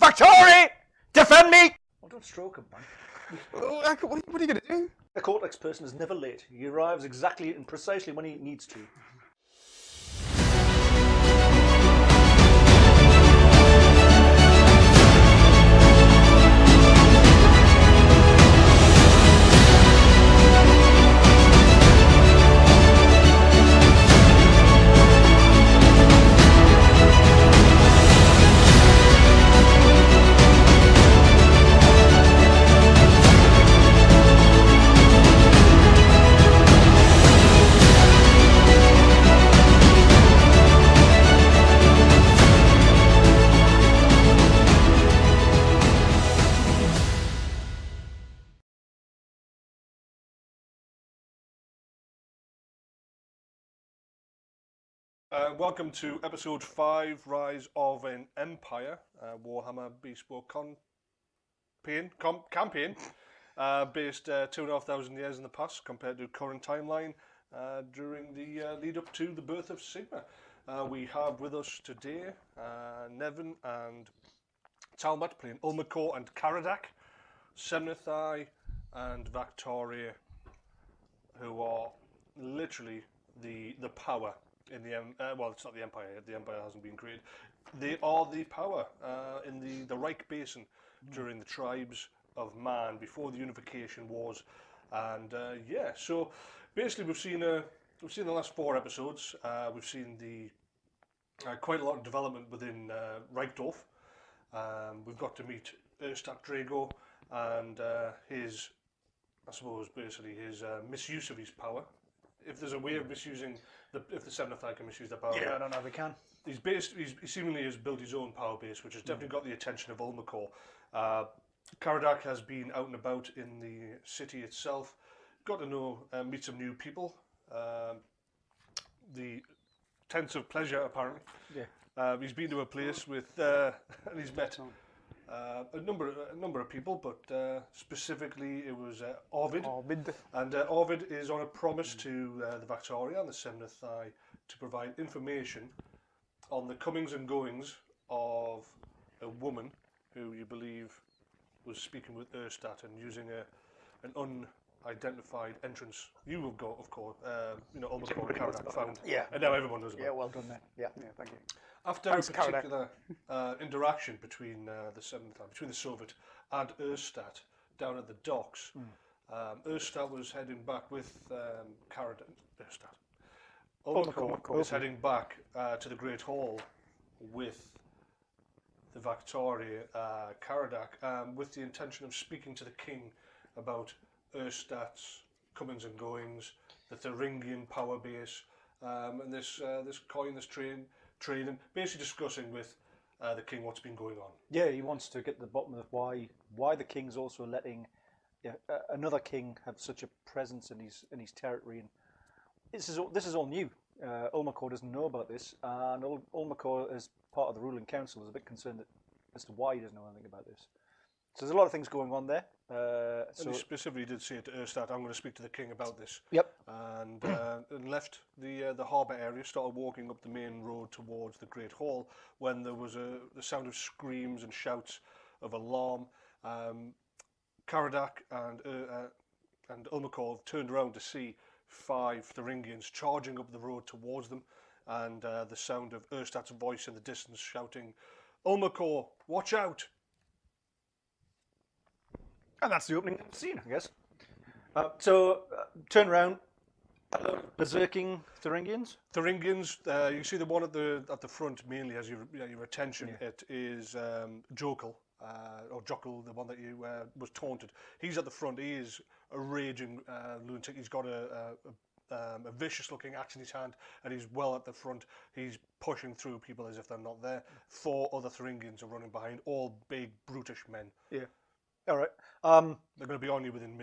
Factory! Defend me! Well, don't stroke him, man. What are you going to do? A Cortex person is never late. He arrives exactly and precisely when he needs to. Welcome to episode 5, Rise of an Empire, Warhammer Bespoke campaign, based 2,500 years in the past compared to current timeline during the lead up to the birth of Sigma. We have with us today Nevin and Talmat playing Ulmakor and Caradak, Semnathai and Victoria, who are literally the power in the well, it's not the Empire yet. The Empire hasn't been created. They are the power in the Reich Basin during the tribes of man before the Unification Wars, and so basically we've seen the last 4 episodes. We've seen the quite a lot of development within Reikdorf. We've got to meet Erstat Drago and his, I suppose, basically his misuse of his power. If there's a way of misusing if the Semnathai can misuse their power, Yeah, I don't know if he can. He seemingly has built his own power base, which has definitely got the attention of Ulmakor. Caradak has been out and about in the city itself, got to know, meet some new people. The tents of pleasure, apparently. Yeah. He's been to a place with, and he's met a number of people, but specifically it was Ovid. And Ovid is on a promise to the Victoria and the Semnathai to provide information on the comings and goings of a woman who you believe was speaking with Erstat and using an unidentified entrance. You will go, of course, Ulmakor and Caradak found. Yeah. And now everyone knows about it. Yeah, well done there. Yeah, thank you. After a particular interaction between the Soviet and Erstat down at the docks, Erstat was heading back with Caradak. Ulmakor was heading back to the Great Hall with the Victoria, Caradak, with the intention of speaking to the king about Erstat's comings and goings, the Thuringian power base, and this trading, basically discussing with the king what's been going on. Yeah, he wants to get to the bottom of why the king's also letting another king have such a presence in his territory, and this is all new. Ulmakor doesn't know about this, and Ulmakor, as part of the ruling council, is a bit concerned as to why he doesn't know anything about this. So there's a lot of things going on there. And he specifically did say to Erstat, "I'm going to speak to the king about this." Yep. And left the harbour area, started walking up the main road towards the Great Hall, when there was the sound of screams and shouts of alarm. Caradak and Ulmakor turned around to see 5 Thuringians charging up the road towards them, and the sound of Erstat's voice in the distance shouting, "Ulmakor, watch out!" And that's the opening scene, I guess. Turn around. Berserking Thuringians. Thuringians. You see the one at the front mainly has your attention. Yeah. It is Jokal, or Jokal, the one that you was taunted. He's at the front. He is a raging lunatic. He's got a vicious-looking axe in his hand, and he's well at the front. He's pushing through people as if they're not there. 4 other Thuringians are running behind, all big, brutish men. Yeah. All right. They're going to be on you within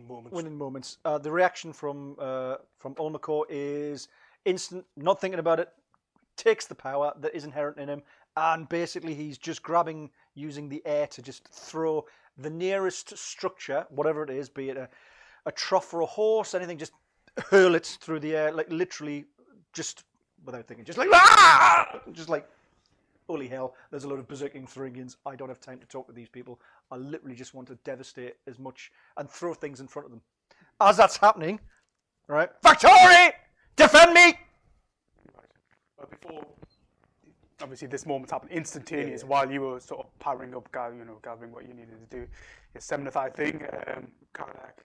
moments. Within moments. The reaction from Ulmakor is instant, not thinking about it, takes the power that is inherent in him, and basically he's just using the air to just throw the nearest structure, whatever it is, be it a trough for a horse, anything, just hurl it through the air, like literally just without thinking, just like, ah! Just like holy hell, there's a load of berserking Thuringians. I don't have time to talk to these people. I literally just want to devastate as much and throw things in front of them. As that's happening, right? Victory! Defend me! But before, obviously, this moment's happened instantaneous Yeah. while you were sort of powering up, gathering what you needed to do. Your 7th thing, Caradak,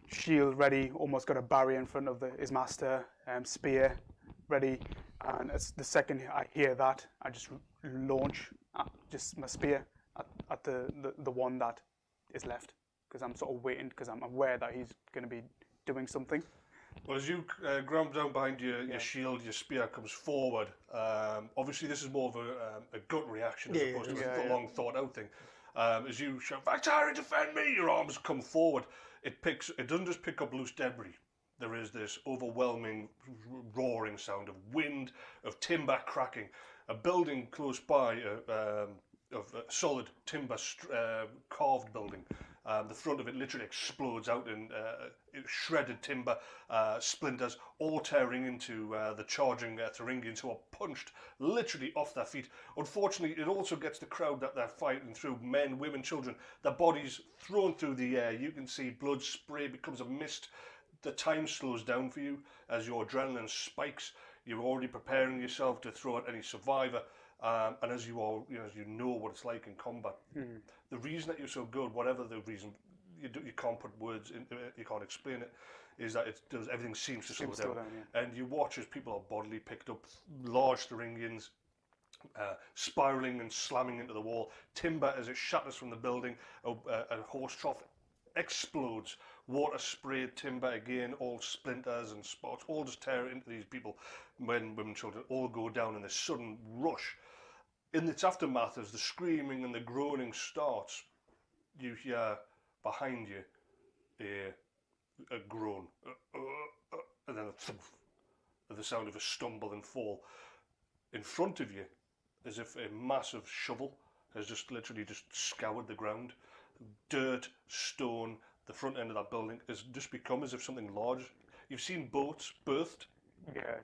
shield ready, almost got a barrier in front of his master, spear ready, and it's the second I hear that, I just launch just my spear at the one that is left, because I'm sort of waiting, because I'm aware that he's going to be doing something. Well, as you ground down behind your shield, your spear comes forward. Obviously, this is more of a gut reaction as opposed to a long thought out thing. As you shout, "Victory, defend me!" your arms come forward. It doesn't just pick up loose debris. There is this overwhelming roaring sound of wind, of timber cracking. A building close by, of a solid timber carved building. The front of it literally explodes out in shredded timber, splinters, all tearing into the charging Thuringians, who are punched literally off their feet. Unfortunately, it also gets the crowd that they're fighting through, men, women, children, their bodies thrown through the air. You can see blood spray becomes a mist. The time slows down for you as your adrenaline spikes. You're already preparing yourself to throw at any survivor. And as you know what it's like in combat, the reason that you're so good, whatever the reason, you can't put words in, you can't explain it, is that everything seems to slow down. And you watch as people are bodily picked up, large Thuringians spiraling and slamming into the wall. Timber, as it shatters from the building, a horse trough explodes. Water sprayed timber again, all splinters and spots, all just tear into these people, men, women, children, all go down in this sudden rush. In its aftermath, as the screaming and the groaning starts, you hear behind you a groan, and then a thump, the sound of a stumble and fall. In front of you, as if a massive shovel has just literally just scoured the ground. Dirt, stone, the front end of that building has just become as if something large. You've seen boats berthed. Yeah.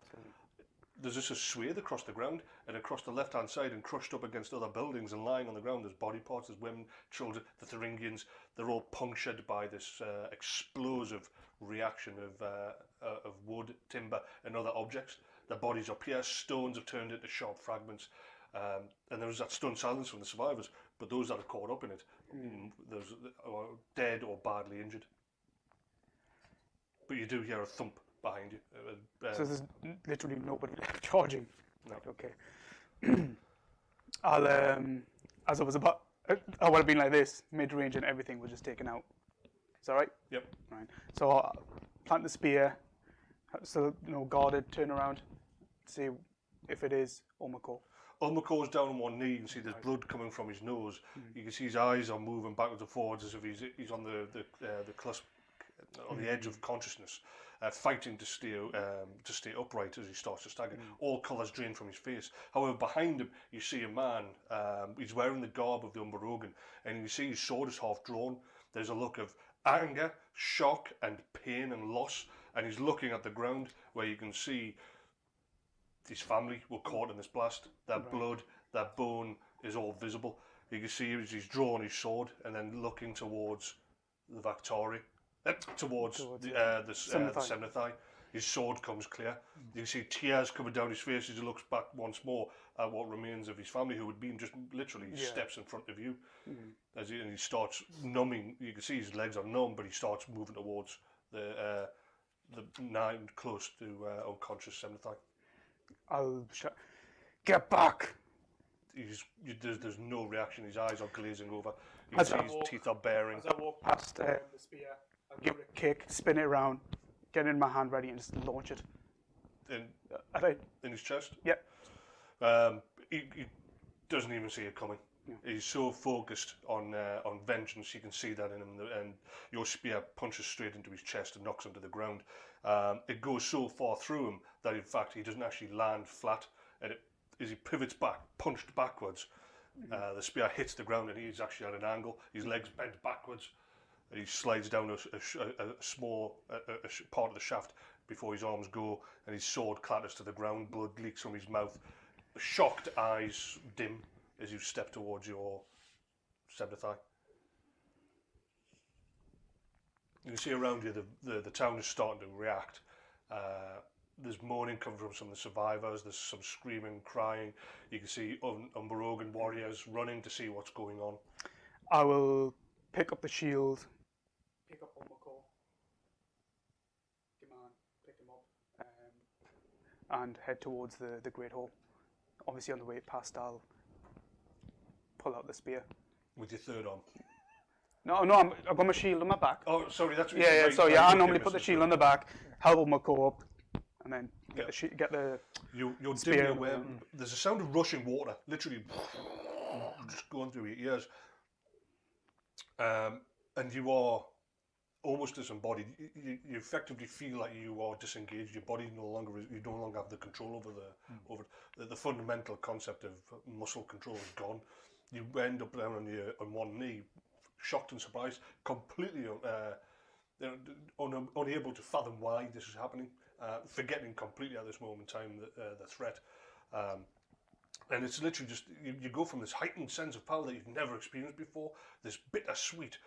There's just a swathe across the ground, and across the left-hand side and crushed up against other buildings and lying on the ground, there's body parts, there's women, children, the Thuringians. They're all punctured by this explosive reaction of wood, timber, and other objects. Their bodies are pierced, stones have turned into sharp fragments, and there was that stunned silence from the survivors, but those that are caught up in it, those are dead or badly injured. But you do hear a thump behind you. So there's literally nobody left charging. No. Right, okay. I'll as I was about, I would have been like this, mid-range, and everything was just taken out. Is that right? Yep. Right. So I'll plant the spear, so guarded, turn around, see if it is Ulmakor. Ulmakor's down on one knee. You can see there's blood coming from his nose. You can see his eyes are moving backwards and forwards as if he's on the cusp, on the edge of consciousness, fighting to stay upright as he starts to stagger. All colours drain from his face. However, behind him you see a man. He's wearing the garb of the Unbroken, and you see his sword is half drawn. There's a look of anger, shock, and pain and loss, and he's looking at the ground where you can see his family were caught in this blast. Their blood, their bone is all visible. You can see as he's drawn his sword and then looking towards the Victory, towards the Seventh Eye. His sword comes clear. You can see tears coming down his face as he looks back once more at what remains of his family, who had been just literally steps in front of you. And he starts numbing. You can see his legs are numb, but he starts moving towards the nine close to unconscious Seventh Eye. I'll shout, "Get back!" There's no reaction. His eyes are glazing over. You can see his teeth are baring. As I walk past the spear, I'll give it a kick, spin it around, get it in my hand ready, and just launch it. In his chest? Yep. He doesn't even see it coming. Yeah. He's so focused on vengeance, you can see that in him, and your spear punches straight into his chest and knocks him to the ground. It goes so far through him that in fact he doesn't actually land flat, and as he pivots back, punched backwards, the spear hits the ground and he's actually at an angle. His legs bent backwards, and he slides down a small part of the shaft before his arms go, and his sword clatters to the ground. Blood leaks from his mouth. shocked eyes dim as you step towards your Sebnethai. You can see around you the town is starting to react. There's moaning coming from some of the survivors. There's some screaming, crying. You can see Unbrogan warriors running to see what's going on. I will pick up the shield, pick up Ulmakor, pick him up, and head towards the Great Hall. Obviously, on the way past, I'll pull out the spear. With your third arm. No, I've got my shield on my back. Oh, sorry, that's what Yeah. right, So right, I okay, normally put the shield on the back, help Ulmakor up, and then get the. You're spear dimly in the aware. room. There's a sound of rushing water, literally just going through your ears. And you are almost disembodied. You effectively feel like you are disengaged. Your body you no longer have the control over the fundamental concept of muscle control is gone. You end up down on one knee, shocked and surprised, completely unable to fathom why this is happening, forgetting completely at this moment in time the threat. And it's literally just, you go from this heightened sense of power that you've never experienced before, this bittersweet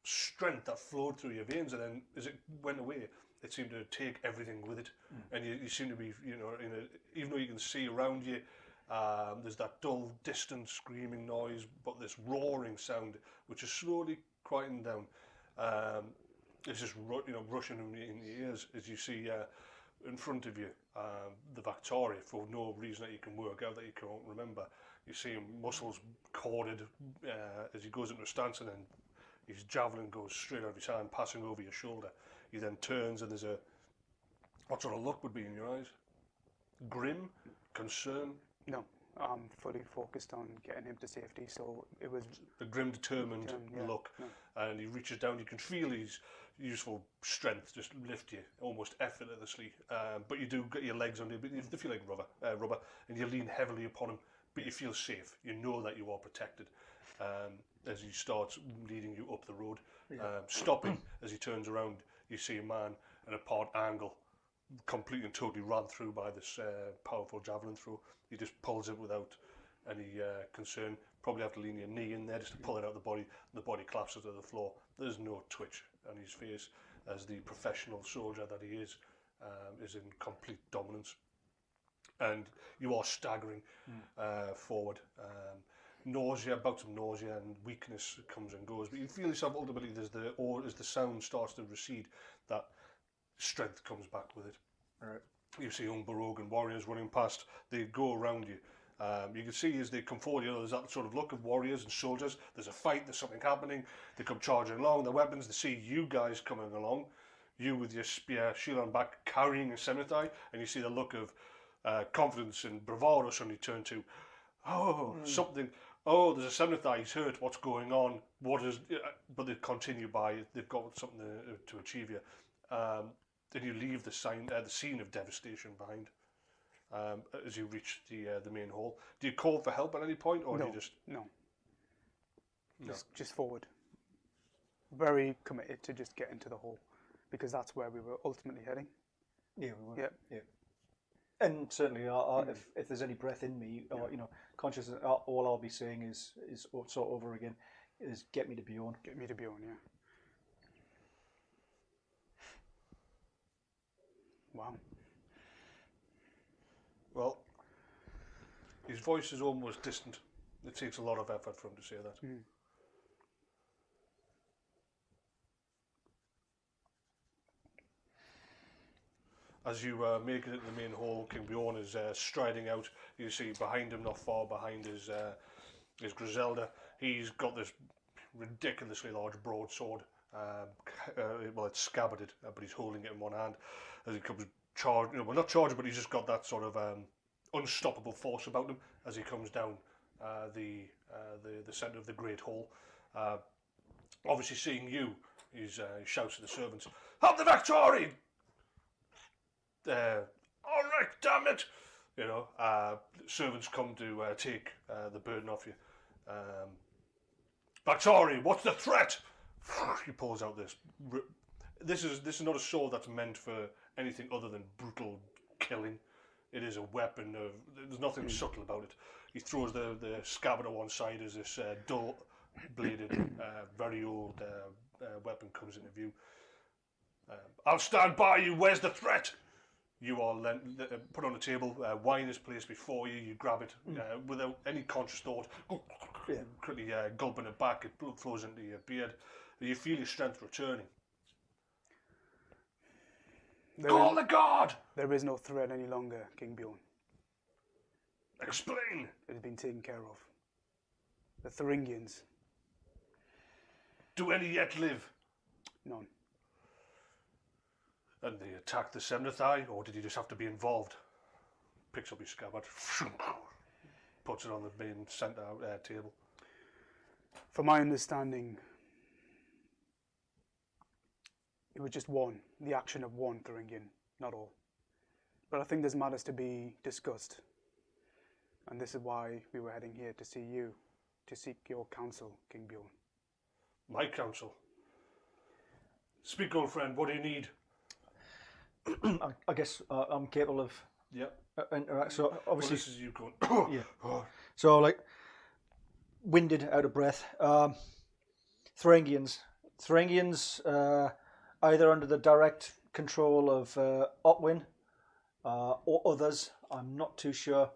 strength that flowed through your veins, and then as it went away, it seemed to take everything with it. And you seem to be, even though you can see around you, there's that dull, distant screaming noise, but this roaring sound, which is slowly quieting down. It's just rushing in your ears as you see in front of you the Victoria, for no reason that you can work out, that you can't remember. You see him, muscles corded, as he goes into a stance, and then his javelin goes straight out of his hand, passing over your shoulder. He then turns, and there's what sort of look would be in your eyes? Grim? Concern? No, I'm fully focused on getting him to safety. So it was a grim, determined look, and he reaches down. You can feel his useful strength just lift you almost effortlessly. But you do get your legs under, but you feel like rubber, and you lean heavily upon him. But you feel safe. You know that you are protected. As he starts leading you up the road, stopping as he turns around, you see a man at a part angle, completely and totally run through by this powerful javelin throw. He just pulls it without any concern. Probably have to lean your knee in there just to pull it out of the body. The body collapses to the floor. There's no twitch on his face, as the professional soldier that he is in complete dominance. And you are staggering forward. Nausea, bouts of nausea and weakness comes and goes, but you feel yourself ultimately, as the sound starts to recede, that strength comes back with it. Right. You see Unbrogan warriors running past. They go around you. You can see as they come forward, there's that sort of look of warriors and soldiers. There's a fight, there's something happening. They come charging along, their weapons. They see you guys coming along, you with your spear, shield on back, carrying a Sebnethai, and you see the look of confidence and bravado suddenly turn to, something. Oh, there's a Sebnethai, he's hurt, what's going on? But they continue by, they've got something to achieve here. Then you leave the scene of devastation behind as you reach the main hall. Do you call for help at any point, or do you just... No. Just forward. Very committed to just getting to the hall, because that's where we were ultimately heading. Yeah, we were. Yeah. And certainly, if there's any breath in me, or conscious, all I'll be saying is sort over again, is get me to Bjorn. Get me to Bjorn, yeah. Wow. Well, his voice is almost distant. It takes a lot of effort for him to say that. As you make it into the main hall, King Bjorn is striding out. You see behind him, not far behind, is Griselda. He's got this ridiculously large broadsword. It's scabbarded, but he's holding it in one hand as he comes not charging, but he's just got that sort of unstoppable force about him as he comes down the centre of the Great Hall. Obviously, seeing you, he shouts to the servants, "Help the Victory! All right, damn it!" Servants come to take the burden off you. Victory, what's the threat? He pulls out this. This is not a sword that's meant for anything other than brutal killing. It is a weapon. There's nothing subtle about it. He throws the scabbard to one side as this dull-bladed, very old weapon comes into view. I'll stand by you. Where's the threat? You are put on the table. Wine is placed before you. You grab it without any conscious thought. Quickly gulping it back. It blood flows into your beard. You feel your strength returning. Call the guard! There is no threat any longer, King Bjorn. Explain! It has been taken care of. The Thuringians. Do any yet live? None. And they attacked the Seventh Eye, or did you just have to be involved? Picks up his scabbard, puts it on the main centre table. From my understanding, it was just one, the action of one Thuringian, not all. But I think there's matters to be discussed. And this is why we were heading here, to see you, to seek your counsel, King Bjorn. My counsel? Speak, old friend, what do you need? I guess I'm capable of interact. So obviously, well, this is you going. Yeah. So like, winded, out of breath. Thuringians, either under the direct control of Otwin or others. I'm not too sure.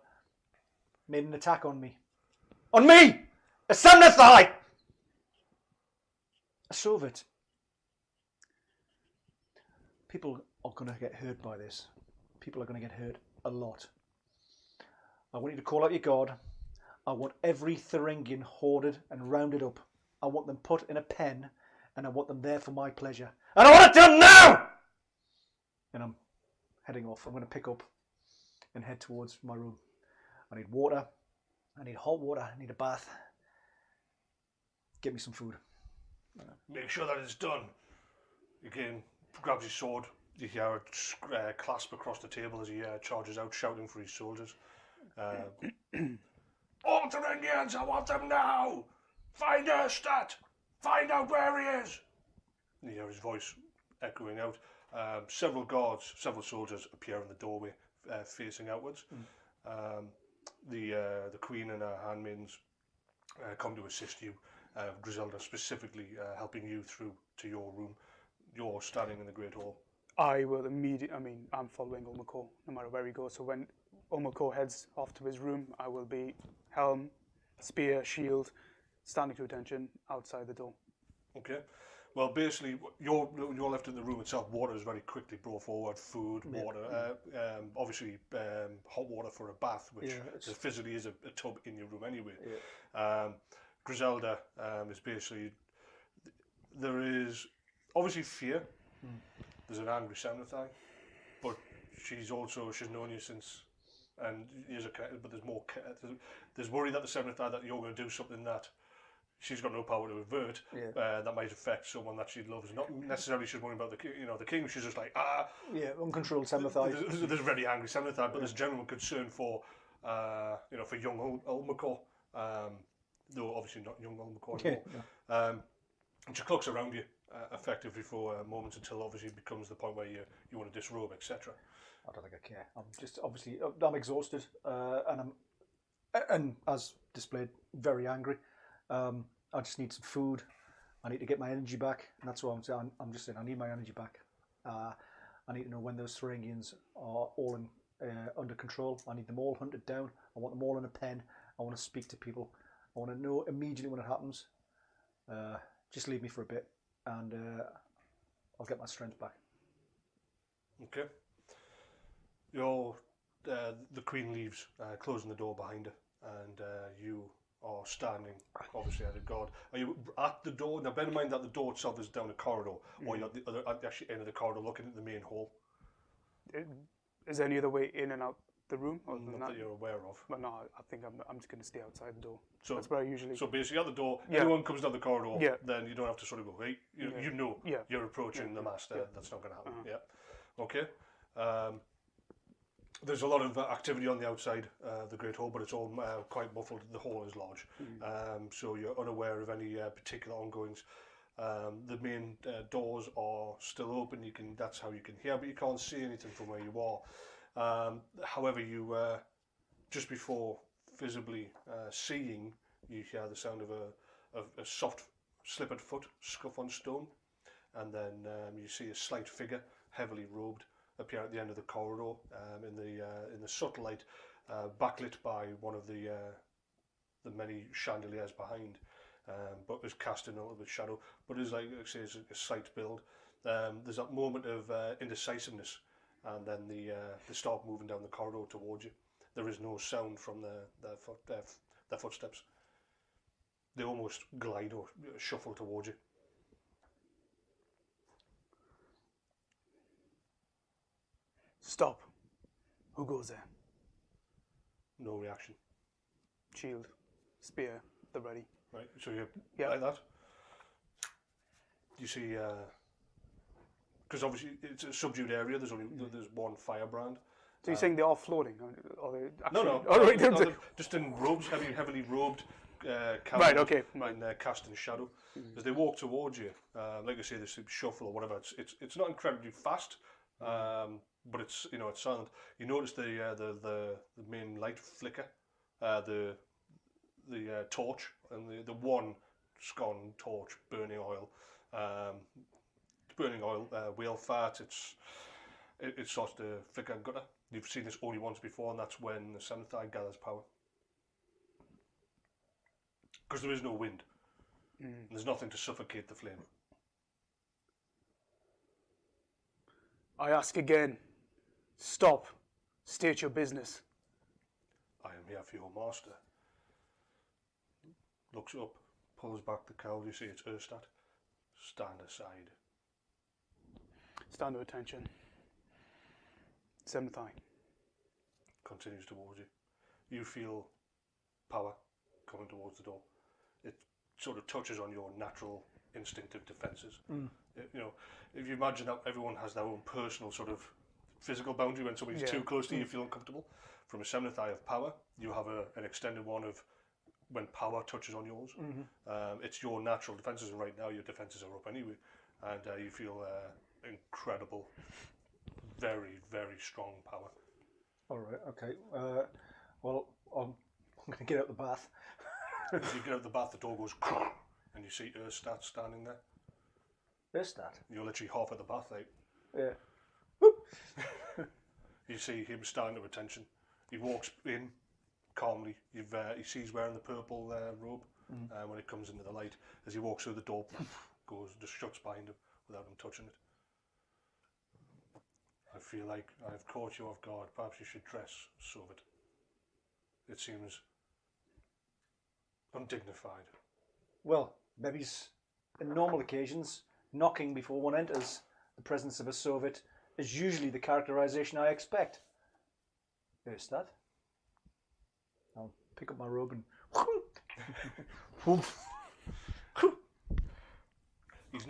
Made an attack on me. On me! A Samnathai! I saw it. People are going to get hurt by this. People are going to get hurt a lot. I want you to call out your god. I want every Thuringian hoarded and rounded up. I want them put in a pen, and I want them there for my pleasure. And I want it done now! And I'm heading off. I'm going to pick up and head towards my room. I need water. I need hot water. I need a bath. Get me some food. Make sure that it's done. Again, grabs his sword. You hear it clasp across the table as he charges out, shouting for his soldiers. All Thuringians, I want them now! Find Erstat! Find out where he is! You hear his voice echoing out. Several guards, several soldiers appear in the doorway, facing outwards. The Queen and her handmaidens come to assist you. Griselda specifically helping you through to your room. You're standing in the Great Hall. I will immediately, I'm following Ulmakor, no matter where he goes. So when Ulmakor heads off to his room, I will be helm, spear, shield, standing to attention outside the door. Okay. Well, basically, you're left in the room itself. Water is very quickly brought forward. Food, water, obviously hot water for a bath, which physically is a tub in your room anyway. Yeah. Griselda is basically, there is obviously fear. There's an angry Samnathai, but she's known you since, and but there's more. There's worry that the Samnathai that you're going to do something that she's got no power to avert. That might affect someone that she loves. Not necessarily she's worrying about the king. She's just like uncontrolled Samnathai. There's a very angry Samnathai, but there's genuine concern for for young Ulmakor. Though obviously not young Ulmakor anymore. And she cloaks around you effectively for moments until obviously it becomes the point where you want to disrobe, etc. I don't think I care. I'm just obviously I'm exhausted and as displayed, very angry. I just need some food. I need to get my energy back, and that's what I'm saying. I'm just saying I need my energy back. I need to know when those Thuringians are all under control. I need them all hunted down. I want them all in a pen. I want to speak to people. I want to know immediately when it happens. Just leave me for a bit, and I'll get my strength back. Okay. The Queen leaves, closing the door behind her, and you are standing, obviously, at a guard. Are you at the door? Now, bear in mind that the door itself is down a corridor, or you're at the actual end of the corridor looking at the main hall. Is there any other way in and out the room? Or not that you're aware of. Well, no, I think I'm just going to stay outside the door. So that's where I usually... So basically at the door, anyone comes down the corridor, then you don't have to sort of go, hey, you know you're approaching the master. That's not going to happen. Okay. There's a lot of activity on the outside the Great Hall, but it's all quite muffled. The hall is large. So you're unaware of any particular ongoings. The main doors are still open. That's how you can hear, but you can't see anything from where you are. However, you just before visibly seeing, you hear the sound of a soft slippered foot scuff on stone, and then you see a slight figure, heavily robed, appear at the end of the corridor in the subtle light, backlit by one of the many chandeliers behind, but is cast in a little bit of shadow. But is like I say, is a slight build. There's that moment of indecisiveness, and then they start moving down the corridor towards you. There is no sound from their footsteps. They almost glide or shuffle towards you. Stop. Who goes there? No reaction. Shield, spear, they're ready. Right, so you Yeah. like that. You see, because obviously it's a subdued area. There's one firebrand. So you're saying they are floating? Or they actually... No. Oh, right, No, they're just in robes, heavily robed. Right, okay. And cast in shadow. As they walk towards you, like I say, this shuffle or whatever. It's not incredibly fast, but it's silent. You notice the main light flicker, the torch, and the one scone torch burning oil, whale fat. It starts to flicker and gutter. You've seen this only once before, and that's when the seventh eye gathers power. Because there is no wind. There's nothing to suffocate the flame. I ask again. Stop. State your business. I am here for your master. Looks up, pulls back the cowl. You see it's Erstat. Stand aside. Stand to attention. Seventh eye. Continues towards you. You feel power coming towards the door. It sort of touches on your natural instinctive defences. If you imagine that everyone has their own personal sort of physical boundary, when somebody's too close to you, you feel uncomfortable. From a seventh eye of power, you have an extended one of when power touches on yours. It's your natural defences, and right now your defences are up anyway, and you feel incredible, very, very strong power. All right, okay. Well, I'm going to get out the bath. As you get out of the bath, the door goes and you see Erstat standing there. Erstat? You're literally half at the bath, like. Yeah. You see him standing to attention. He walks in calmly. He sees wearing the purple robe when it comes into the light. As he walks through the door, just shuts behind him without him touching it. I feel like I've caught you off guard. Perhaps you should dress sobered. It seems undignified. Well, maybe in normal occasions, knocking before one enters the presence of a Soviet is usually the characterization I expect. Is that? I'll pick up my robe and... He's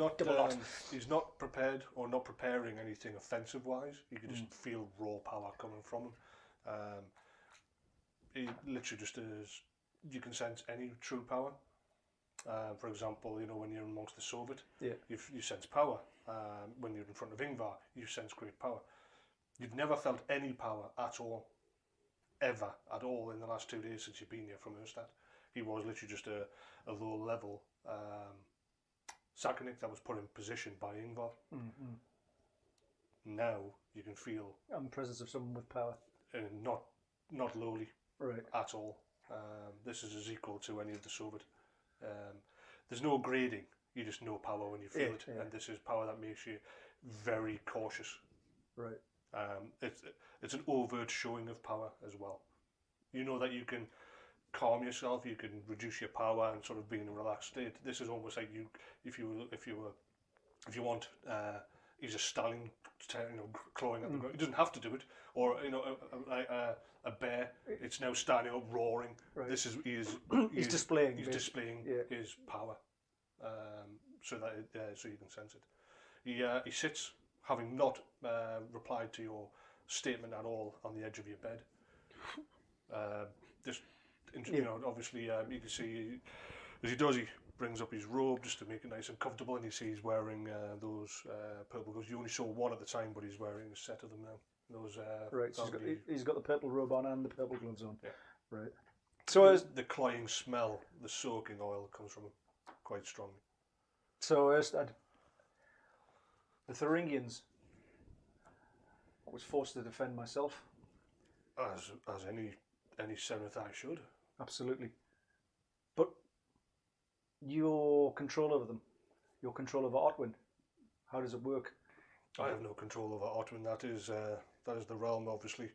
not prepared or not preparing anything offensive wise. You can just feel raw power coming from him. He literally just is. You can sense any true power. For example, when you're amongst the Soviet, you sense power. When you're in front of Ingvar, you sense great power. You've never felt any power at all, ever at all in the last 2 days since you've been here from Erstat. He was literally just a low level Sakonik that was put in position by Ingvar. Now you can feel I'm in the presence of someone with power. Not lowly Right. at all. This is as equal to any of the Soviet. There's no grading. You just know power when you feel it, and this is power that makes you very cautious. Right. It's an overt showing of power as well. You know that you can calm yourself, you can reduce your power and sort of be in a relaxed state. This is almost like if you want, he's a stallion, clawing at the ground. He doesn't have to do it, or a bear. It's now standing up, roaring. Right. This is He's displaying. He's displaying his power, so you can sense it. He sits, having not replied to your statement at all, on the edge of your bed. Obviously, you can see as he does, he brings up his robe just to make it nice and comfortable, and you see he's wearing those purple gloves. You only saw one at the time, but he's wearing a set of them now. Those Right, so that'll be- he's got the purple robe on and the purple gloves on. Yeah. Right. So as the cloying smell, the soaking oil comes from him quite strongly. So Erstat, the Thuringians, I was forced to defend myself. As any Senathai should. Absolutely. But your control over them, your control over Otwin, how does it work? I have no control over Otwin. That is the realm, obviously,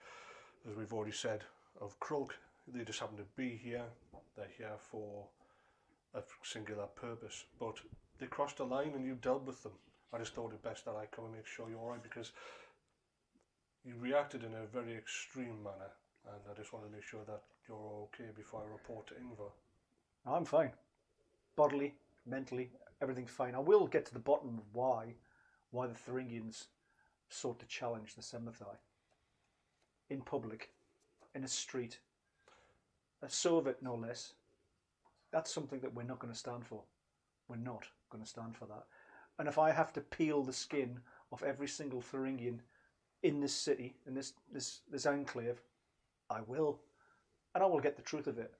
as we've already said, of Krulk. They just happen to be here. They're here for a singular purpose. But they crossed a line and you dealt with them. I just thought it best that I come and make sure you're alright, because you reacted in a very extreme manner, and I just want to make sure that you're okay before I report to Ingvar. I'm fine. Bodily, mentally, everything's fine. I will get to the bottom of why the Thuringians sought to challenge the Semnathai in public, in a street, a Soviet no less. That's something that we're not going to stand for. We're not going to stand for that. And if I have to peel the skin off every single Thuringian in this city, in this enclave, I will. And I will get the truth of it.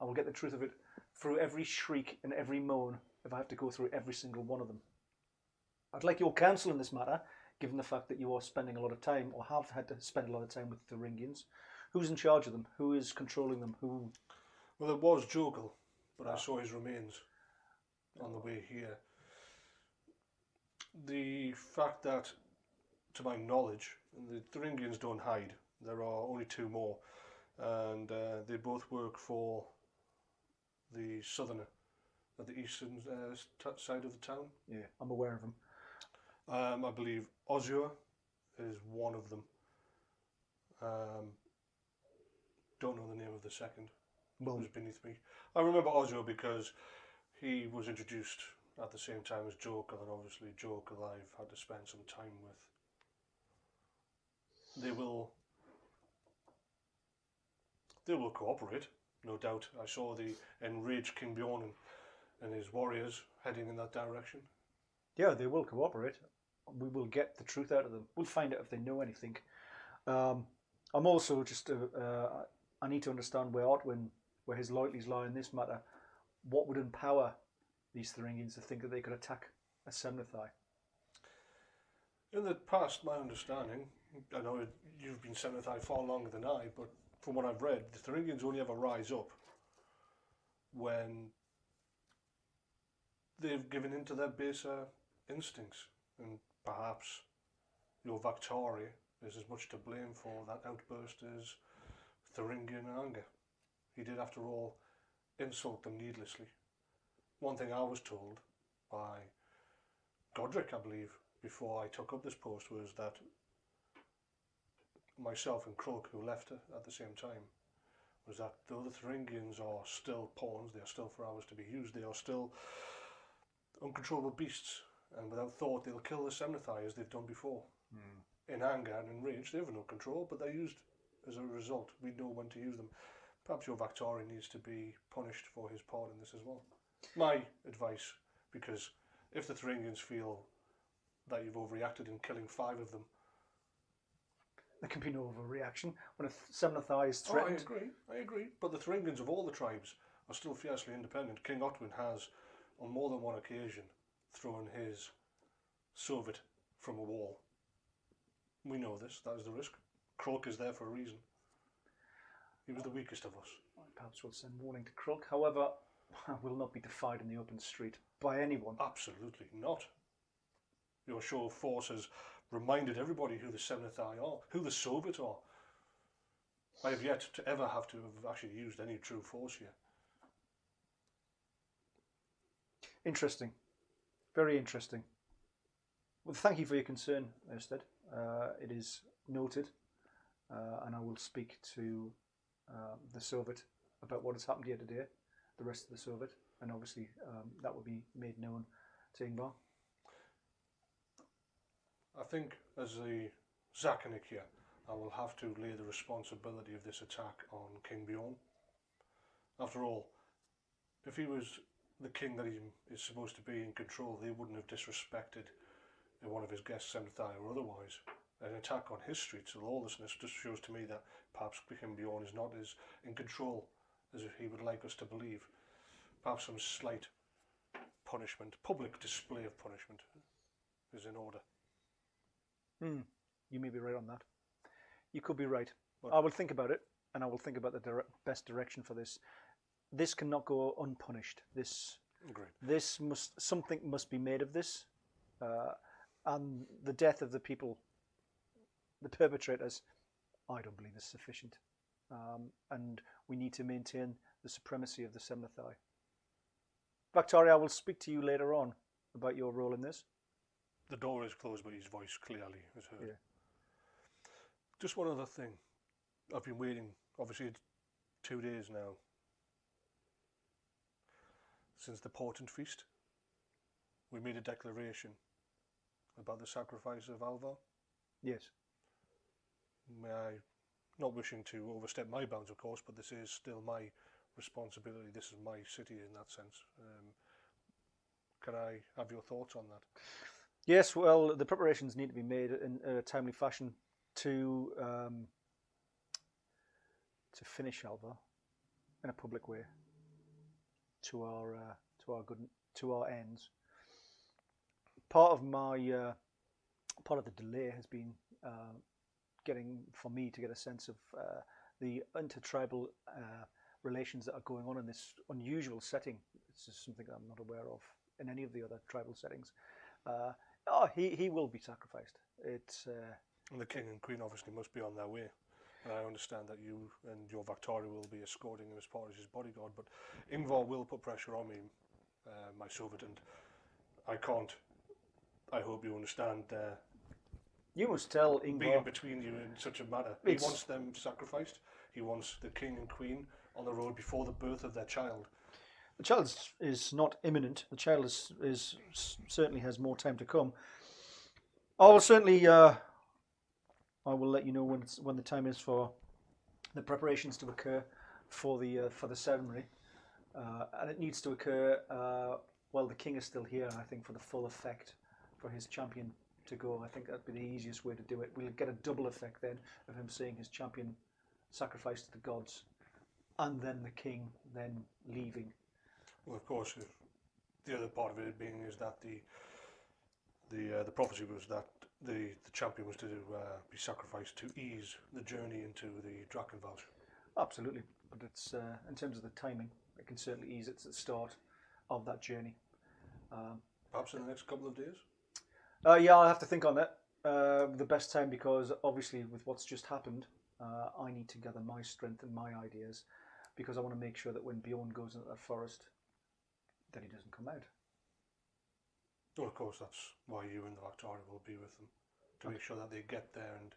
I will get the truth of it through every shriek and every moan if I have to go through every single one of them. I'd like your counsel in this matter, given the fact that you are spending a lot of time, or have had to spend a lot of time with the Thuringians. Who's in charge of them? Who is controlling them? Who? Well, it was Jogel, but I saw his remains on the way here. The fact that, to my knowledge, the Thuringians don't hide. There are only two more, and they both work for the southerner, at the eastern side of the town. Yeah, I'm aware of them. I believe Ozur is one of them. Don't know the name of the second. Well, It was beneath me. I remember Ozur because he was introduced at the same time as Joker, and obviously Joker I've had to spend some time with. They will cooperate, no doubt. I saw the enraged King Bjorn and his warriors heading in that direction. yeah, they will cooperate. We will get the truth out of them. We'll find out if they know anything. I'm also just I need to understand where his loyalties lie in this matter. What would empower these Thuringians to think that they could attack a Semnathai? In the past, my understanding, I know you've been Senathai far longer than I, but from what I've read, the Thuringians only ever rise up when they've given in to their baser instincts, and perhaps your Vakhtari is as much to blame for that outburst as Thuringian anger. He did, after all, insult them needlessly. One thing I was told by Godric, I believe, before I took up this post, was that myself and Krulk, who left at the same time, was that though the Thuringians are still pawns, they are still for ours to be used, they are still uncontrollable beasts, and without thought they'll kill the Semnathai as they've done before. In anger and in rage, they have no control, but they're used as a result. We know when to use them. Perhaps your Vakhtari needs to be punished for his part in this as well. My advice, because if the Thuringians feel that you've overreacted in killing 5 of them. There can be no overreaction when a Semnathai is threatened. I agree. But the Thuringians of all the tribes are still fiercely independent. King Otwin has, on more than one occasion, thrown his Soviet from a wall. We know this, that is the risk. Krulk is there for a reason. He was the weakest of us. Perhaps we'll send warning to Krulk. However, will not be defied in the open street by anyone. Absolutely not. Your show of force has reminded everybody who the Semnathai are, who the Soviet are. I have yet to ever have to have actually used any true force here. Interesting. Very interesting. Well, thank you for your concern, Erstat. It is noted, and I will speak to the Soviet about what has happened here today, the rest of the Soviet, and obviously that will be made known to Ingvar. I think as the Zakonik here, I will have to lay the responsibility of this attack on King Bjorn. After all, if he was the king that he is supposed to be in control, they wouldn't have disrespected one of his guests, Semnathai or otherwise. an attack on his streets, so lawlessness just shows to me that perhaps King Bjorn is not as in control as he would like us to believe. Perhaps some slight punishment, public display of punishment, is in order. You may be right on that. You could be right. What? I will think about it, and I will think about the best direction for this. This cannot go unpunished. Agreed. Something must be made of this, and the death of the people, the perpetrators, I don't believe is sufficient, and we need to maintain the supremacy of the Semnathai. Victoria, I will speak to you later on about your role in this. The door is closed, but his voice clearly is heard. Yeah. Just one other thing. I've been waiting, obviously, it's 2 days now since the Portent Feast. We made a declaration about the sacrifice of Alvar. Yes. May I, not wishing to overstep my bounds, of course, but this is still my responsibility. This is my city in that sense. Can I have your thoughts on that? Yes, well, the preparations need to be made in a timely fashion to finish Alvar in a public way to our ends. Part of the delay has been for me to get a sense of the intertribal relations that are going on in this unusual setting. This is something I'm not aware of in any of the other tribal settings. He will be sacrificed. And the king and queen obviously must be on their way. And I understand that you and your Victoria will be escorting him as part of his bodyguard, but Ingvar will put pressure on me, my Soviet, and I can't. I hope you understand. You must tell Ingvar. Being between you in such a matter. He wants them sacrificed. He wants the king and queen on the road before the birth of their child. The child is not imminent. The child is certainly has more time to come. I will certainly. I will let you know when the time is for the preparations to occur for the ceremony, and it needs to occur while the king is still here. I think for the full effect for his champion to go. I think that'd be the easiest way to do it. We'll get a double effect then of him seeing his champion sacrificed to the gods, and then the king then leaving. Well, of course, the other part of it being is that the prophecy was that the champion was to be sacrificed to ease the journey into the Drachenwald. Absolutely, but it's in terms of the timing, it can certainly ease it at the start of that journey. Perhaps in the next couple of days? Yeah, I'll have to think on that. The best time, because obviously with what's just happened, I need to gather my strength and my ideas, because I want to make sure that when Bjorn goes into that forest, that he doesn't come out. Well, of course, that's why you and the Victoria will be with them, to make sure that they get there and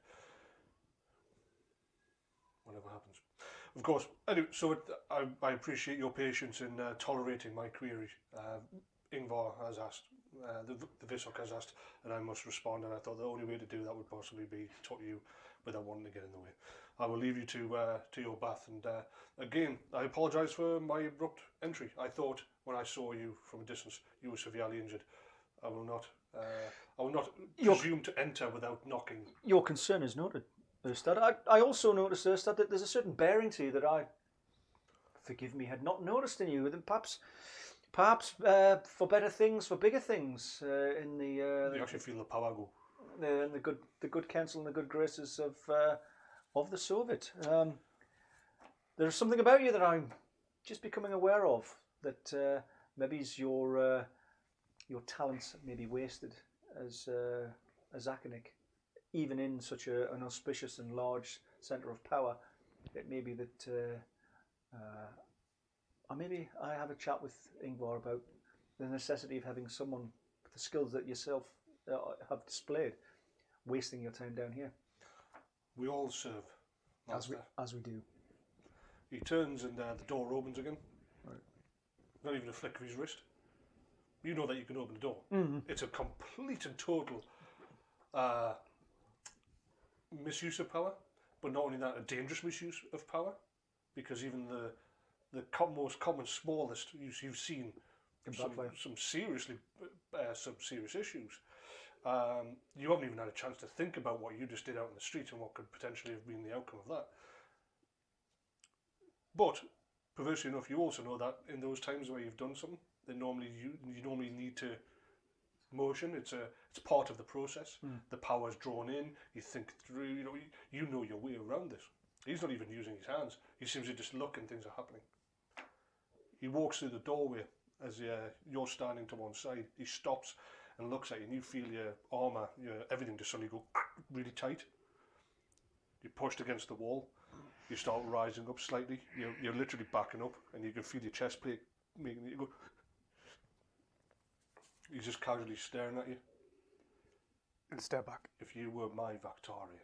whatever happens. Of course, anyway, so I appreciate your patience in tolerating my query. Ingvar has asked, the Visok has asked, and I must respond, and I thought the only way to do that would possibly be to talk to you without wanting to get in the way. I will leave you to your bath, and again, I apologise for my abrupt entry. I thought when I saw you from a distance, you were severely injured. I will not presume to enter without knocking. Your concern is noted, Erstat. I also noticed, Erstat, that there's a certain bearing to you that I, forgive me, had not noticed in you. That perhaps for better things, for bigger things, in the you actually feel the power go. The good counsel and the good graces of the Soviet. There's something about you that I'm just becoming aware of. That maybe your talents may be wasted as Zakonik, even in such an auspicious and large centre of power. It may be that maybe I have a chat with Ingvar about the necessity of having someone with the skills that yourself have displayed, wasting your time down here. We all serve. As we do. He turns and the door opens again. Right. Not even a flick of his wrist. You know that you can open the door. Mm-hmm. It's a complete and total misuse of power, but not only that, a dangerous misuse of power, because even the most common, smallest you've seen some serious issues. You haven't even had a chance to think about what you just did out in the street and what could potentially have been the outcome of that. But perversely enough, you also know that in those times where you've done something, that normally you normally need to motion. It's part of the process. The power's drawn in. You think through. You know your way around this. He's not even using his hands. He seems to just look and things are happening. He walks through the doorway as you're standing to one side. He stops and looks at you, and you feel your armour, everything just suddenly go really tight. You're pushed against the wall. You start rising up slightly. You're literally backing up, and you can feel your chest plate making you go. He's just casually staring at you. And step back. If you were my Victoria,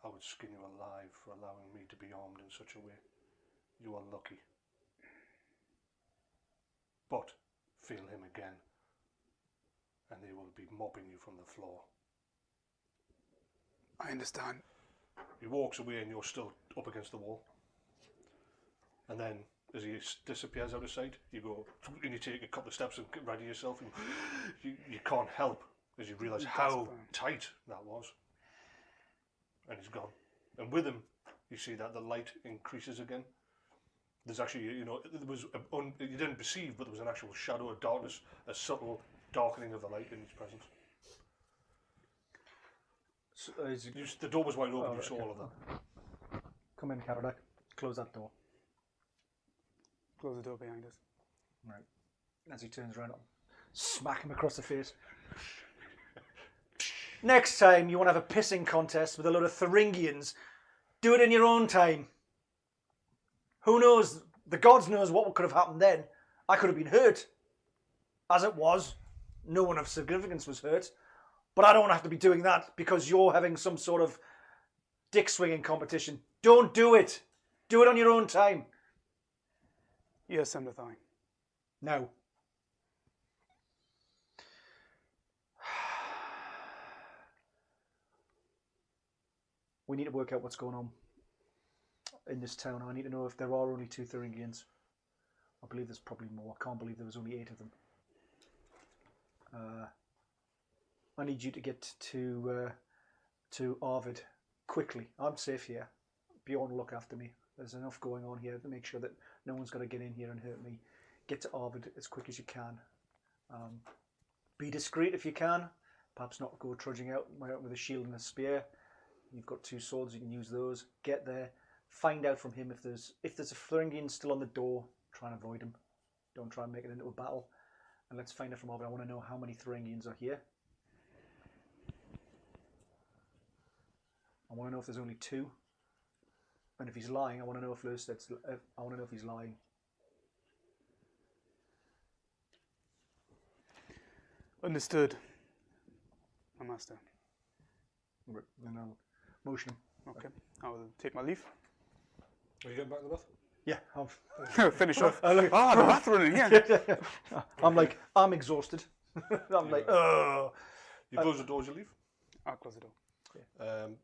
I would skin you alive for allowing me to be armed in such a way. You are lucky. But feel him again, and they will be mobbing you from the floor. I understand. He walks away and you're still up against the wall. And then, as he disappears out of sight, you go and you take a couple of steps and get ready yourself, and you can't help as you realise how tight that was. And he's gone. And with him, you see that the light increases again. There's actually, there was you didn't perceive, but there was an actual shadow of darkness, a subtle darkening of the light in his presence. So, The door was wide open. You saw all of that. come in, Caradak. Close that door. Close the door behind us. Right. As he turns around, I'll smack him across the face. Next time you want to have a pissing contest with a load of Thuringians, do it in your own time. Who knows? The gods knows what could have happened then. I could have been hurt. As it was, no one of significance was hurt. But I don't want to have to be doing that because you're having some sort of dick swinging competition. Don't do it. Do it on your own time. Yes, Semnathine. Now. We need to work out what's going on in this town. I need to know if there are only 2 Thuringians. I believe there's probably more. I can't believe there was only 8 of them. I need you to get to Arvid quickly. I'm safe here. Bjorn, look after me. There's enough going on here to make sure that no one's going to get in here and hurt me. Get to Arvid as quick as you can. Be discreet if you can. Perhaps not go trudging out with a shield and a spear. You've got 2 swords, you can use those. Get there. Find out from him if there's a Thuringian still on the door. Try and avoid him. Don't try and make it into a battle. And let's find out from Arvid. I want to know how many Thuringians are here. I want to know if there's only 2. And if he's lying, I want to know if I want to know if he's lying. Understood, my master. Then I'll motion him. Okay, I will take my leave. Are you getting back to the bath? Yeah, Finish off. the bath running, yeah. I'm exhausted. I'm like, oh. You close the door as you leave. I'll close the door.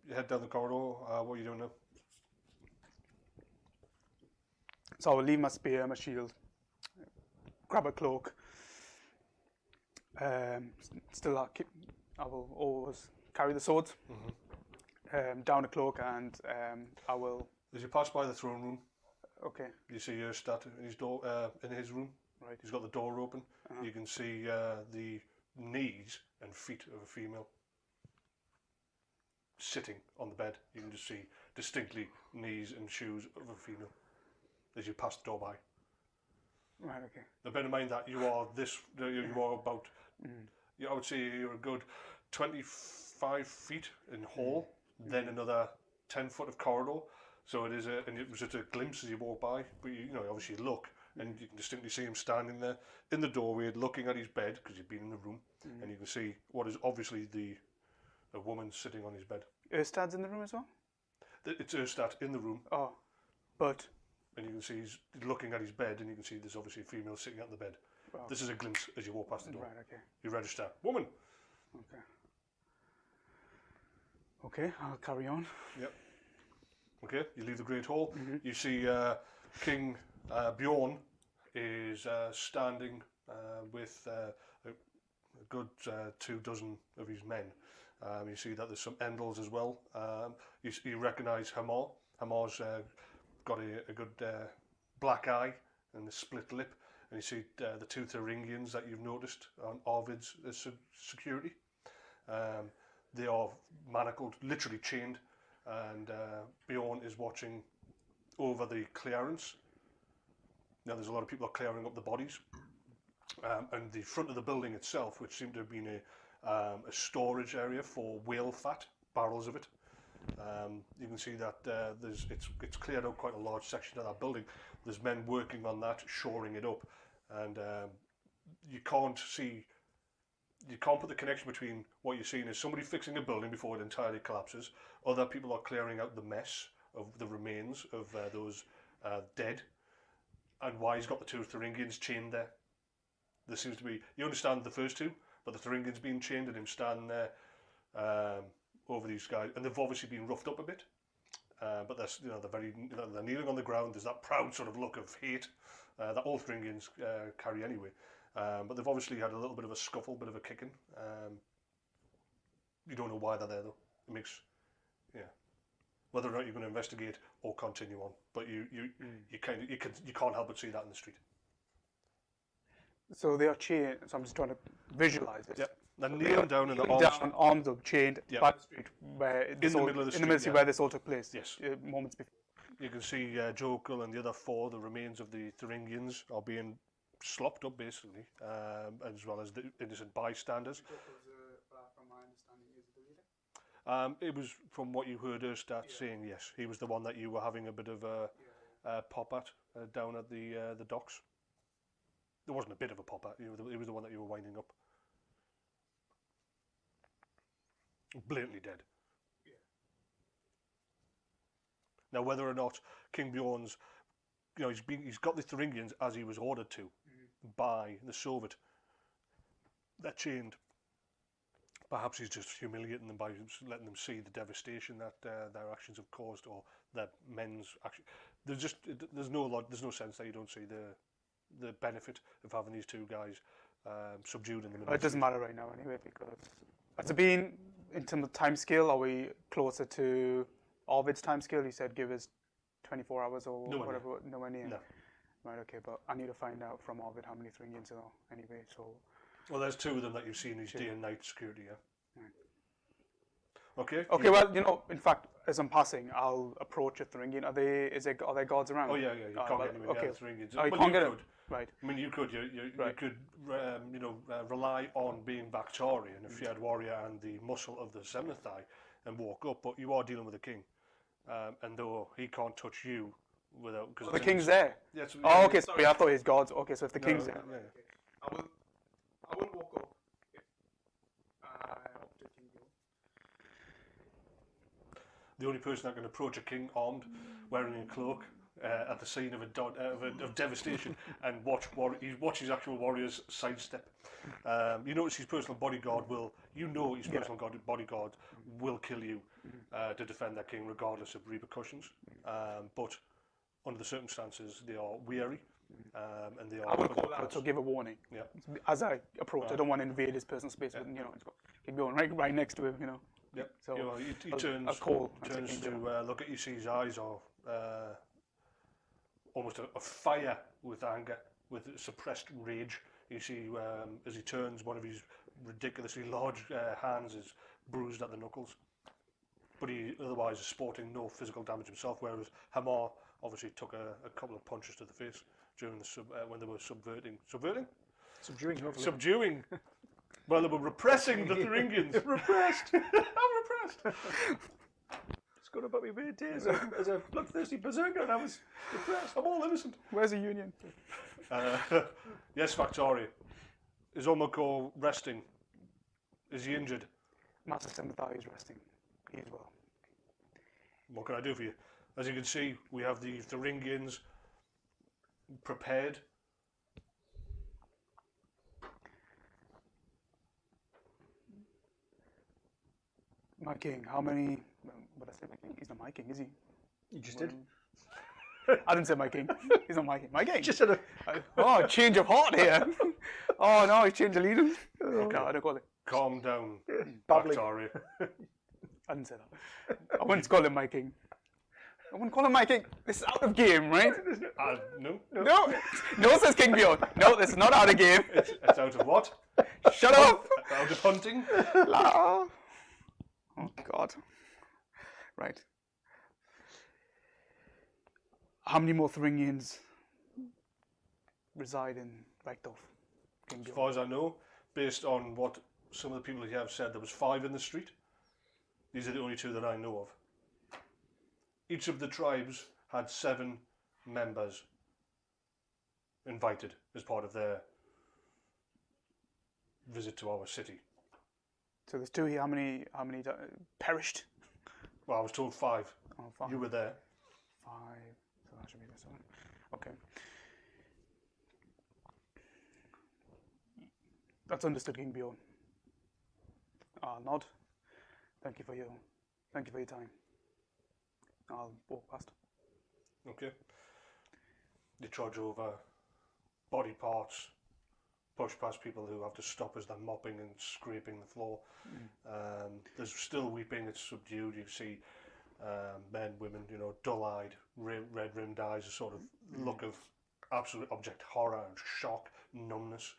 You head down the corridor. What are you doing now? So I will leave my spear, my shield, grab a cloak. Still, I will always carry the sword, down a cloak, and I will. As you pass by the throne room, Okay. you see Erstat in his door, in his room. Right. He's got the door open. You can see the knees and feet of a female sitting on the bed. You can just see distinctly knees and shoes of a female as you pass the door by. Right. Okay. Now, bear in mind that you are about. I would say you're a good 25 feet in hall, then another 10 foot of corridor. So it is and it was just a glimpse as you walk by. But you obviously look, and you can distinctly see him standing there in the doorway, looking at his bed because you've been in the room, and you can see what is obviously a woman sitting on his bed. Erstad's in the room as well? It's Erstat in the room. Oh, but... And you can see he's looking at his bed, and you can see there's obviously a female sitting at the bed. Oh. This is a glimpse as you walk past the door. Right, okay. You register. Woman! Okay. Okay, I'll carry on. Yep. Okay, you leave the Great Hall. You see King Bjorn is standing with good 24 of his men. You see that there's some Endels as well. You recognise Hamar. Hamar's got a good black eye and a split lip. And you see the 2 Thuringians that you've noticed on Arvid's security. They are manacled, literally chained, and Bjorn is watching over the clearance. Now there's a lot of people are clearing up the bodies. And the front of the building itself, which seemed to have been a storage area for whale fat, barrels of it. You can see that it's cleared out quite a large section of that building. There's men working on that, shoring it up, and you can't put the connection between what you're seeing is somebody fixing a building before it entirely collapses. Other people are clearing out the mess of the remains of those dead, and why he's got the 2 Thuringians chained there. There seems to be, you understand the first 2, but the Thuringians being chained and him standing there over these guys, and they've obviously been roughed up a bit. But they're kneeling on the ground. There's that proud sort of look of hate that all Thuringians carry anyway. But they've obviously had a little bit of a scuffle, bit of a kicking. You don't know why they're there though. It makes, whether or not you're going to investigate or continue on, but you can't help but see that in the street. So they are chained. So I'm just trying to visualize it. Yep. They're kneeling down in the arms up, chained by the street, where in the middle of the street, where this all took place. Yes. Moments before. You can see Jokel and the other 4, the remains of the Thuringians, are being slopped up basically, as well as the innocent bystanders. From my understanding, is the leader? It was from what you heard Erstat saying. Yes, he was the one that you were having a bit of a pop at down at the docks. There wasn't a bit of a pop at. He was the one that you were winding up. Blatantly dead. Yeah. Now, whether or not King Bjorn's, he's got the Thuringians as he was ordered to by the Soviet. They're chained. Perhaps he's just humiliating them by letting them see the devastation that their actions have caused, or their men's action. There's no sense that you don't see the benefit of having these 2 guys subdued in the middle. It doesn't matter right now anyway, because has it been, in terms of time scale, are we closer to Arvid's time scale? He said give us 24 hours or whatever. Nowhere near. No. Right, okay, but I need to find out from Arvid how many Thuringians there are anyway, so... Well, there's 2 of them that you've seen as day and night security, yeah? Right. Okay? Okay, well, in fact, as I'm passing, I'll approach a Thuringian. Are there guards around? Oh, yeah, you can't get anywhere near the Thuringians. Oh, you well, can't get could. it? Right. I mean, you could rely on being Bactorian, a feared warrior and the muscle of the Semnathai, and walk up, but you are dealing with a king. And though he can't touch you without... So the king's there? Yes. Oh, okay, sorry, I thought he's guards. Okay, so if the king's there... Yeah. I will walk up if I opt to go. The only person that can approach a king armed, wearing a cloak, at the scene of devastation, and watch his actual warriors sidestep. You notice his personal bodyguard will kill you to defend their king, regardless of repercussions. But under the circumstances, they are weary, and they are. I will call out to give a warning. Yeah. As I approach, I don't want to invade his personal space, but keep going right next to him. Yep. So he turns to look at you. See his eyes are almost a fire with anger, with suppressed rage. You see, as he turns, one of his ridiculously large hands is bruised at the knuckles. But he otherwise is sporting no physical damage himself, whereas Hamar obviously took a couple of punches to the face during when they were subverting. Subduing, hopefully. Subduing. Well, they were repressing the Thuringians. Repressed. I'm repressed. It's got about me weird days as a bloodthirsty berserker, and I was depressed. I'm all innocent. Where's the union? Yes, Factory. Is Ulmakor resting? Is he injured? Master Semnathai is resting. He as well. What can I do for you? As you can see, we have the Thuringians prepared. My king, how many... But I said my king. He's not my king, is he? You just did. I didn't say my king. He's not my king. My king. Just said Oh, change of heart here. Oh no, he's changed allegiance. No, I don't call it. Calm down, Badly. Bactaria. I didn't say that. I wouldn't call him my king. I wouldn't call him my king. This is out of game, right? No. No, says King Bjorn. No, this is not out of game. It's out of what? Shut up. Out of hunting? Oh, God. Right. How many more Thuringians reside in Reikdorf? King As Bjorn? far as I know, based on what some of the people here have said, there was 5 in the street. These are the only 2 that I know of. Each of the tribes had 7 members invited as part of their visit to our city. So there's 2 here. How many perished? Well, I was told 5. Oh, 5. You were there. 5. So that should be this one. Okay. That's understood, King Bjorn. I'll nod. Thank you for your time. I'll walk past. Okay. You trudge over body parts, push past people who have to stop as they're mopping and scraping the floor. There's still weeping, it's subdued. You see men, women, dull-eyed, red-rimmed eyes, a sort of look of absolute object horror and shock, numbness.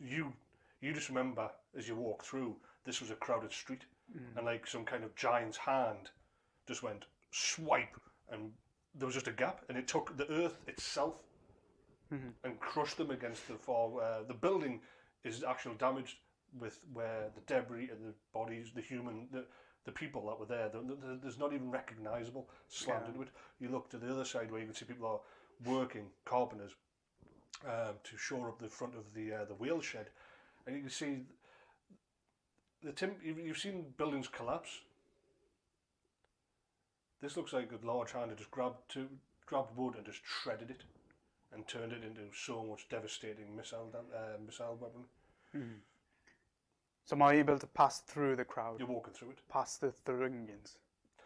You just remember as you walk through, this was a crowded street, and like some kind of giant's hand just went swipe, and there was just a gap, and it took the earth itself and crushed them against the fall. The building is actually damaged with where the debris and the bodies, the people that were there, there's not even recognisable, slammed into it. You look to the other side where you can see people are working, carpenters, to shore up the front of the wheel shed, and you can see you've seen buildings collapse. This looks like a large hand had just grabbed wood and just shredded it and turned it into so much devastating missile weapon. So am I able to pass through the crowd? You're walking through it. Past the Thuringians?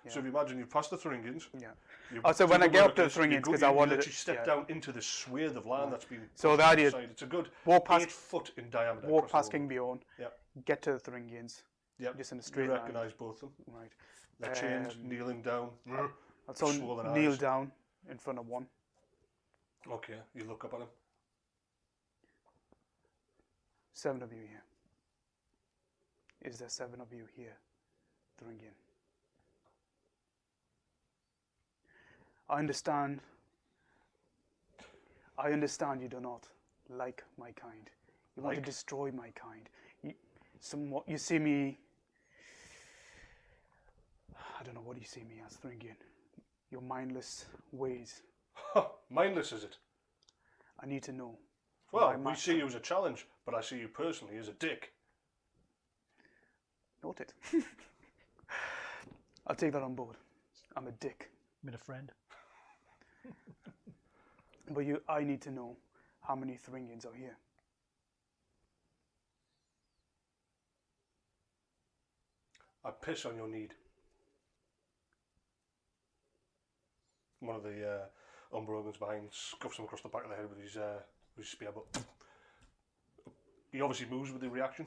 So if you imagine you've passed the Thuringians. Yeah. you Oh, so do when I the get up work, to the you Thuringians, go- because I you wanted literally step down into this swathe of land that's been So the pushed idea- aside. It's a good walk past- 8 foot in diameter. Walk across past the King Bjorn, Yep. get to the Thuringians, Yep. just in a You straight line. recognise both of them. Right. They're chained, kneeling down. I'll so swollen kneel eyes. down in front of one. Okay, you look up at him. 7 of you here. Is there 7 of you here, Thuringian? I understand you do not like my kind. You want to Like? destroy my kind. You see me... I don't know what you see me as, Thuringian. Your mindless ways. Mindless, is it? I need to know. Well, My we see you as a challenge, but I see you personally as a dick. Noted. I'll take that on board. I'm a dick. Been a friend. But I need to know how many Thuringians are here. I piss on your need. One of the Umbrogans behind scuffs him across the back of the head with his spear, but he obviously moves with the reaction.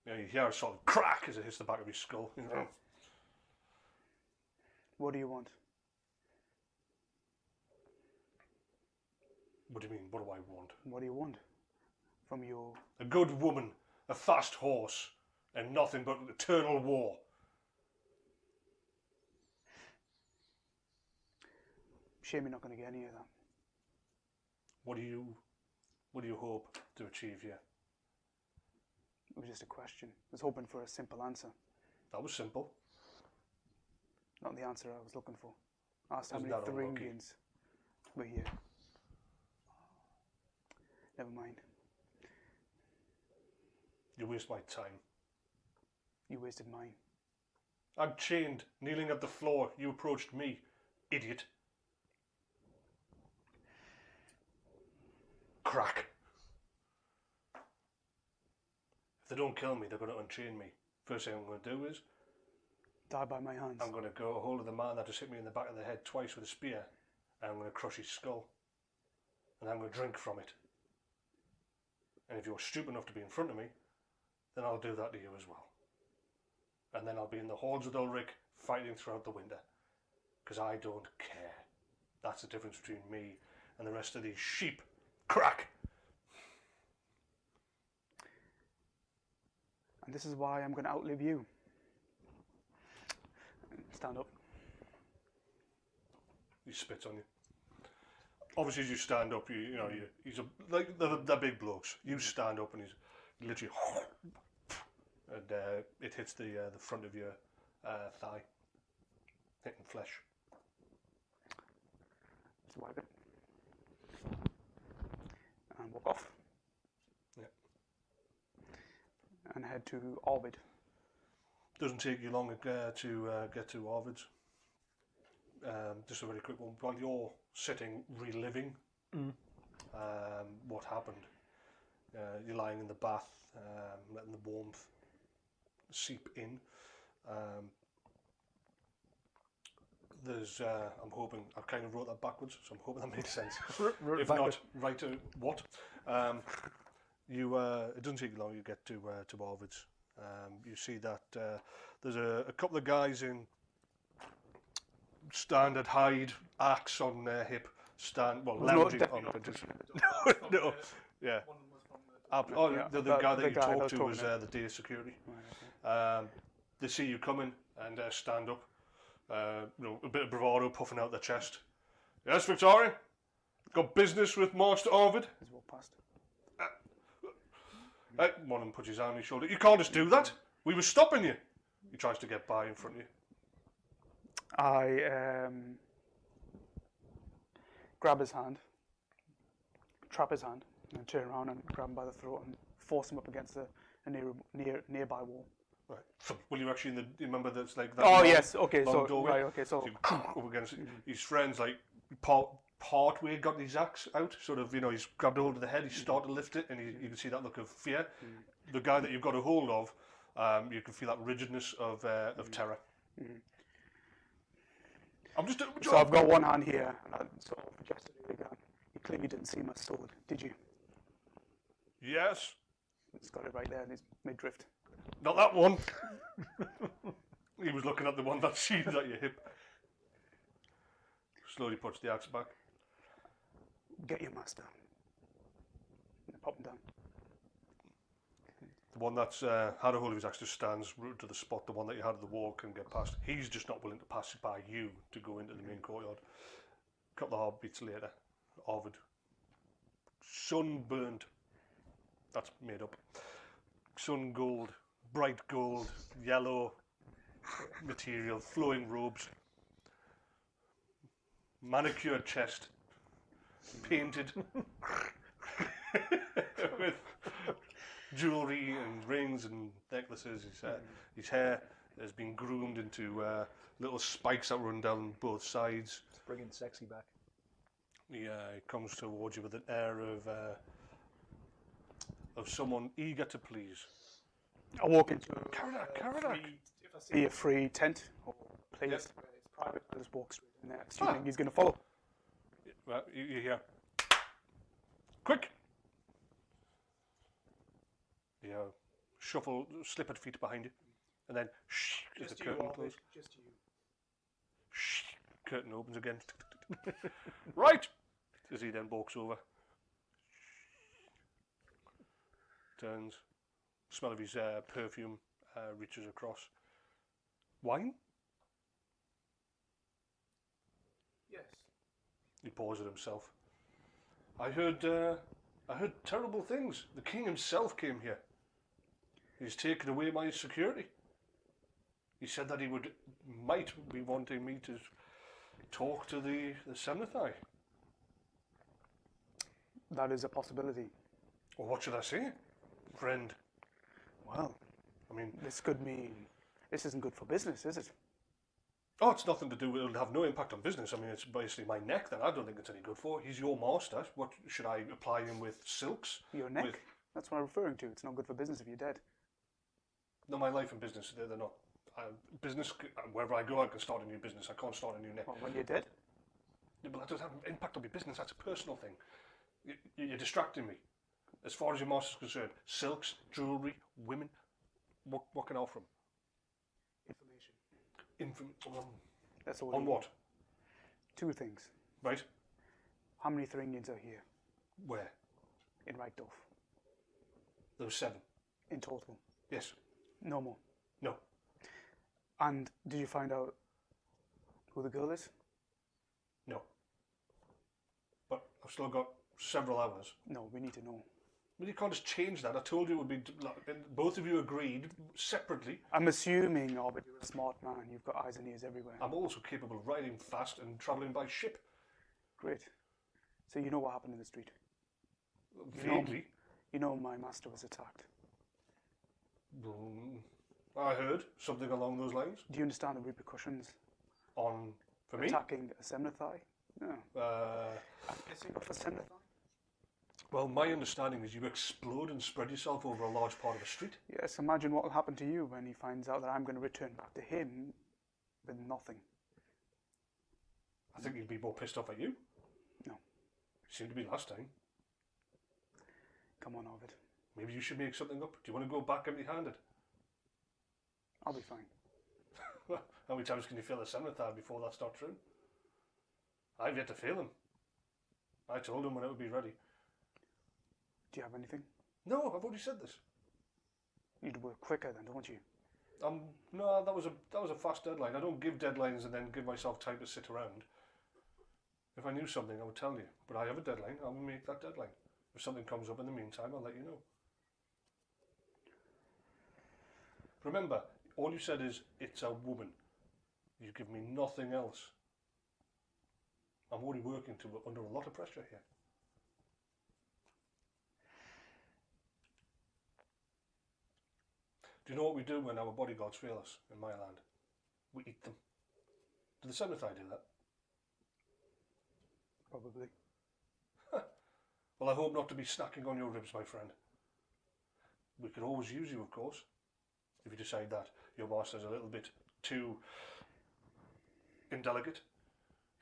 You hear a sort of crack as it hits the back of his skull. What do you want? What do you mean, what do I want? What do you want from your... A good woman, a fast horse, and nothing but eternal war. Shame you're not going to get any of that. What do you hope to achieve here? It was just a question. I was hoping for a simple answer. That was simple. Not the answer I was looking for. I asked how Isn't many that unlucky? Thuringians were here. Never mind. You waste my time. You wasted mine. I'm chained, kneeling at the floor. You approached me, idiot. Crack. If they don't kill me, they're going to unchain me. First thing I'm going to do is Die by my hands. I'm going to go hold of the man that just hit me in the back of the head twice with a spear, and I'm going to crush his skull, and I'm going to drink from it. And if you're stupid enough to be in front of me, then I'll do that to you as well. And then I'll be in the hordes of Ulric fighting throughout the winter. Because I don't care. That's the difference between me and the rest of these sheep. Crack! And this is why I'm going to outlive you. Stand up. He spits on you. Obviously, as you stand up, he's like the big blokes. You stand up and he's literally, and it hits the front of your thigh, hitting flesh. Just wipe it. And walk off. Yeah. And head to Arvid. Doesn't take you long to get to Arvid's. Just a very quick one. While you're sitting reliving what happened, you're lying in the bath, letting the warmth seep in. There's, I'm hoping, I kind of wrote that backwards, so I'm hoping that makes sense. If not, write what. It doesn't take you long. You get to Arvid's. You see that there's a couple of guys in standard hide, axe on their hip, lounging on benches. No, yeah. The guy that you talked to was the day security. They see you coming and stand up. A bit of bravado puffing out their chest. Yes, Victorian? Got business with Master Arvid? He's walked past. One of them puts his hand on his shoulder. You can't just do that. We were stopping you. He tries to get by in front of you. I grab his hand, trap his hand, and turn around and grab him by the throat and force him up against a nearby wall. Right. Well, you're actually you remember that's like that. Oh yes. Okay. So doorway. right. Okay. So up against his friends, like part way got his axe out. Sort of, he's grabbed a hold of the head. He started to lift it, and you can see that look of fear. The guy that you've got a hold of, you can feel that rigidness of terror. I'm just doing my job. So I've got one hand here, and I sort of gestured it again. You clearly didn't see my sword, did you? Yes. It's got it right there in his midriff. Not that one. He was looking at the one that sheathed at your hip. Slowly puts the axe back. Get your master. And pop him down. The one that's had a hold of his axe just stands rooted to the spot. The one that you had at the wall can get past. He's just not willing to pass by you to go into the main courtyard. A couple of heartbeats later, Arvid, sunburnt. That's made up. Sun gold, bright gold, yellow material, flowing robes, manicured chest, painted with jewellery and rings and necklaces. His hair has been groomed into little spikes that run down both sides. It's bringing sexy back. He comes towards you with an air of someone eager to please. I walk into Caradak. if I see a free tent or place where it's private, I just walk straight in there. Do you think he's going to follow? Well, you hear, quick! You shuffle, slippered feet behind you, and then shh, as the curtain closes. Just you. Shh, curtain opens again. Right! As he then walks over. Turns. Smell of his perfume reaches across. Wine? Yes. He pours it himself. I heard terrible things. The king himself came here. He's taken away my security. He said that he might be wanting me to talk to the Semnathai. That is a possibility. Well, what should I say, friend? Well, I mean, this could mean this isn't good for business, is it? oh, it's nothing to do with. It'll have no impact on business. I mean, it's basically my neck that I don't think it's any good for. He's your master. What should I apply him with? Silks? Your neck? With, That's what I'm referring to. It's not good for business if you're dead. no, my life and business, they're not. Business, wherever I go, I can start a new business. I can't start a new neck. Well, when you're dead? Yeah, but that doesn't have an impact on my business. That's a personal thing. You're distracting me. As far as your master's concerned, silks, jewellery, women, what can I offer him? Information. That's all. On what? 2 things. Right? How many Thuringians are here Where? in Reikdorf There were 7. in total? Yes. No more. No. And did you find out who the girl is? No. But I've still got several hours. No, we need to know. Well, you can't just change that. I told you it would be. Both of you agreed separately. I'm assuming, Orbit, you're a smart man. You've got eyes and ears everywhere. I'm also capable of riding fast and travelling by ship. Great. So you know what happened in the street? Vaguely. You know my master was attacked. I heard something along those lines. Do you understand the repercussions? For me? Attacking a Semnathai? No. Uh, Pissing off a Semnathai? well, my understanding is you explode and spread yourself over a large part of the street. Yes, imagine what will happen to you when he finds out that I'm going to return back to him with nothing. I think he'd be more pissed off at you. No. You seemed to be last time. Come on, Ovid. Maybe you should make something up. Do you want to go back empty-handed? I'll be fine. How many times can you fail a Semnathai before that starts true? I've yet to fail him. I told him when it would be ready. Do you have anything? No, I've already said this. You'd work quicker then, don't you? No, that was a fast deadline. I don't give deadlines and then give myself time to sit around. If I knew something, I would tell you. But I have a deadline. I'll make that deadline. If something comes up in the meantime, I'll let you know. Remember, all you said is, it's a woman. You give me nothing else. I'm already working under a lot of pressure here. Do you know what we do when our bodyguards fail us in my land? We eat them. Do the Semnathai do that? Probably. Well, I hope not to be snacking on your ribs, my friend. We could always use you, of course, if you decide that your master's a little bit too indelicate.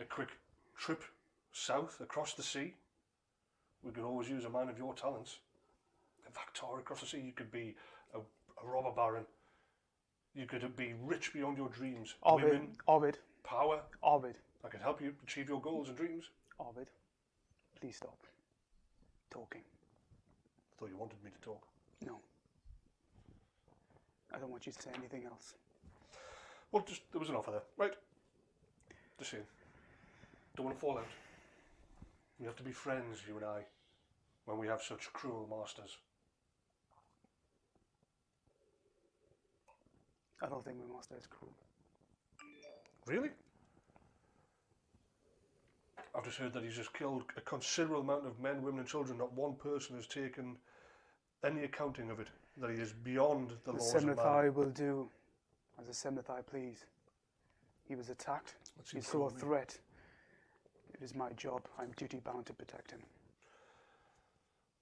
A quick trip south across the sea. We could always use a man of your talents. In fact, across the sea, you could be a robber baron. You could be rich beyond your dreams. Women, Ovid. power. Ovid. I can help you achieve your goals and dreams. Ovid. Please stop talking. I thought you wanted me to talk. No. I don't want you to say anything else. Well, there was an offer there, right? Just saying. Don't want to fall out. We have to be friends, you and I, when we have such cruel masters. I don't think my master is cruel. Really? I've just heard that he's just killed a considerable amount of men, women and children. Not one person has taken any accounting of it. That he is beyond the laws of man. The Semnathai will do as a Semnathai please. He was attacked. He saw a threat. It is my job. I'm duty bound to protect him.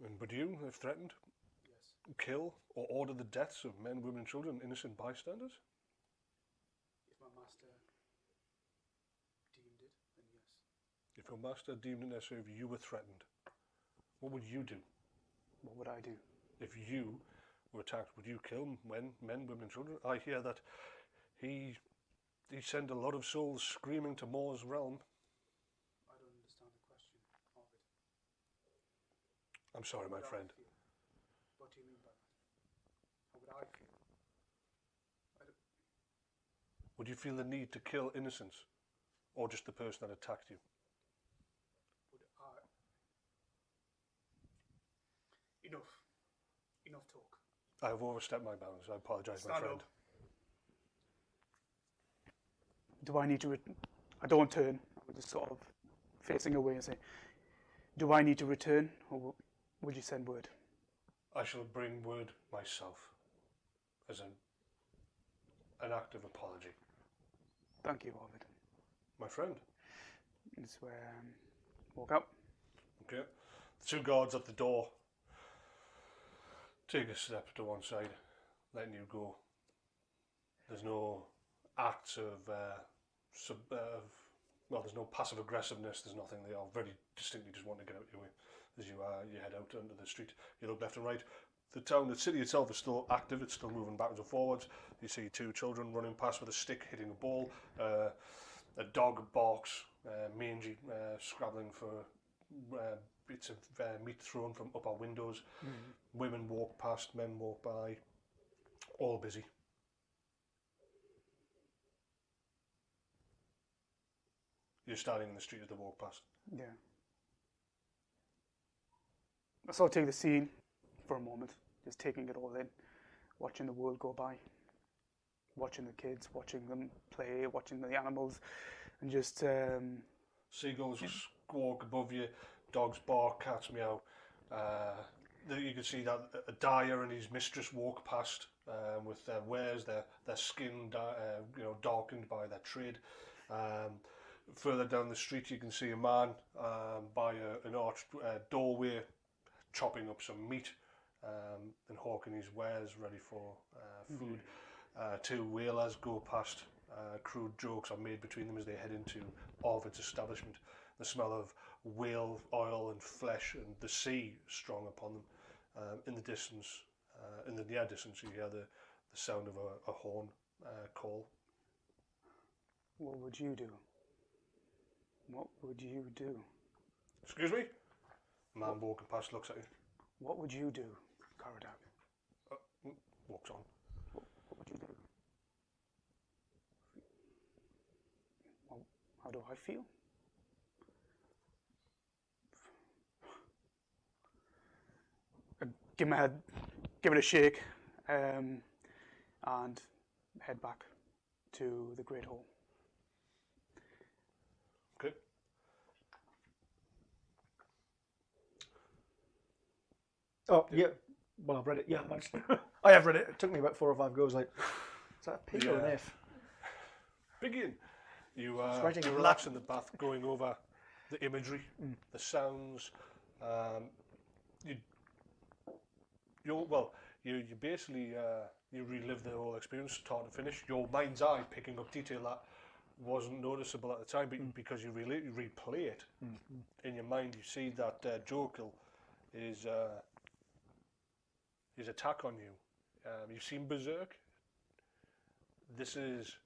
And would you, if threatened, kill or order the deaths of men, women and children, innocent bystanders? If my master deemed it, then yes. If your master deemed it necessary, if you were threatened, what would you do? What would I do? If you were attacked, would you kill men, women and children? I hear that he sent a lot of souls screaming to Mor's realm. I don't understand the question of it. I'm sorry, my friend. What do you mean by that? How would I feel? Would you feel the need to kill innocents? Or just the person that attacked you? Would I... Enough talk. I have overstepped my bounds. I apologise, my friend. Up. Do I need to... I don't turn. I'm just sort of facing away and say, do I need to return? Or would you send word? I shall bring word myself as an act of apology. Thank you, Ovid. My friend. It's where walk out. Okay. The 2 guards at the door take a step to one side, letting you go. There's no acts of well, there's no passive aggressiveness. There's nothing. They are very distinctly just want to get out your way. as you head out onto the street. You look left and right. The city itself is still active. It's still moving backwards and forwards. You see two children running past with a stick hitting a ball. A dog barks, mangy, scrabbling for bits of meat thrown from upper windows. Women walk past, men walk by, all busy. You're standing in the street as they walk past. Yeah. So I'll take the scene for a moment, just taking it all in, watching the world go by, watching the kids, watching them play, watching the animals, and just... Seagulls squawk above you, dogs bark, cats meow. You can see that a dyer and his mistress walk past with their wares, their skin darkened by their trade. Further down the street you can see a man by an arched doorway chopping up some meat and hawking his wares ready for food. Two whalers go past. Crude jokes are made between them as they head into Arvid's establishment. The smell of whale oil and flesh and the sea strong upon them. In the distance, in the near distance, you hear the sound of a horn call. What would you do? What would you do? Excuse me? A man walking past looks at you. What would you do, Caradak? Walks on. What would you do? How do I feel? I give my head, give it a shake, and head back to the Great Hall. Okay. Oh, yeah. Well, I've read it. Yeah, I have read it. It took me about 4 or 5 goes. Like, is that a P or an F? Begin. You writing you in relax in the bath, going over the imagery, the sounds. You basically you relive the whole experience, start to finish. Your mind's eye picking up detail that wasn't noticeable at the time, but because you replay it in your mind, you see that Jokel is his attack on you. You've seen Berserk. This is,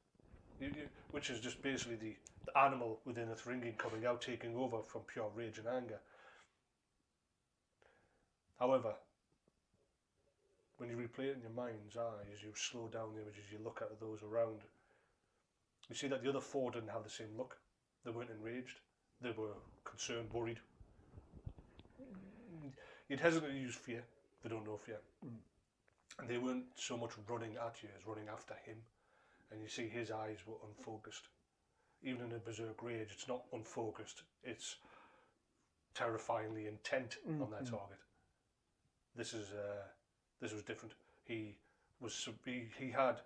which is just basically the animal within a Thuringian coming out, taking over from pure rage and anger. However, when you replay it in your mind's eye, as you slow down the images, you look at those around, you see that the other 4 didn't have the same look. They weren't enraged. They were concerned, worried. You'd hesitate to use fear. They don't know fear. And they weren't so much running at you as running after him. And you see his eyes were unfocused. Even in a berserk rage, it's not unfocused. It's terrifyingly intent on their target. This was different. He had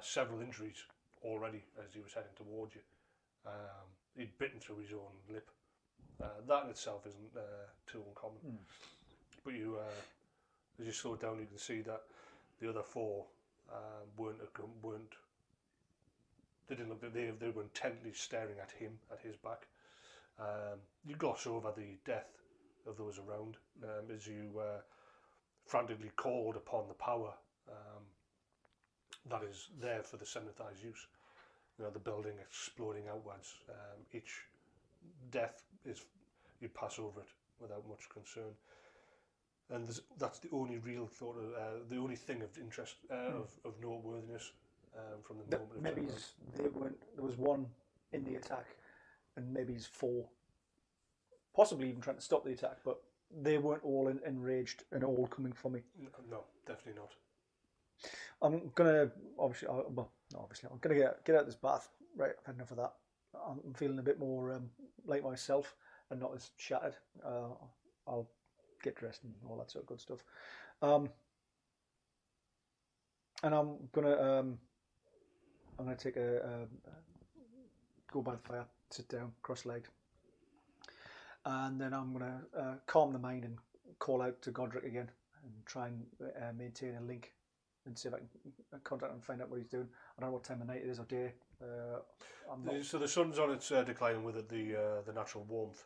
several injuries already as he was heading towards you. He'd bitten through his own lip. That in itself isn't too uncommon. But you, as you slow down, you can see that the other 4 weren't. They didn't look. They were intently staring at him, at his back. You gloss over the death of those around as you frantically called upon the power that is there for the Semithi's use. You know, the building exploding outwards. Each death is, you pass over it without much concern. And that's the only real thought, the only thing of interest, of noteworthiness from the moment. Maybe there was 1 in the attack, and maybe 4 possibly even trying to stop the attack, but they weren't all enraged and all coming for me. No, definitely not. I'm gonna I'm gonna get out of this bath. Right, I've had enough of that. I'm feeling a bit more like myself and not as shattered. I'll get dressed and all that sort of good stuff. And I'm gonna take go by the fire, sit down, cross-legged, and then I'm gonna calm the mind and call out to Godric again and try and maintain a link and see if I can contact him and find out what he's doing. I don't know what time of night it is or day. So the sun's on its decline with it, the natural warmth.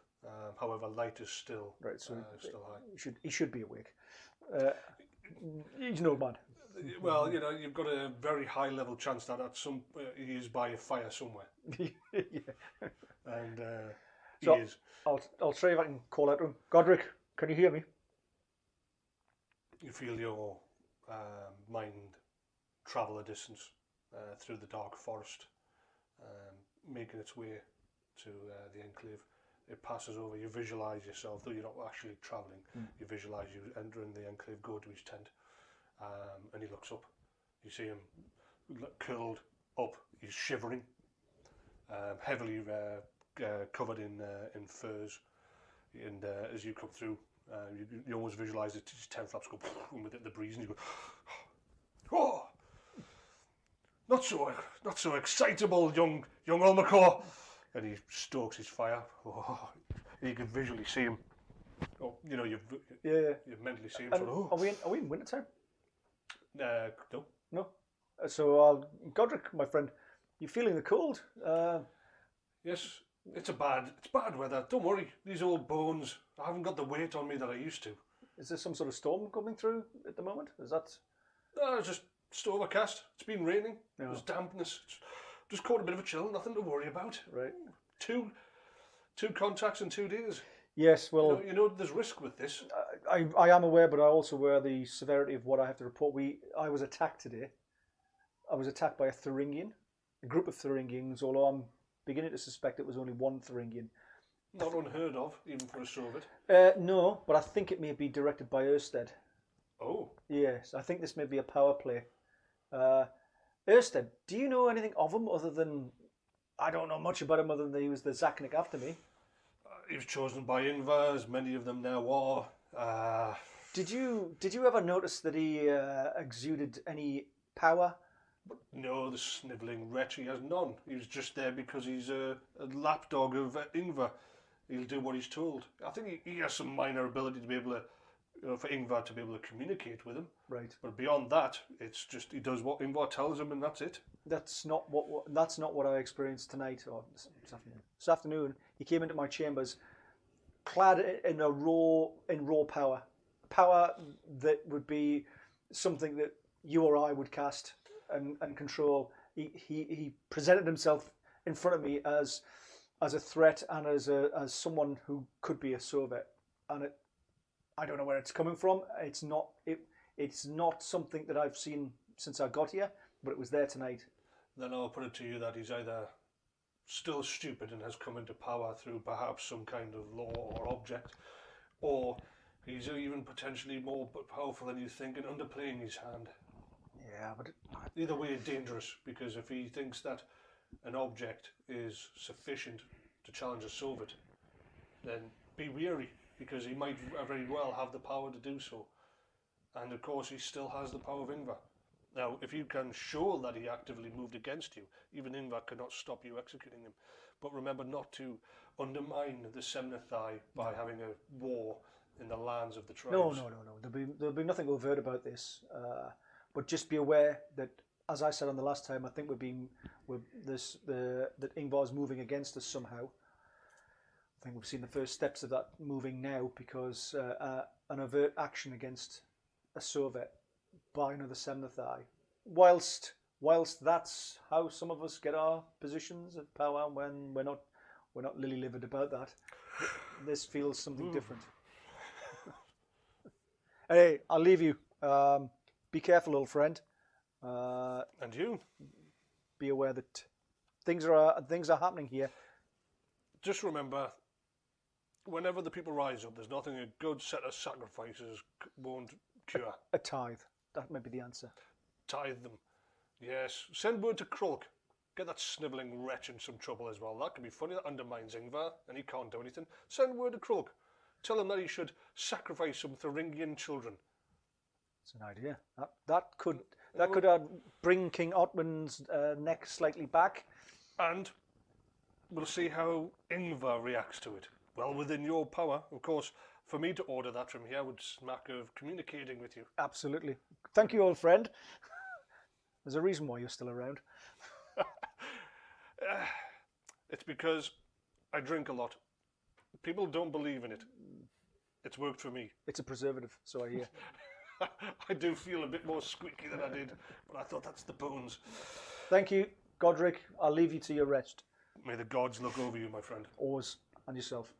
However, light is still Right, so still high. he should be awake. He's no man. Well, you've got a very high level chance that at some he is by a fire somewhere, Yeah. and he So- is. I'll try if I can call out to him. Godric, can you hear me? You feel your mind travel a distance through the dark forest, making its way to the enclave. It passes over. You visualize yourself, though you're not actually traveling. You visualize you entering the enclave, go to his tent, and he looks up. You see him curled up. He's shivering, heavily covered in furs. And as you come through, you almost visualize it. His tent flaps go with it, the breeze, and you go, "Oh, not so excitable, young Ulmakor." And he stokes his fire. Oh, you can visually see him. Oh, you mentally see him. And Sort of, are we in winter time? no. No. So Godric, my friend, you feeling the cold? Yes, it's bad weather. Don't worry. These old bones, I haven't got the weight on me that I used to. Is there some sort of storm coming through at the moment? Is that? No, it's just overcast. It's been raining. Yeah. There's dampness. Just caught a bit of a chill. Nothing to worry about. Right. Two contacts in 2 days. Yes, well, You know there's risk with this. I am aware, but I also aware the severity of what I have to report. I was attacked today. I was attacked by a group of Thuringians, although I'm beginning to suspect it was only one Thuringian. Not unheard of, even for a Soviet. No, but I think it may be directed by Erstat. Oh, Yes, I think this may be a power play. Erstat, do you know anything of him other than... I don't know much about him other than he was the Zaknik after me. he was chosen by Ingvar, as many of them now are. Did you ever notice that he exuded any power? No, the snivelling wretch, he has none. He was just there because he's a lapdog of Ingvar. He'll do what he's told. I think he has some minor ability to be able to, for Ingvar to be able to communicate with him. Right. But beyond that, it's just he does what Ingvar tells him, and that's it. That's not what I experienced tonight or this afternoon. This afternoon, he came into my chambers, clad in raw power that would be something that you or I would cast and control. He presented himself in front of me as a threat and as someone who could be a Soviet, and I don't know where it's coming from. It's not something that I've seen since I got here, but it was there tonight. Then I'll put it to you that he's either still stupid and has come into power through perhaps some kind of law or object, or he's even potentially more powerful than you think and underplaying his hand. Yeah, but Either way, dangerous, because if he thinks that an object is sufficient to challenge a Soviet, then be wary, because he might very well have the power to do so. And of course, he still has the power of Ingvar. Now, if you can show that he actively moved against you, even Ingvar cannot stop you executing him. But remember not to undermine the Semnathai by having a war in the lands of the tribes. No. There'll be nothing overt about this. But just be aware that, as I said on the last time, I think that Ingvar's moving against us somehow. I think we've seen the first steps of that moving now, because an overt action against a Soviet by another Semnathai. Whilst that's how some of us get our positions of power, when we're not lily-livered about that, this feels something different. Hey, I'll leave you. Be careful, old friend. And you? Be aware that things are happening here. Just remember, whenever the people rise up, there's nothing a good set of sacrifices won't cure. A tithe. That might be the answer. Tithe them. Yes. Send word to Krulk. Get that snivelling wretch in some trouble as well. That could be funny. That undermines Ingvar, and he can't do anything. Send word to Krulk. Tell him that he should sacrifice some Thuringian children. It's an idea. That could bring King Otman's neck slightly back. And we'll see how Ingvar reacts to it. Well within your power. Of course, for me to order that from here would smack of communicating with you. Absolutely. Thank you, old friend. There's a reason why you're still around. It's because I drink a lot. People don't believe in it. It's worked for me. It's a preservative, so I hear. I do feel a bit more squeaky than I did, but I thought that's the bones. Thank you, Godric. I'll leave you to your rest. May the gods look over you, my friend. Always. And yourself.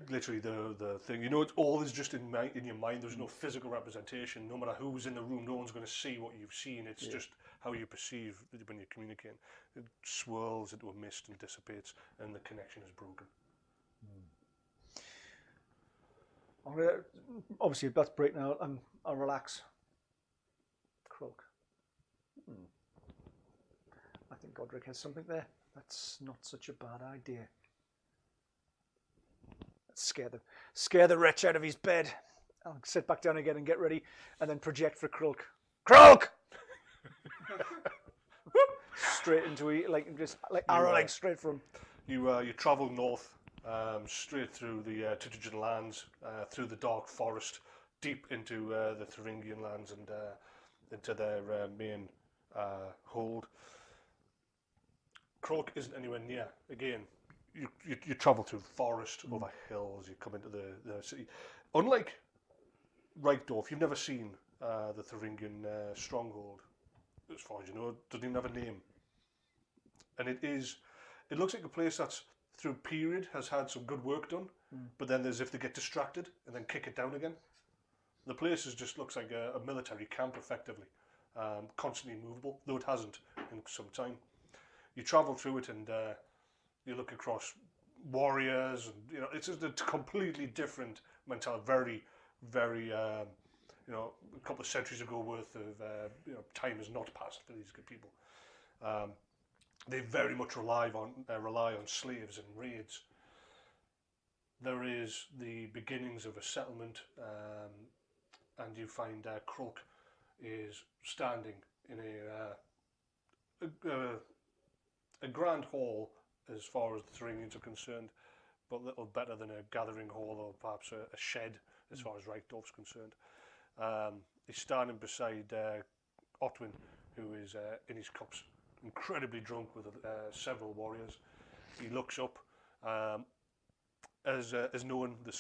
Literally the thing. You know, it's always just in your mind. There's no physical representation. No matter who's in the room, no one's going to see what you've seen. It's just how you perceive when you're communicating. It swirls into a mist and dissipates, and the connection is broken. Obviously, if that's breaking out, I'll relax. Croak. I think Godric has something there. That's not such a bad idea. Let's scare the wretch out of his bed. I'll sit back down again and get ready, and then project for Krulk. Krulk! Straight into just arrow like straight from. You travel north, straight through the Thuringian lands, through the dark forest, deep into the Thuringian lands and into their main hold. Croak isn't anywhere near. Again, you travel through forest, over hills, you come into the city. Unlike Reikdorf, you've never seen the Thuringian stronghold. As far as you know, it doesn't even have a name. And it looks like a place that's through period has had some good work done, but then there's if they get distracted and then kick it down again. The place just looks like a military camp effectively, constantly movable, though it hasn't in some time. You travel through it and you look across warriors, and it's just a completely different mentality. Very, very, a couple of centuries ago worth of time has not passed for these good people. They very much rely on slaves and raids. There is the beginnings of a settlement, and you find Krulk is standing in a grand hall as far as the Thuringians are concerned, but little better than a gathering hall or perhaps a shed as far as Reikdorf's concerned. He's standing beside Otwin, who is in his cups, incredibly drunk with several warriors. He looks up, as knowing the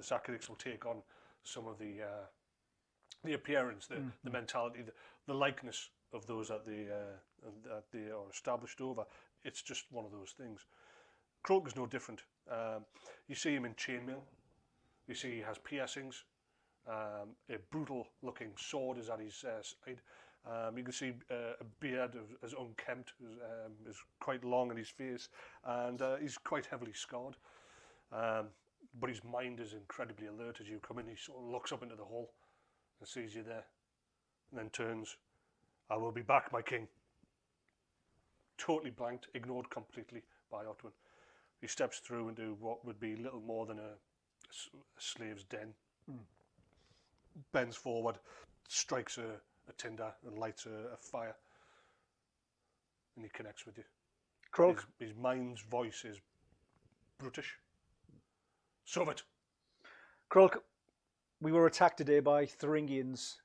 Sacredics will take on some of the appearance, the mentality, the likeness of those that they are established over. It's just one of those things. Croak is no different. You see him in chainmail. You see he has piercings. A brutal-looking sword is at his side. You can see a beard as unkempt, is quite long in his face, and he's quite heavily scarred. But his mind is incredibly alert as you come in. He sort of looks up into the hall and sees you there, and then turns. "I will be back, my king." Totally blanked, ignored completely by Otwin. He steps through into what would be little more than a slave's den. Bends forward, strikes a tinder and lights a fire, and he connects with you. Krulk. His mind's voice is brutish. Sovet. Krulk, we were attacked today by Thuringians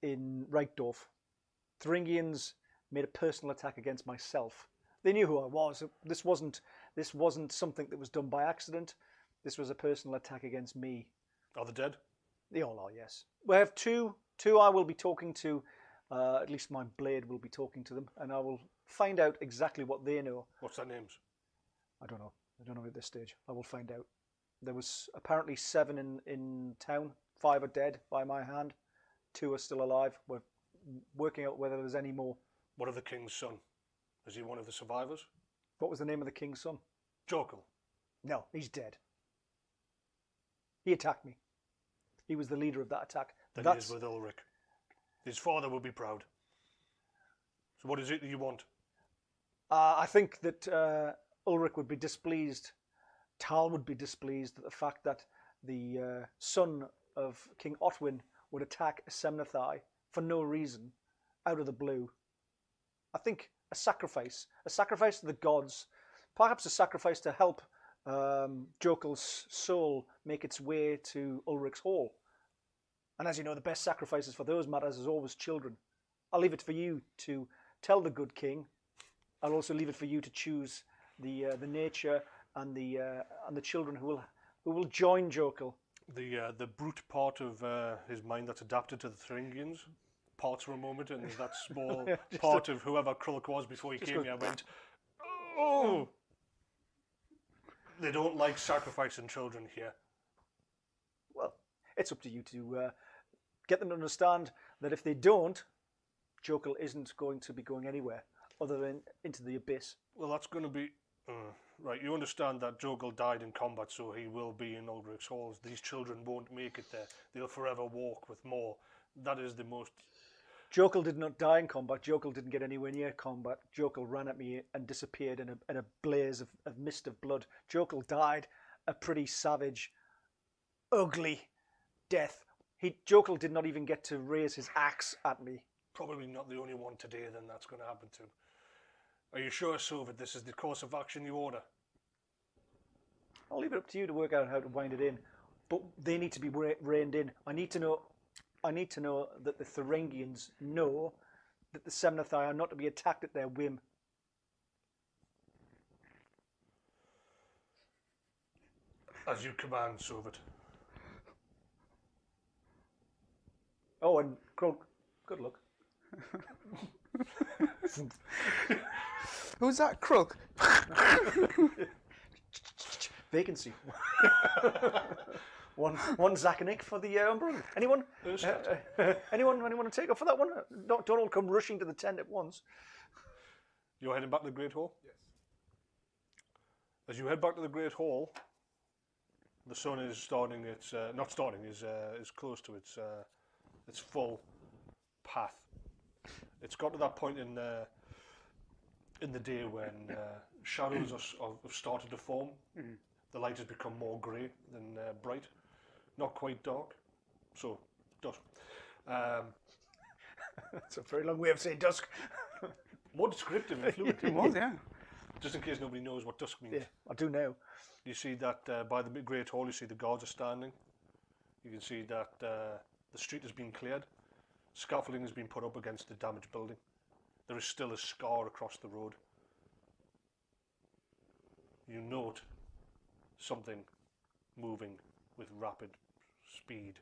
in Reikdorf. Thuringians made a personal attack against myself. They knew who I was. This wasn't something that was done by accident. This was a personal attack against me. Are they dead? They all are, yes. We have two I will be talking to. At least my blade will be talking to them, and I will find out exactly what they know. What's their names? I don't know. I don't know at this stage. I will find out. There was apparently 7 in town. 5 are dead by my hand. 2 are still alive. We're working out whether there's any more. What of the king's son? Is he one of the survivors? What was the name of the king's son? Jokel. No, he's dead. He attacked me. He was the leader of that attack. Then he is with Ulrich. His father will be proud. So what is it that you want? I think that Ulrich would be displeased. Tal would be displeased at the fact that the son of King Otwin would attack Semnathai for no reason, out of the blue. I think a sacrifice to the gods, perhaps a sacrifice to help Jokel's soul make its way to Ulrich's hall. And as you know, the best sacrifices for those matters is always children. I'll leave it for you to tell the good king. I'll also leave it for you to choose the nature and the children who will join Jokel. The brute part of his mind that's adapted to the Thuringians parts for a moment, and there's that small part of whoever Krulk was before he came here went, oh! They don't like sacrificing children here. Well, it's up to you to get them to understand that if they don't, Jokel isn't going to be going anywhere other than into the abyss. Well, that's going to be... right, you understand that Jokel died in combat, so he will be in Ulrich's halls. These children won't make it there. They'll forever walk with more. That is the most... Jokel did not die in combat. Jokel didn't get anywhere near combat. Jokel ran at me and disappeared in a blaze of mist of blood. Jokel died a pretty savage, ugly death. Jokel did not even get to raise his axe at me. Probably not the only one today then that's going to happen to. Are you sure, Sovit, this is the course of action you order? I'll leave it up to you to work out how to wind it in. But they need to be reined in. I need to know that the Thuringians know that the Semnothai are not to be attacked at their whim. As you command, Sovit. Oh, and Krulk, good luck. Who's that, Krulk? Vacancy. One Zakanic for the Umbrella. Anyone? Anyone want to take up for that one? Don't all come rushing to the tent at once. You're heading back to the Great Hall? Yes. As you head back to the Great Hall, the sun is starting its is close to its full path. It's got to that point in the day when shadows have started to form. Mm-hmm. The light has become more grey than bright, not quite dark, so dusk. That's a very long way of saying dusk. More descriptive and fluid. It was, yeah. Just in case nobody knows what dusk means. Yeah, I do now. You see that by the Great Hall, you see the guards are standing. You can see that the street has been cleared. Scaffolding has been put up against the damaged building. There is still a scar across the road. You note something moving with rapid speed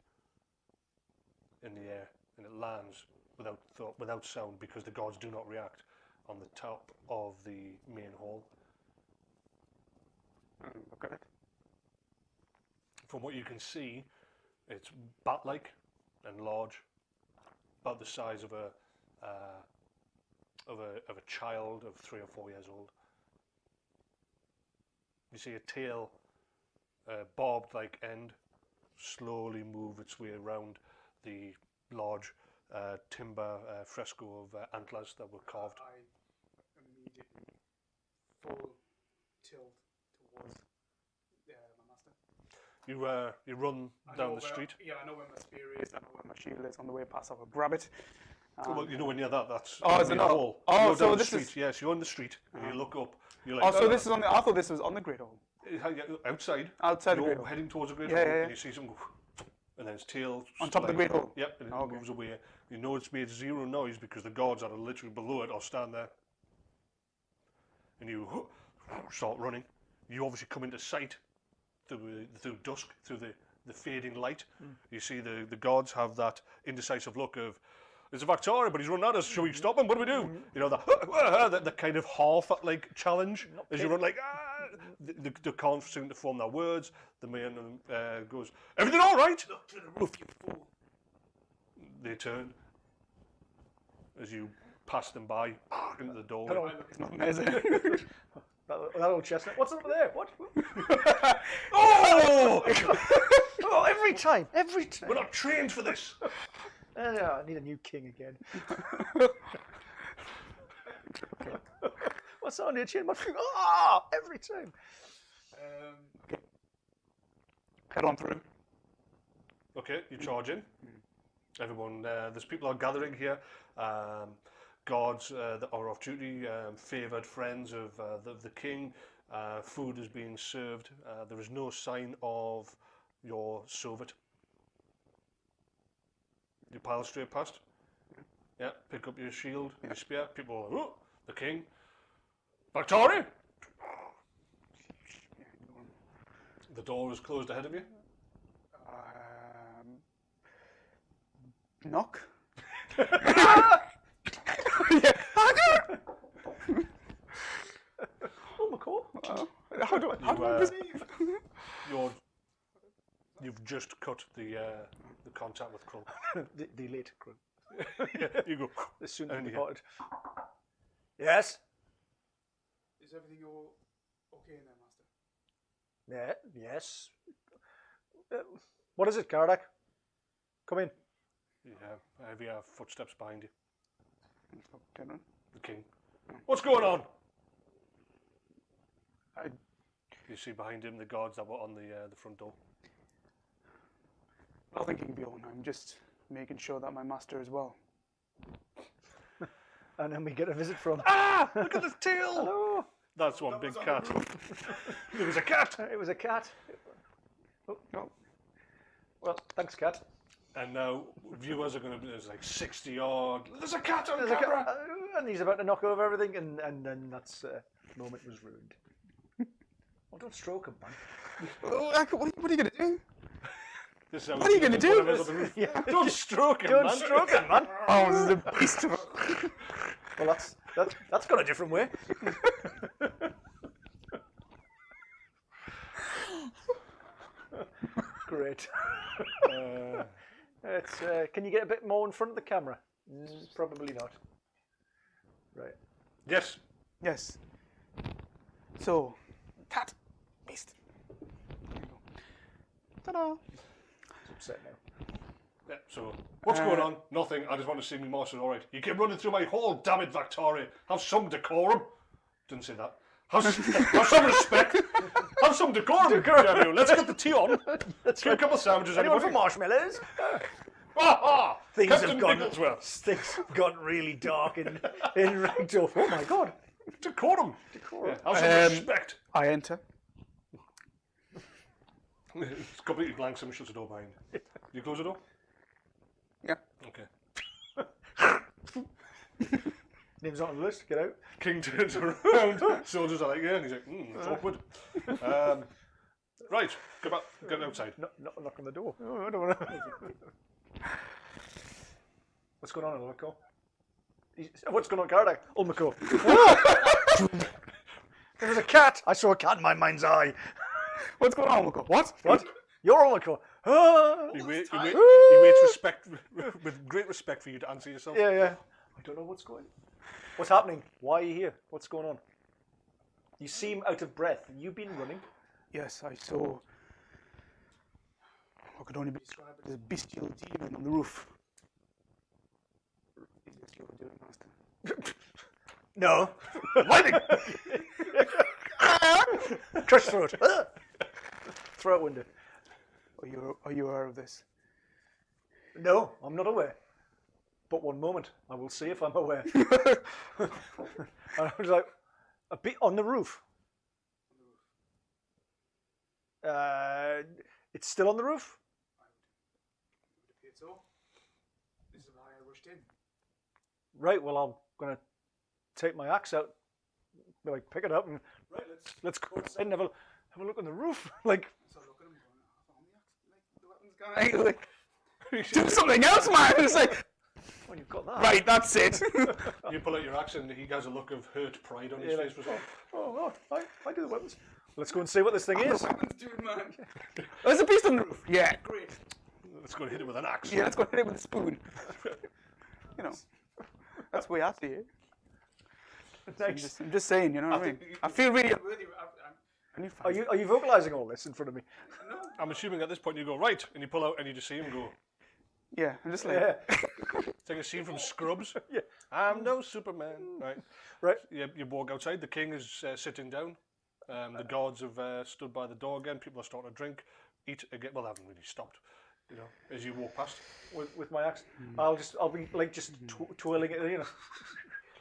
in the air, and it lands without sound because the guards do not react on the top of the main hall. Look at it. From what you can see, it's bat-like and large, about the size of a child of 3 or 4 years old. You see a tail, barbed-like end, slowly move its way around the large timber fresco of antlers that were carved. I immediately full tilt towards my master. You run down the street. Yeah, I know where my spear is. I know where my shield is. On the way past, I will grab it. Well, you know when you're that's is it not? hall. Oh, you so down this the street. is... Yes, you're on the street and you look up. You're like, Oh, so this is on the... I thought this was on the Great Hall. Outside. Outside the you're Great Hall. heading towards the Great Yeah, Hall, yeah, yeah. and you see something go, and then its tail On top of the Great Hall? Yep, and it Okay. moves away. You know it's made zero noise because the guards that are literally below it or stand there. And you start running. You obviously come into sight through dusk, through the fading light. You see the guards have that indecisive look of, there's a Victoria, but he's running at us. Shall we stop him? What do we do? You know, the kind of half like challenge as you run like, they can't seem to form their words. The man goes, everything all right? Look to the roof, you fool. They turn as you pass them by into the doorway. It's not amazing. That old chestnut. What's over there? What? Oh! Oh, every time. We're not trained for this. I need a new king again. What's on your chin? Every time. Okay. Head on through. Okay, you charge in. Everyone, there's people are gathering here. Guards that are off duty, favoured friends of the king. Food is being served. There is no sign of your Sovit. You pile straight past. Yeah, pick up your shield, your spear. People are, oh, the king. Victoria! The door is closed ahead of you. Knock. Ulmakor. How do I perceive? You've just cut the contact with Krull. the late Krull. You go. As soon as And he you- departed. Yes. Is everything all okay in there, Master? Yeah. Yes. What is it, Caradak? Come in. Yeah, I hear footsteps behind you. Turn on. The king. What's going on? I- You see behind him the guards that were on the front door. Not thinking beyond. I'm just making sure that my master is well. And then we get a visit from. Ah! Look at the tail! Hello. That's one big cat. It was a cat! It was a cat. Oh, No. well, thanks, cat. And now viewers are going to be, there's like 60 odd. There's a cat on There's a camera! cat, and he's about to knock over everything, and then that's moment was ruined. Well, don't stroke him, man. What are you going to do? This is how What are you gonna do? whatever's on the roof. Yeah. Don't stroke him, Don't man. stroke him, man. Oh, this is a beast. Well, that's gone a different way. Great. It's. Can you get a bit more in front of the camera? Probably not. Right. Yes. Yes. So, cat, beast. There you go. Ta-da. It's upset now. Yeah, so, what's going on? Nothing. I just want to see me master alright. You keep running through my hall, damn it, Victoria. Have some decorum. Didn't say that. Have some respect. Have some decorum. Damn you. Let's get the tea on. Get a couple of sandwiches. Anyone for anybody? marshmallows? Things Things Captain have gone. Bigglesworth. Things have got really dark in Reikdorf. Oh my god. Decorum. Decorum. Yeah, have some respect. I enter. It's completely blank, someone shuts the door behind you. Do you close the door? Yeah. Okay. Name's not on the list. Get out. King turns around. Soldiers are like, yeah, and he's like, it's awkward. Right, go back, get outside. Knock on the door. Oh, I don't want to. What's going on, Ulmakor? What's going on, Caradak? Ulmakor. There was a cat. I saw a cat in my mind's eye. What's going on, Ulmakor? What? What? You're Ulmakor. Ah. He waits with great respect for you to answer yourself. Yeah. I don't know what's going on. What's happening? Why are you here? What's going on? You seem out of breath. You've been running. Yes, I saw what could only be described as a bestial demon on the roof. Is this your doing, Master? No. Lightning! Crush throat. Throat window. Are you aware of this? No, I'm not aware. But one moment, I will see if I'm aware. And I was like, a bit on the roof. It's still on the roof? So, this is why I rushed in. Right, well, I'm going to take my axe out, like pick it up, and right, let's go outside and have a look on the roof. Like, So look at him going, the weapon's gone. Do something else, man! It's like, when you've got that. right, that's it. You pull out your axe and he has a look of hurt pride on his Yeah, face. like, oh, I do the weapons. Let's go and see what this thing is. Dude, man. There's a beast on the roof. Yeah, great. Let's go and hit it with an axe. Yeah, let's go hit it with a spoon. You know, that's the way I see it. Thanks. I'm just saying, you know what I mean? I feel really unworthy. I need Are you vocalizing all this in front of me? I'm assuming at this point you go, right, and you pull out and you just see him go. Yeah, I'm just like, Yeah. It's like a scene from Scrubs. Yeah. I'm no Superman. Right. Right. You walk outside. The king is sitting down. The guards have stood by the door again. People are starting to drink, eat again. Well, they haven't really stopped. You know, as you walk past. With my axe, I'll be like just twirling it, you know.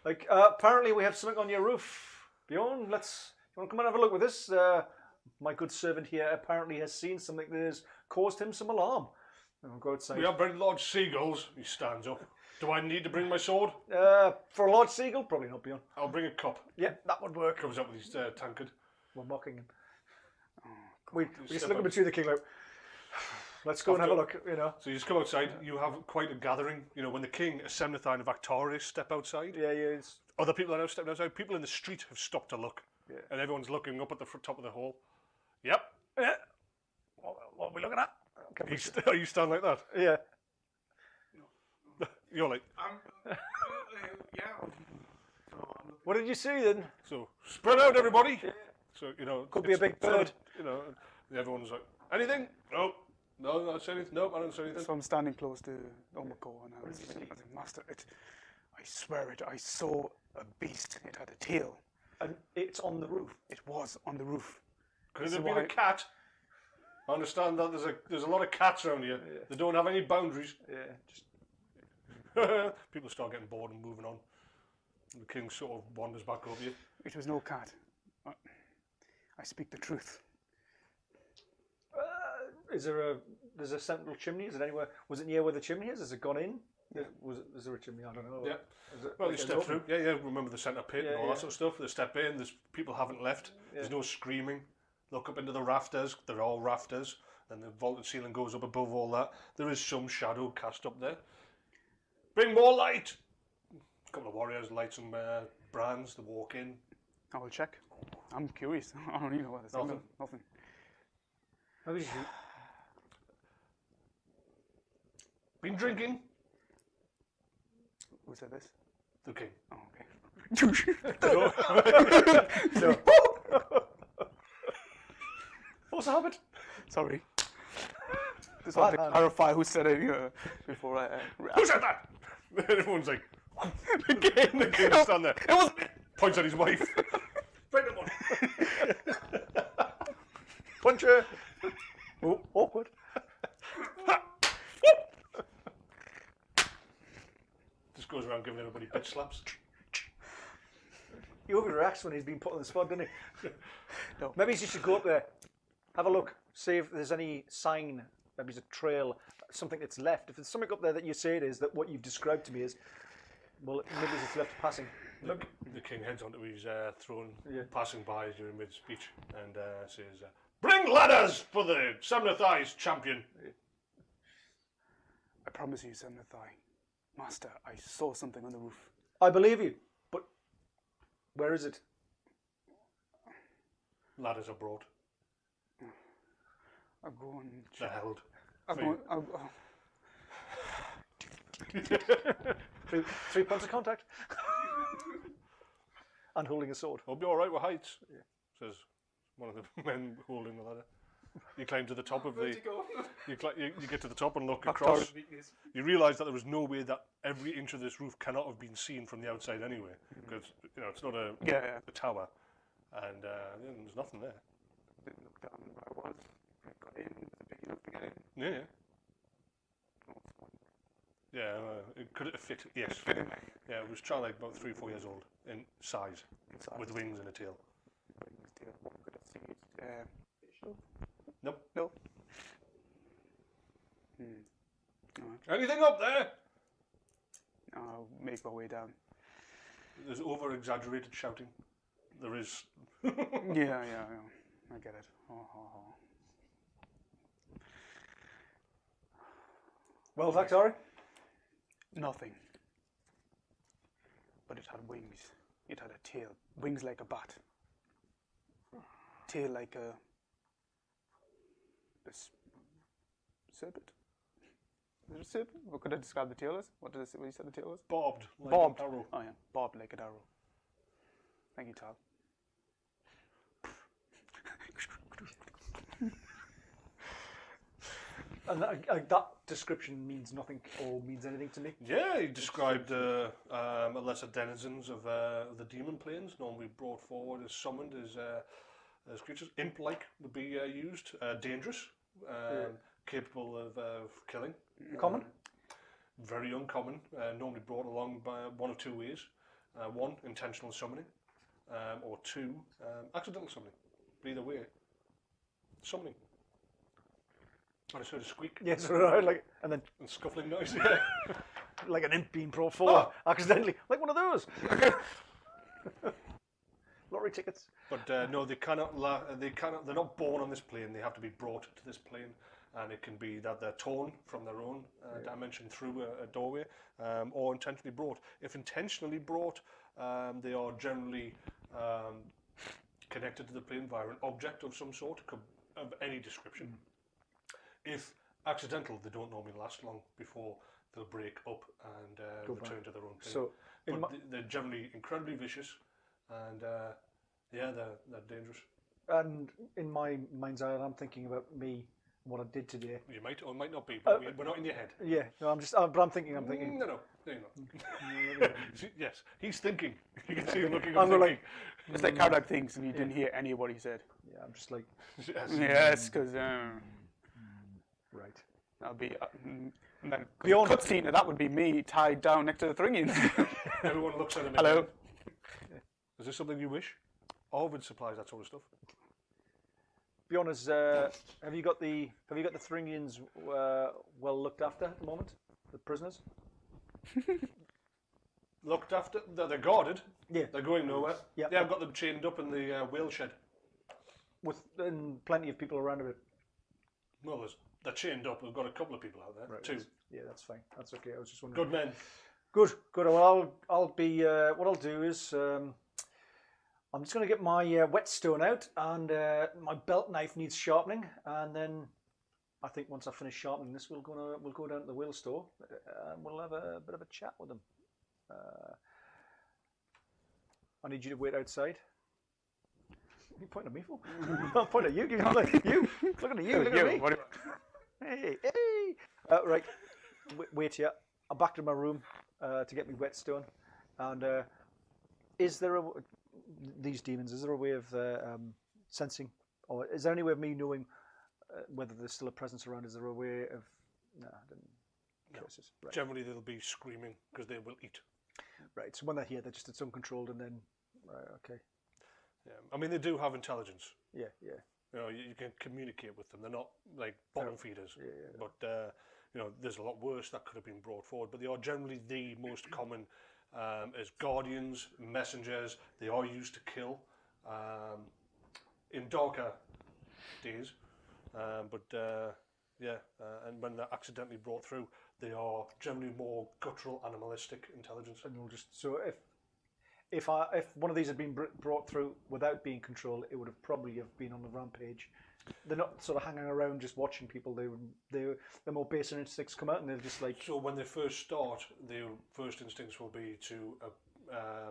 Like apparently we have something on your roof, Bjorn. You want to come and have a look with this? My good servant here apparently has seen something that has caused him some alarm. I'll go outside. We have very large seagulls. He stands up. Do I need to bring my sword? For a large seagull, probably not, Bjorn. I'll bring a cup. Yeah, that would work. Comes up with his tankard. We're mocking him. We You just step looking out. between the king like, let's go and have a look, you know. So you just come outside, you have quite a gathering. You know, when the king, Semnathai and Victorious step outside, Yeah, it's other people are now stepping outside. People in the street have stopped to look. Yeah. And everyone's looking up at the top of the hall. Yep. what are we looking at? Are you stand like that? Yeah. You're like, yeah. What did you see then? so spread out, everybody. So, you know. Could be a big it's not bird. you know, and everyone's like, anything? Nope. No, I don't say anything. Nope, I don't say anything. So I'm standing close to Ulmakor and I was like, Master, I swear it, I saw a beast. It had a tail. And it's on the roof. It was on the roof. Could This it have is been a why- cat? I understand that there's a lot of cats around here. Yeah. They don't have any boundaries. Yeah. Just People start getting bored and moving on. And the king sort of wanders back over you. It was no cat. I speak the truth. there's a central chimney. Is it anywhere? Was it near where the chimney is? Has it gone in? Is there a chimney? I don't know. Yeah. Is it, Well, you like, step open? through. Yeah. Remember the centre pit and Yeah, all yeah. that sort of stuff. They step in. There's people haven't left. There's no screaming. Look up into the rafters. They're all rafters. And the vaulted ceiling goes up above all that. There is some shadow cast up there. Bring more light. A couple of warriors light some brands. They walk in. I will check. I'm curious. I don't even know what this is. Nothing. Nothing. Maybe you- Been drinking. Who said this? The king. Oh, okay. No. What's the habit? Sorry. Just want to Bad man. clarify who said it before I. Who said that? Everyone's like, the king. the king stand there. It was. Points at his wife. Bring them on. Punch her. Oh, awkward. Just goes around giving everybody bitch slaps. He overreacts when he's been put on the spot, doesn't he? No. Maybe you should go up there, have a look, see if there's any sign, maybe there's a trail, something that's left. If there's something up there that you say it is, that what you've described to me is, well, maybe it's left passing. Look. The king heads onto his throne, Yeah. passing by during mid-speech, and says, "Bring ladders for the Semnathai's champion." I promise you, Semnathai. Master, I saw something on the roof. I believe you, but where is it? Ladders are brought. I'll go and They're held. I'll go, Three points of contact. And holding a sword. I'll be all right with heights, says one of the men holding the ladder. You climb to the top of the. You get to the top and look across. You realise that there was no way that every inch of this roof cannot have been seen from the outside anyway, because it's not a tower, and there's nothing there. Didn't look down where I was. I got in. It was a big enough to get in. Yeah. Yeah, could it have fit? Yes. Yeah, it was child like about 3 or 4 years old in size, with wings and a tail. What could I see? Nope. No. Anything up there? I'll make my way down. There's over-exaggerated shouting. There is. Yeah. I get it. Well, Victoria? Nothing. But it had wings. It had a tail. Wings like a bat. Tail like a serpent. Is it a serpent? What could I describe the tail as? What you said the tail was? Bobbed. Like Bobbed. An arrow. Oh yeah, bobbed like an arrow. Thank you, Tal. And that description means nothing or means anything to me. Yeah, he described a lesser denizens of the demon planes, normally brought forward as summoned as creatures. Imp-like would be used. Dangerous. Capable of killing. Common? Very uncommon. Normally brought along by one of two ways. One, intentional summoning. Or two, accidental summoning. But either way, summoning. I just heard a squeak Yes, right. Like, and then and scuffling noise. like an imp being brought forward accidentally, like one of those. Lottery tickets. But no, they cannot. They're not born on this plane. They have to be brought to this plane, and it can be that they're torn from their own dimension through a doorway, or intentionally brought. If intentionally brought, they are generally connected to the plane via an object of some sort, of any description. If accidental, they don't normally last long before they'll break up and return to their own plane. So, but they're generally incredibly vicious, and yeah, they're dangerous. And in my mind's eye, I'm thinking about me, what I did today. You might or might not be, but we're not in your head. Yeah, no, but I'm thinking. No, you're not. Yes, he's thinking. You can see him looking up. I'm Thinking. It's like Caradak thinks, and you didn't hear any of what he said. Yeah, I'm just like, Yes. Yes, because right. that'll be. And then Beyond- cutscene, and that would be me tied down next to the Thuringians. Everyone looks at him. Hello. Again. Is this something you wish? Ovid supplies that sort of stuff. Be honest, have you got the Thuringians well looked after at the moment? The prisoners? Looked after. They're guarded. Yeah. They're going nowhere. Yeah. Yeah, I've got them chained up in the whale shed. And plenty of people around it. Well, they're chained up. We've got a couple of people out there. Right. Two. Yeah, that's fine. That's okay. I was just wondering. Good men. Good. Well, I'll be. What I'll do is, I'm just going to get my whetstone out, and my belt knife needs sharpening, and then I think once I finish sharpening this, we'll go down to the whale store, and we'll have a bit of a chat with them. I need you to wait outside. What are you pointing at me for? I'm pointing at you. Give me like, you. Looking at you. Look at me. What Hey. Right. Wait here. I'm back to my room to get my whetstone. And is there these demons? Is there a way of sensing, or is there any way of me knowing whether there's still a presence around? Is there a way of? No, I didn't. No. Right. Generally, they'll be screaming because they will eat. Right. So when they're here, it's uncontrolled, and then right. Okay. Yeah. I mean, they do have intelligence. Yeah. You know, you can communicate with them. They're not like bottom feeders. Yeah. But you know, there's a lot worse that could have been brought forward. But they are generally the most common as guardians, messengers. They are used to kill in darker days. And when they're accidentally brought through, they are generally more guttural, animalistic intelligence. And we'll just if one of these had been brought through without being controlled, it would have probably been on the rampage. They're not sort of hanging around just watching people. Their more basic instincts come out, and they're just like. So when they first start, their first instincts will be to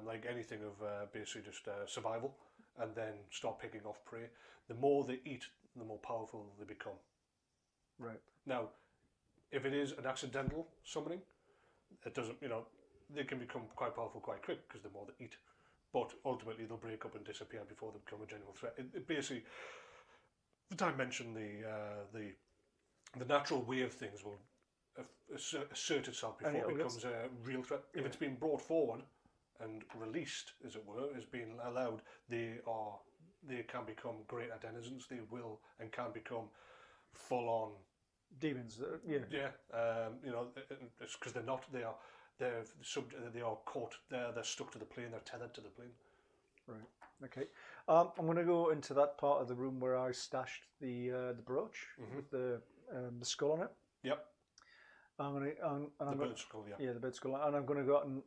like anything of basically just survival, and then start picking off prey. The more they eat, the more powerful they become. Right. Now, if it is an accidental summoning, it doesn't. You know, they can become quite powerful quite quick because the more they eat. But ultimately, they'll break up and disappear before they become a genuine threat. It basically. The dimension, the natural way of things will assert itself before it becomes a real threat. If it's been brought forward and released, as it were, is being allowed, they can become greater denizens. They will and can become full on Demons. Yeah. You know, it's because they're not. They are caught. They're stuck to the plane. They're tethered to the plane. Right. Okay. I'm going to go into that part of the room where I stashed the brooch with the skull on it. Yep. I'm going to. The bird skull. Yeah. Yeah, the bird skull, and I'm going to go out and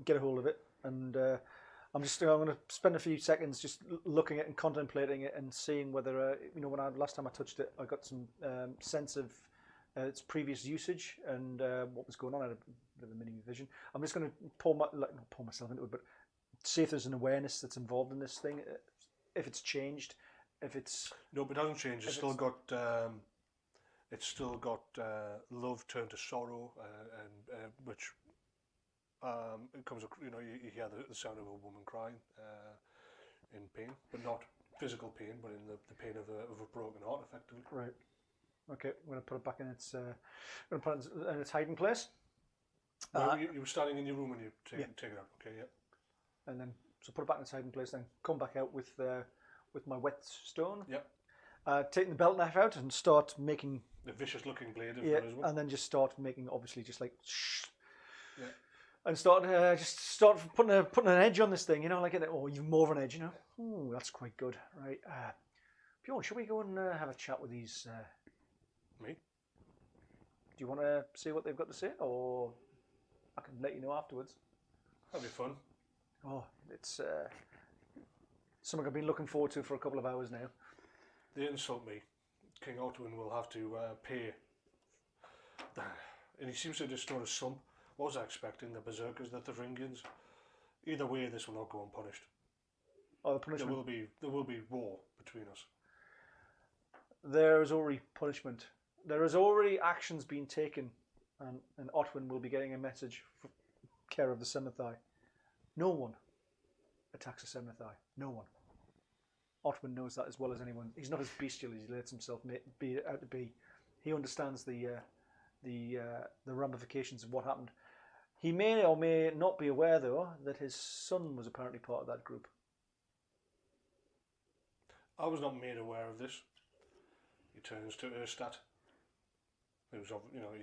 get a hold of it, and I'm going to spend a few seconds just looking at it and contemplating it and seeing whether you know, when last time I touched it, I got some sense of its previous usage and what was going on. I had a bit of a mini vision. I'm just going to not pour myself into it, but see if there's an awareness that's involved in this thing, if it's changed, if it's... No, but it hasn't changed. It's still got love turned to sorrow, and which it comes. You know, you hear the sound of a woman crying in pain, but not physical pain, but in the pain of a broken heart, effectively. Right. Okay, I'm going to put it back in its. I'm going to put it in its hiding place. No, you were standing in your room and you take it out. Okay, yeah. And then put it back in its hiding place. Then come back out with my whetstone. Yep. Taking the belt knife out and start making the vicious-looking blade. And then just start making, obviously, just like. Yeah. and start putting an edge on this thing, like even more of an edge, Ooh, that's quite good, right? Bjorn, should we go and have a chat with these? Me? Do you want to see what they've got to say, or I can let you know afterwards? That'd be fun. Oh, it's something I've been looking forward to for a couple of hours now. They insult me. King Otwin will have to pay. And he seems to just throw a sum. What was I expecting? The Berserkers, the Thuringians? Either way, this will not go unpunished. Oh, the punishment. There will be war between us. There is already punishment. There is already actions being taken, and Otwin will be getting a message for care of the Senathai. No one attacks the Senathai. No one. Otwin knows that as well as anyone. He's not as bestial as he lets himself be out to be. He understands the ramifications of what happened. He may or may not be aware, though, that his son was apparently part of that group. I was not made aware of this. He turns to Erstat. He's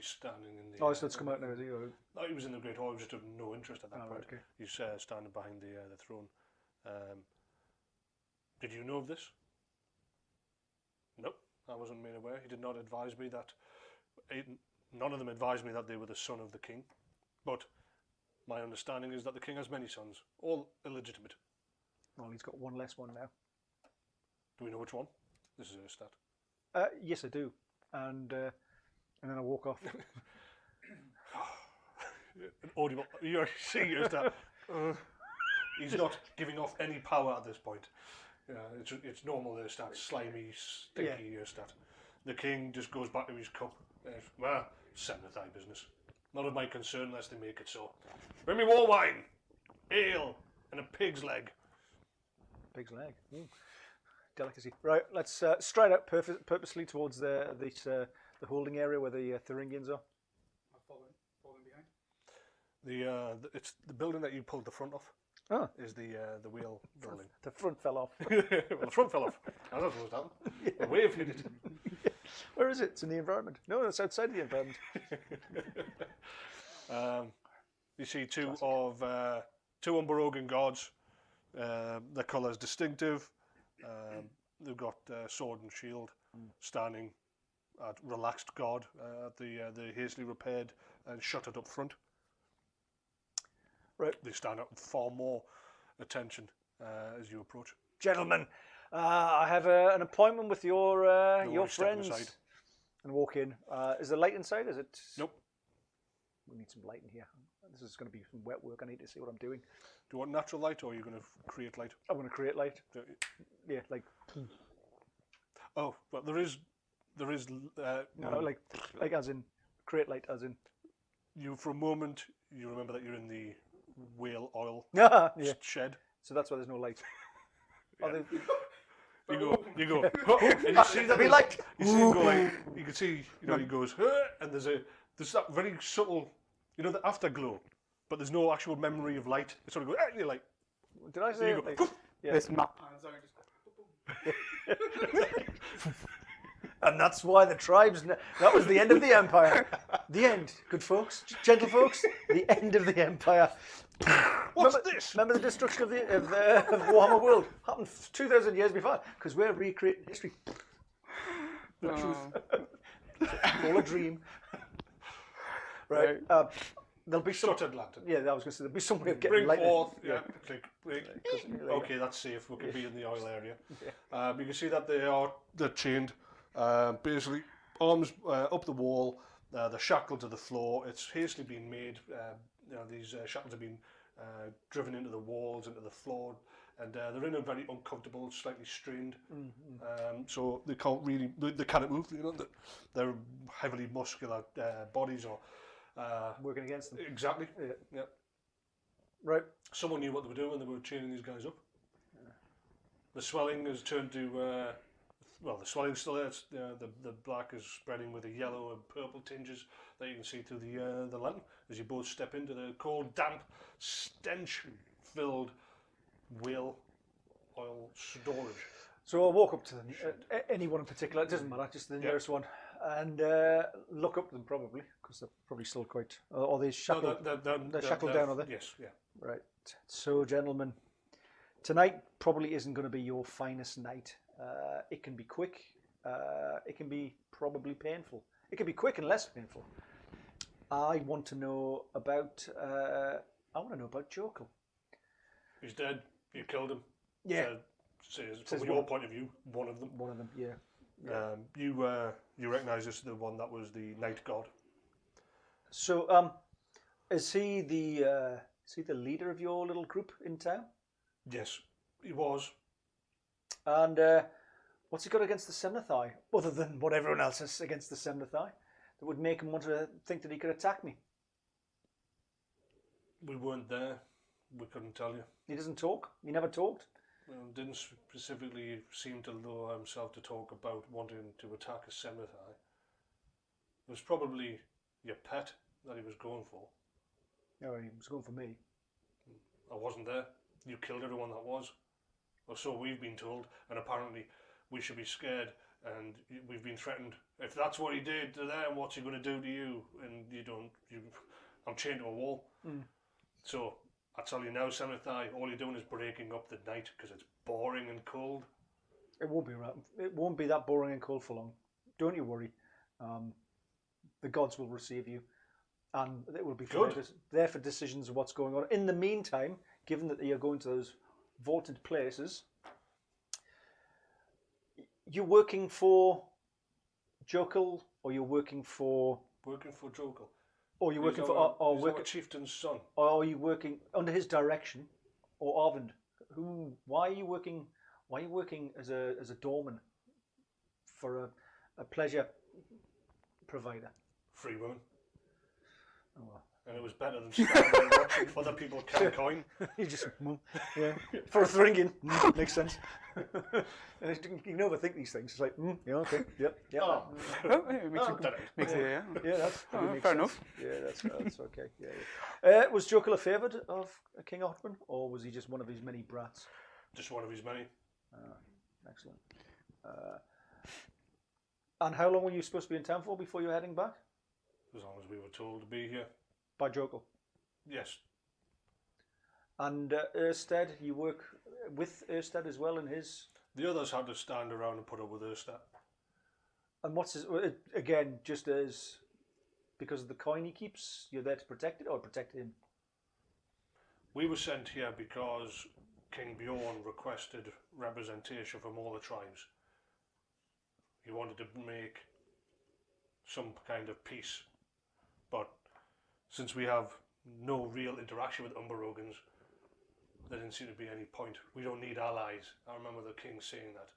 standing in the... Oh, so it's come out now, is he? No, he was in the Great Hall. He was just of no interest at that point. Right, okay. He's standing behind the throne. Did you know of this? Nope, I wasn't made aware. He did not advise me that... None of them advised me that they were the son of the king. But my understanding is that the king has many sons, all illegitimate. Well, he's got one less one now. Do we know which one? This is Erstat. Yes, I do. And then I walk off. Audible. You see Erstat. He's not giving off any power at this point. It's normal Erstat, slimy, stinky Erstat. The king just goes back to his cup. Well, Senathai business. Not of my concern unless they make it so. Bring me more wine, ale, and a pig's leg. Pig's leg. Ooh. Delicacy. Right, let's stride out purposely towards the holding area where the Thuringians are. I'm following behind. It's the building that you pulled the front off. Oh. Is the wheel building. The front fell off. Well, the front fell off. I don't know what's happened. The wave hit it. Where is it? It's in the environment. No, it's outside the environment. You see two Unborogan guards. Their colour is distinctive. They've got sword and shield, standing at relaxed guard at the hastily repaired and shuttered up front. Right. They stand up with far more attention as you approach. Gentlemen, I have an appointment with your step friends. aside. And walk in. Is there light inside? Is it? Nope. We need some light in here. This is going to be some wet work. I need to see what I'm doing. Do you want natural light, or are you going to create light? I'm going to create light. Yeah, like. Oh, but there is. No, like as in create light, as in. You for a moment you remember that you're in the whale oil Yeah. shed. So that's why there's no light. Yeah. You go, and you see that be light. You see him go like, you can see, he goes, and there's that very subtle, the afterglow, but there's no actual memory of light. It sort of goes, and you're like, did I say? You go, Like, yeah. This map. And that's why the tribes. That was the end of the empire. The end, good folks, gentle folks. The end of the empire. What's this? Remember the destruction of the Warhammer world happened 2,000 years before because we're recreating history. The truth, all a dream. Right. There'll be some. Shuttered lantern. Yeah, I was going to say there'll be some way of getting Bring light. forth. Yeah. Click. Okay, that's safe. We can be in the oil area. Yeah. You can see that they're chained. Basically, arms up the wall. They're shackled to the floor. It's hastily been made. These shackles have been driven into the walls, into the floor, and they're in a very uncomfortable, slightly strained. So they can't really, they cannot move. They're heavily muscular bodies or Working against them. exactly. Yeah. Right. Someone knew what they were doing when they were chaining these guys up. Yeah. The swelling has turned to. The swelling's still there. It's, the black is spreading with the yellow and purple tinges that you can see through the lantern as you both step into the cold, damp, stench-filled whale oil storage. So I'll walk up to anyone in particular. It doesn't matter, just the nearest one. and look up to them probably, because they're probably still quite. Or they shackled. They're shackled down, are they? Yes, yeah. Right. So, gentlemen, tonight probably isn't going to be your finest night. It can be quick. It can be probably painful. It can be quick and less painful. I want to know about. I want to know about Jokel. He's dead. You killed him. Yeah. From your point of view, one of them. One of them. Yeah. You recognise this as the one that was the night god. So, is he the leader of your little group in town? Yes, he was. And what's he got against the Seventh Eye, other than what everyone else has against the Seventh Eye, that would make him want to think that he could attack me? We weren't there. We couldn't tell you. He doesn't talk. He never talked. Well, didn't specifically seem to lower himself to talk about wanting to attack a Seventh Eye. It was probably your pet that he was going for. No, he was going for me. I wasn't there. You killed everyone that was. Or so we've been told. And apparently we should be scared and we've been threatened. If that's what he did to them, what's he going to do to you? And I'm chained to a wall. Mm. So I tell you now, Seventh Eye, all you're doing is breaking up the night because it's boring and cold. It won't be right. It won't be that boring and cold for long. Don't you worry. The gods will receive you, and it will be there for decisions of what's going on. In the meantime, given that you're going to those vaulted places, you're working for Jokel, or you're working for Jokel. Or you're working for our chieftain's son. Or are you working under his direction, or Arvind? Why are you working? Why are you working as a doorman for a pleasure provider? Free women. Oh, well. And it was better than standing and watching other people count coin. You just yeah. For a Thuringian, makes sense. And you can overthink these things. It's like, yeah, okay, yep. Oh. Makes it, yeah, that's fair sense. enough. Yeah, that's okay. Yeah. Was Jokel a favoured of King Ottoman, or was he just one of his many brats? Just one of his many. Excellent. And how long were you supposed to be in town for before you were heading back? As long as we were told to be here. By Jokel? Yes. And Erstat, you work with Erstat as well in his... The others had to stand around and put up with Erstat. And what's his... Again, just as... Because of the coin he keeps, you're there to protect it or protect him? We were sent here because King Bjorn requested representation from all the tribes. He wanted to make some kind of peace. But since we have no real interaction with Umberogans, there didn't seem to be any point. We don't need allies. I remember the king saying that.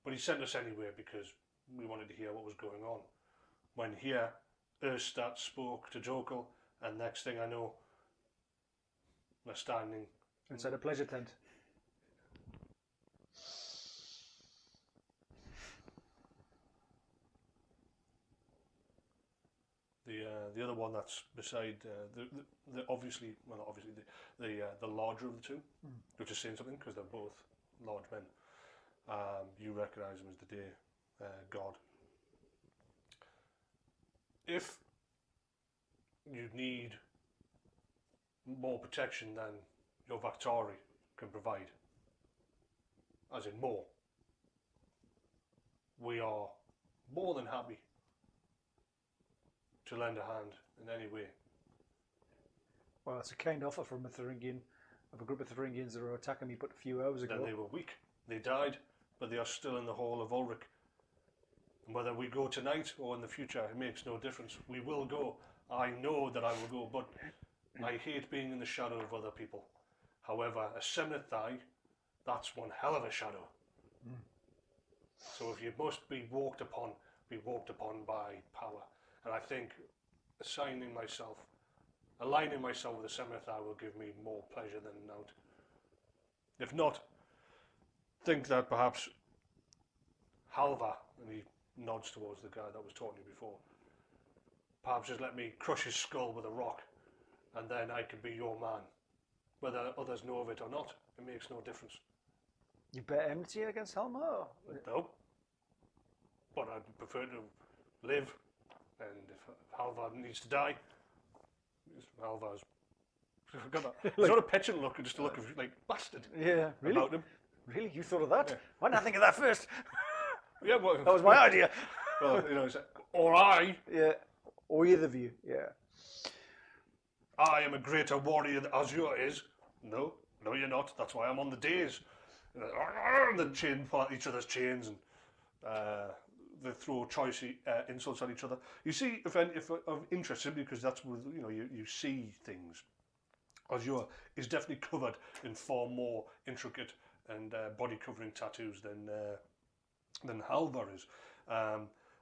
But he sent us anyway because we wanted to hear what was going on. When here, Erstat spoke to Jokel, and next thing I know, we're standing inside a pleasure tent. The other one that's beside the larger of the two, which is saying something because they're both large men. You recognise him as the day god. If you need more protection than your Vaktari can provide, as in more, we are more than happy to lend a hand in any way. Well, it's a kind offer from a Thuringian, of a group of Thuringians that were attacking me but a few hours ago. Then they were weak. They died, but they are still in the Hall of Ulrich. And whether we go tonight or in the future, it makes no difference. We will go. I know that I will go, but I hate being in the shadow of other people. However, a Seventh Eye, that's one hell of a shadow. So if you must be walked upon by power. And I think aligning myself with the Seventh Eye will give me more pleasure than not. If not, think that perhaps Halva, and he nods towards the guy that was talking to you before, perhaps just let me crush his skull with a rock, and then I can be your man. Whether others know of it or not, it makes no difference. You bet enmity against Halva? No. But I'd prefer to live, and if Halvar needs to die, Halvar's. I've got that. It's not a petulant look, just a look of like bastard. Yeah, really? About him. Really? You thought of that? Yeah. Why didn't I think of that first? Yeah, well, That was my idea. well, it's or I Yeah. Or either of you. Yeah. am a greater warrior than Azure is. No, you're not. That's why I'm on the days. And the chain pull out each other's chains and they throw choice insults at each other. You see, if of interest, simply because that's where you see things. Azure is definitely covered in far more intricate and body covering tattoos than Halvar is.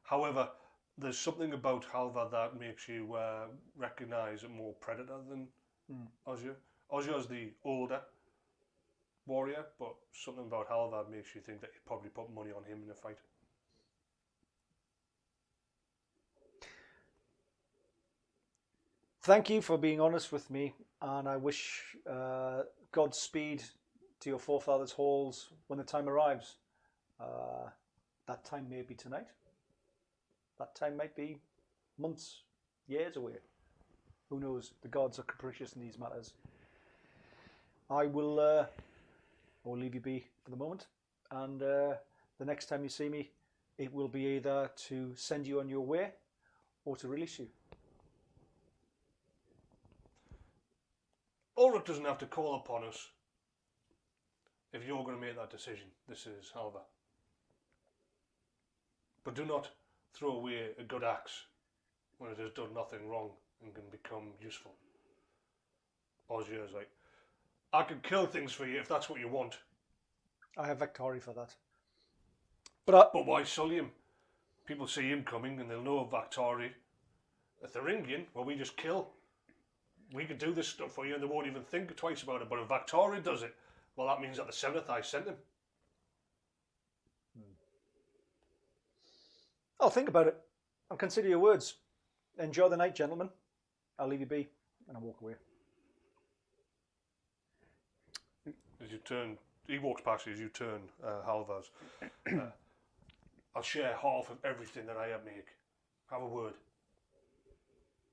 However, there's something about Halvar that makes you recognise a more predator than Azure. Azure is the older warrior, but something about Halvar makes you think that you'd probably put money on him in a fight. Thank you for being honest with me, and I wish Godspeed to your forefathers' halls when the time arrives. That time may be tonight. That time might be months, years away. Who knows? The gods are capricious in these matters. I will leave you be for the moment, and the next time you see me, it will be either to send you on your way or to release you. Ulrich doesn't have to call upon us if you're going to make that decision. This is Halvar. But do not throw away a good axe when it has done nothing wrong and can become useful. Ozzy is like, I can kill things for you if that's what you want. I have Victory for that. But why sully him? People see him coming and they'll know of Victory. A Thuringian, well, we just kill. We could do this stuff for you and they won't even think twice about it. But if Victoria does it, well, that means that the Seventh Eye sent him. I'll think about it. I'll consider your words. Enjoy the night, gentlemen. I'll leave you be, and I'll walk away. As you turn, he walks past you as you turn, Halvar's. I'll share half of everything that I make. Have a word.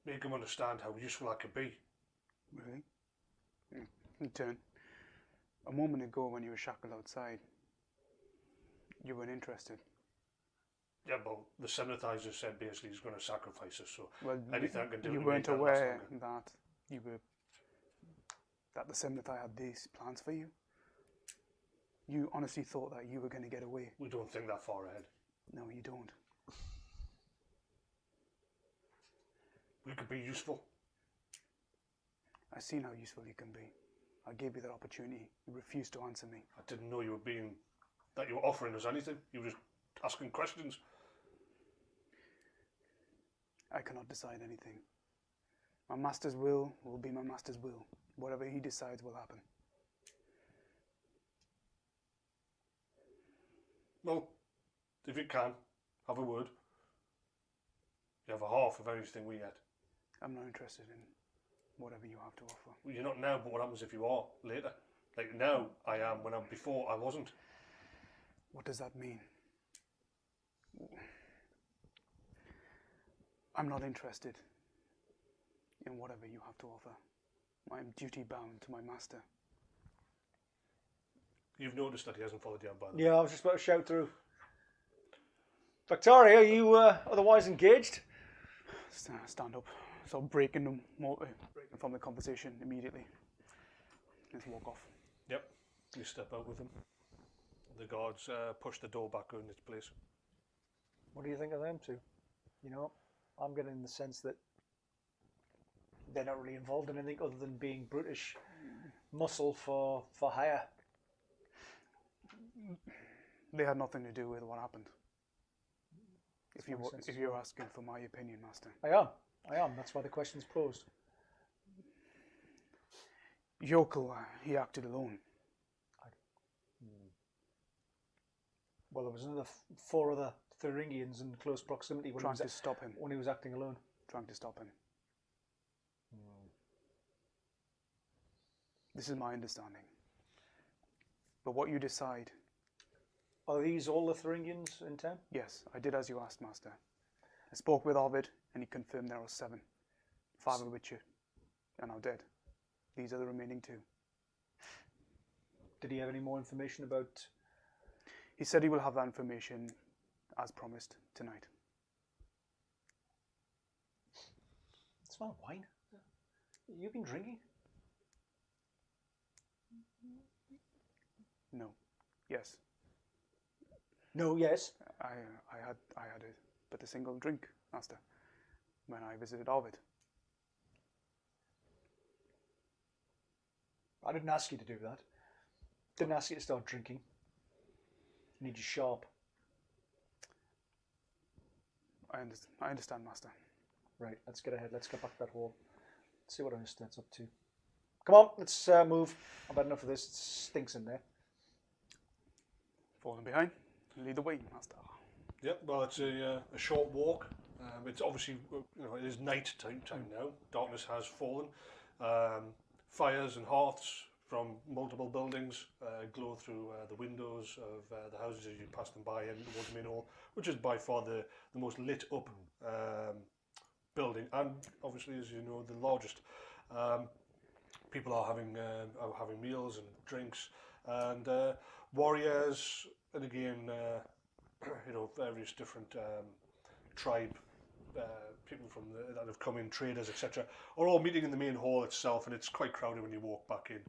Make him understand how useful I could be. Really? You turn. A moment ago when you were shackled outside, you weren't interested. Yeah, well, the Seventh Eye just said basically he's going to sacrifice us, so Well, anything I can do you to weren't make that last aware longer. that the Seventh Eye had these plans for you. You honestly thought that you were going to get away. We don't think that far ahead. No, you don't. We could be useful. I've seen how useful you can be. I gave you that opportunity. You refused to answer me. I didn't know you were offering us anything. You were just asking questions. I cannot decide anything. My master's will be my master's will. Whatever he decides will happen. Well, if you can, have a word. You have a half of everything we had. I'm not interested in whatever you have to offer. Well, you're not now, but what happens if you are later? Like now, I am. Before, I wasn't. What does that mean? I'm not interested in whatever you have to offer. I'm duty bound to my master. You've noticed that he hasn't followed you out, by the way. Yeah, I was just about to shout through. Victoria, are you otherwise engaged? Stand up. So breaking them from the conversation immediately. Let's walk off. Yep. You step out with him. The guards push the door back in its place. What do you think of them two? You know, I'm getting the sense that they're not really involved in anything other than being brutish muscle for hire. They had nothing to do with what happened. If makes sense. you're asking for my opinion, Master. I am. That's why the question's posed. Yokel, he acted alone. Well, there was another four other Thuringians in close proximity when Trying to stop him. when he was acting alone. Trying to stop him. This is my understanding. But what you decide... Are these all the Thuringians in town? Yes, I did as you asked, Master. I spoke with Ovid, and he confirmed there are 7. 5 of which are now dead. These are the remaining 2. Did he have any more information about? He said he will have that information, as promised, tonight. Smell wine. You've been drinking? No. Yes. No. Yes. I had but a single drink, Master, when I visited Ovid. I didn't ask you to do that. Didn't ask you to start drinking. I need you sharp. I understand, Master. Right, let's get ahead. Let's get back to that hall. See what Erstat's up to. Come on, let's move. I've had enough of this. It stinks in there. Falling behind. Lead the way, Master. Yep. Well, it's a short walk. It's obviously it is night time now. Darkness has fallen. Fires and hearths from multiple buildings glow through the windows of the houses as you pass them by and towards the main hall, which is by far the most lit up building, and obviously, as you know, the largest. People are having meals and drinks, and warriors, and again, various different tribe people from that have come in, traders, etc., are all meeting in the main hall itself, and it's quite crowded when you walk back in,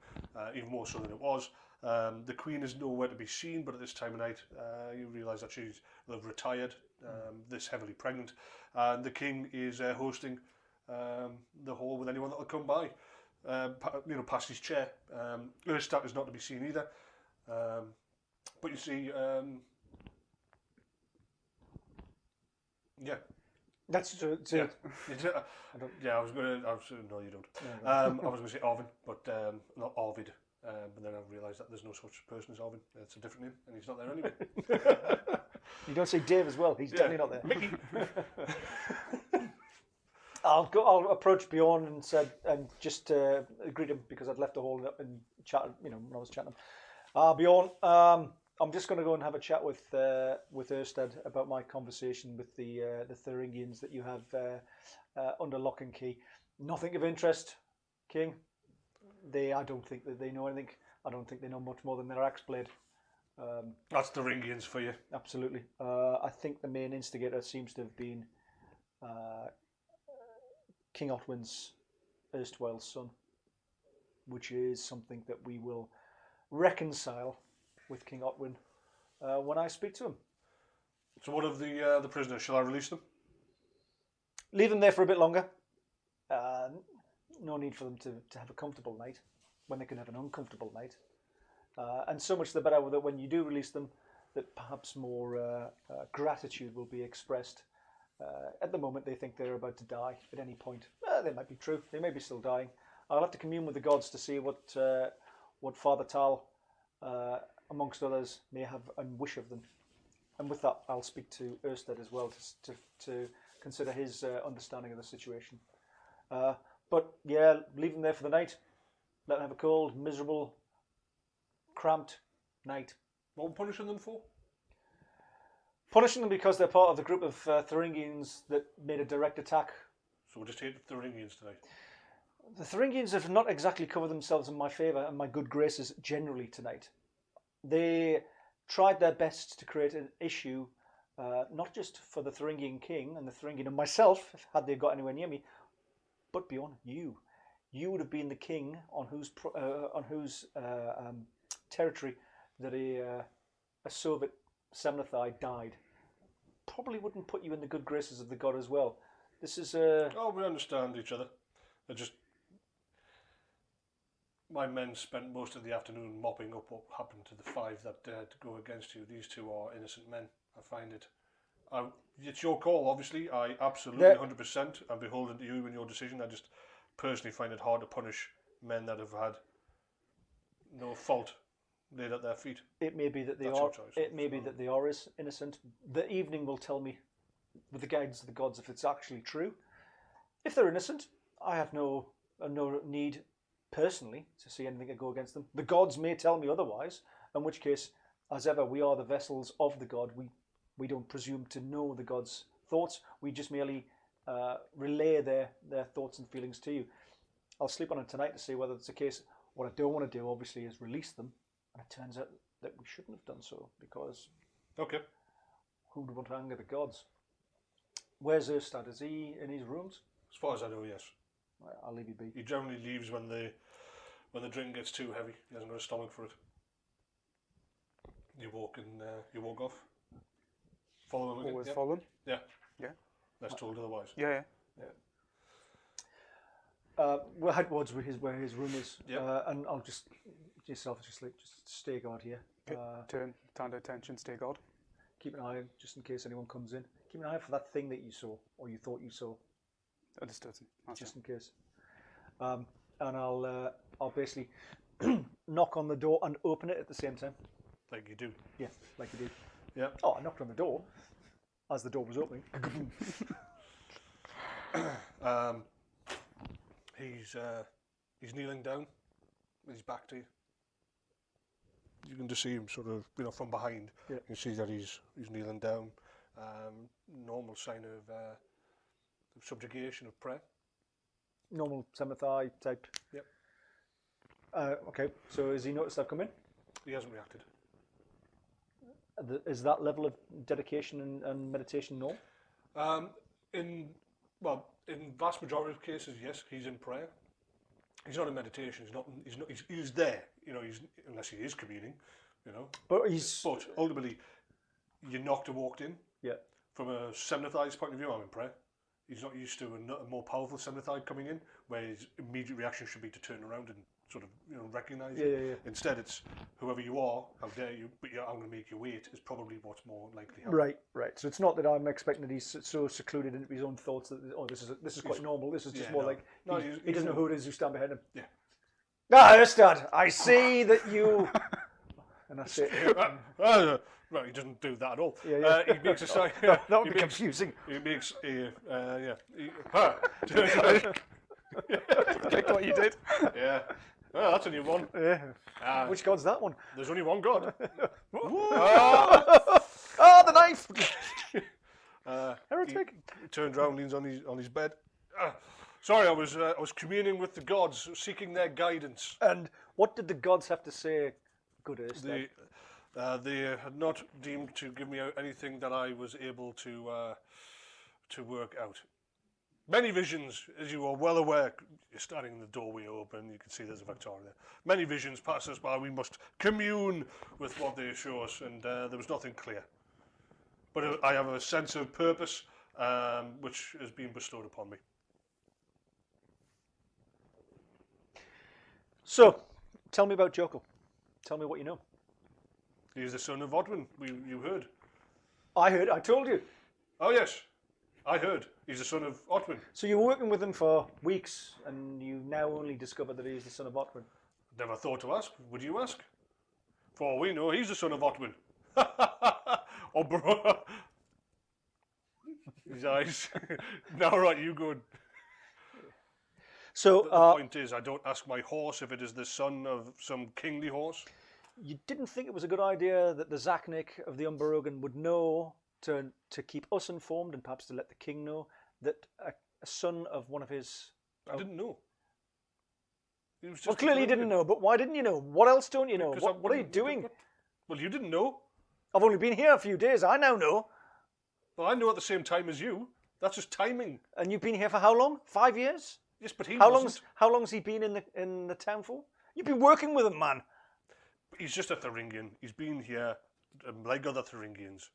even more so than it was. The Queen is nowhere to be seen, but at this time of night, you realise that she's retired, this heavily pregnant, and the King is hosting the hall with anyone that will come by, past his chair. Erstat is not to be seen either, but you see, yeah. That's true. Yeah, I was going to. No, you don't. I was going to say Arvin, but not Arvid. But then I realised that there's no such person as Arvin. It's a different name, and he's not there anyway. You don't say Dave as well. He's definitely not there. Mickey. I'll approach Bjorn and just greet him because I'd left the hall and chat. When I was chatting. Bjorn, I'm just going to go and have a chat with Erstat about my conversation with the Thuringians that you have under lock and key. Nothing of interest, King. I don't think that they know anything. I don't think they know much more than their axe blade. That's Thuringians for you. Absolutely. I think the main instigator seems to have been King Otwin's erstwhile son, which is something that we will reconcile with King Otwin when I speak to him. So what of the prisoners? Shall I release them? Leave them there for a bit longer. No need for them to have a comfortable night when they can have an uncomfortable night. And so much the better that when you do release them, that perhaps more gratitude will be expressed. At the moment, they think they're about to die at any point. They might be true. They may be still dying. I'll have to commune with the gods to see what Father Tal, amongst others, may have and wish of them. And with that, I'll speak to Erstat as well to consider his understanding of the situation. But yeah, leave them there for the night. Let them have a cold, miserable, cramped night. What are we punishing them for? Punishing them because they're part of the group of Thuringians that made a direct attack. So we'll just hate the Thuringians tonight. The Thuringians have not exactly covered themselves in my favour and my good graces generally tonight. They tried their best to create an issue, not just for the Thuringian king and the Thuringian and myself, had they got anywhere near me, but beyond you. You would have been the king on whose territory that a Soviet Semnothai died. Probably wouldn't put you in the good graces of the god as well. This is Oh, we understand each other. My men spent most of the afternoon mopping up what happened to the 5 that dared to go against you. These 2 are innocent men. I find it. It's your call, obviously. I absolutely 100% am beholden to you and your decision. I just personally find it hard to punish men that have had no fault laid at their feet. It may be that they That's are. your choice. It may be that they are innocent. The evening will tell me, with the guidance of the gods, if it's actually true. If they're innocent, I have no need personally to see anything to go against them. The gods may tell me otherwise, in which case, as ever, we are the vessels of the god. We don't presume to know the god's thoughts. We just merely relay their thoughts and feelings to you. I'll sleep on it tonight to see whether it's the case. What I don't want to do, obviously, is release them. And it turns out that we shouldn't have done so, because Okay. who would want to anger the gods? Where's Erstat? Is he in his rooms? As far as I know, yes. Right, I'll leave you be. He generally leaves when the drink gets too heavy. He hasn't got a stomach for it. You walk off. Follow him again. Always Yeah. follow them. Yeah. Yeah. Less told otherwise. Yeah. We'll head towards where his room is, Yeah. and I'll just selfishly just stay guard here. Turn to attention. Stay guard. Keep an eye, just in case anyone comes in. Keep an eye for that thing that you saw, or you thought you saw, Understood. just in case. And I'll basically knock on the door and open it at the same time. Like you do. Yeah, like you did. Yeah. Oh, I knocked on the door as the door was opening. He's kneeling down with his back to you. You can just see him sort of, from behind. Yeah. You can see that he's kneeling down. Normal sign of subjugation, of prayer. Normal Semathai type. Yep. Okay, so has he noticed I've come in? He hasn't reacted. Is that level of dedication and meditation normal? In vast majority of cases, yes, he's in prayer. He's not in meditation. He's there. Unless he is communing. But But ultimately, you're not walked in. Yeah. From a Semnothai's point of view, I'm in prayer. He's not used to a more powerful Semnothai coming in, where his immediate reaction should be to turn around and sort of recognise you. Yeah. Instead, it's whoever you are, how dare you, but I'm going to make you wait, is probably what's more likely happening. Right. So it's not that I'm expecting that he's so secluded into his own thoughts that this is quite normal. This is just more like he doesn't know who it is who stand behind him. Yeah. Ah, Erstat, I see that you. And that's it. Well, he doesn't do that at all. Yeah. He makes a sign. That would be confusing. He makes I like what you did. Yeah. Oh, that's a new one. Yeah. Which god's that one? There's only one god. Oh, the knife! Heretic. He turns around, leans on his bed. Sorry, I was communing with the gods, seeking their guidance. And what did the gods have to say, good Erstat? They had not deemed to give me anything that I was able to work out. Many visions, as you are well aware, you're standing in the doorway open, you can see there's a Victoria there. Many visions pass us by, we must commune with what they show us, and there was nothing clear. But I have a sense of purpose, which has been bestowed upon me. So, tell me about Jokul. Tell me what you know. He's the son of Odwin, you heard. I heard, I told you. Oh yes, I heard. He's the son of Otwin. So you were working with him for weeks, and you now only discovered that he's the son of Otwin. Never thought to ask. Would you ask? For all we know, he's the son of Otwin. Oh, bro. His eyes. Now, right, you go. So The point is, I don't ask my horse if it is the son of some kingly horse. you didn't think it was a good idea that the Zaknik of the Umbarogan would know to keep us informed, and perhaps to let the king know, that a son of one of his... I didn't know. He was just Well, clearly you didn't know, but why didn't you know? What else don't you know? Because What are you doing? Well, you didn't know. I've only been here a few days. I now know. Well, I know at the same time as you. That's just timing. And you've been here for how long? 5 years? Yes, but he How wasn't. long's he been in the town for? You've been working with him, man. He's just a Thuringian. He's been here like other Thuringians.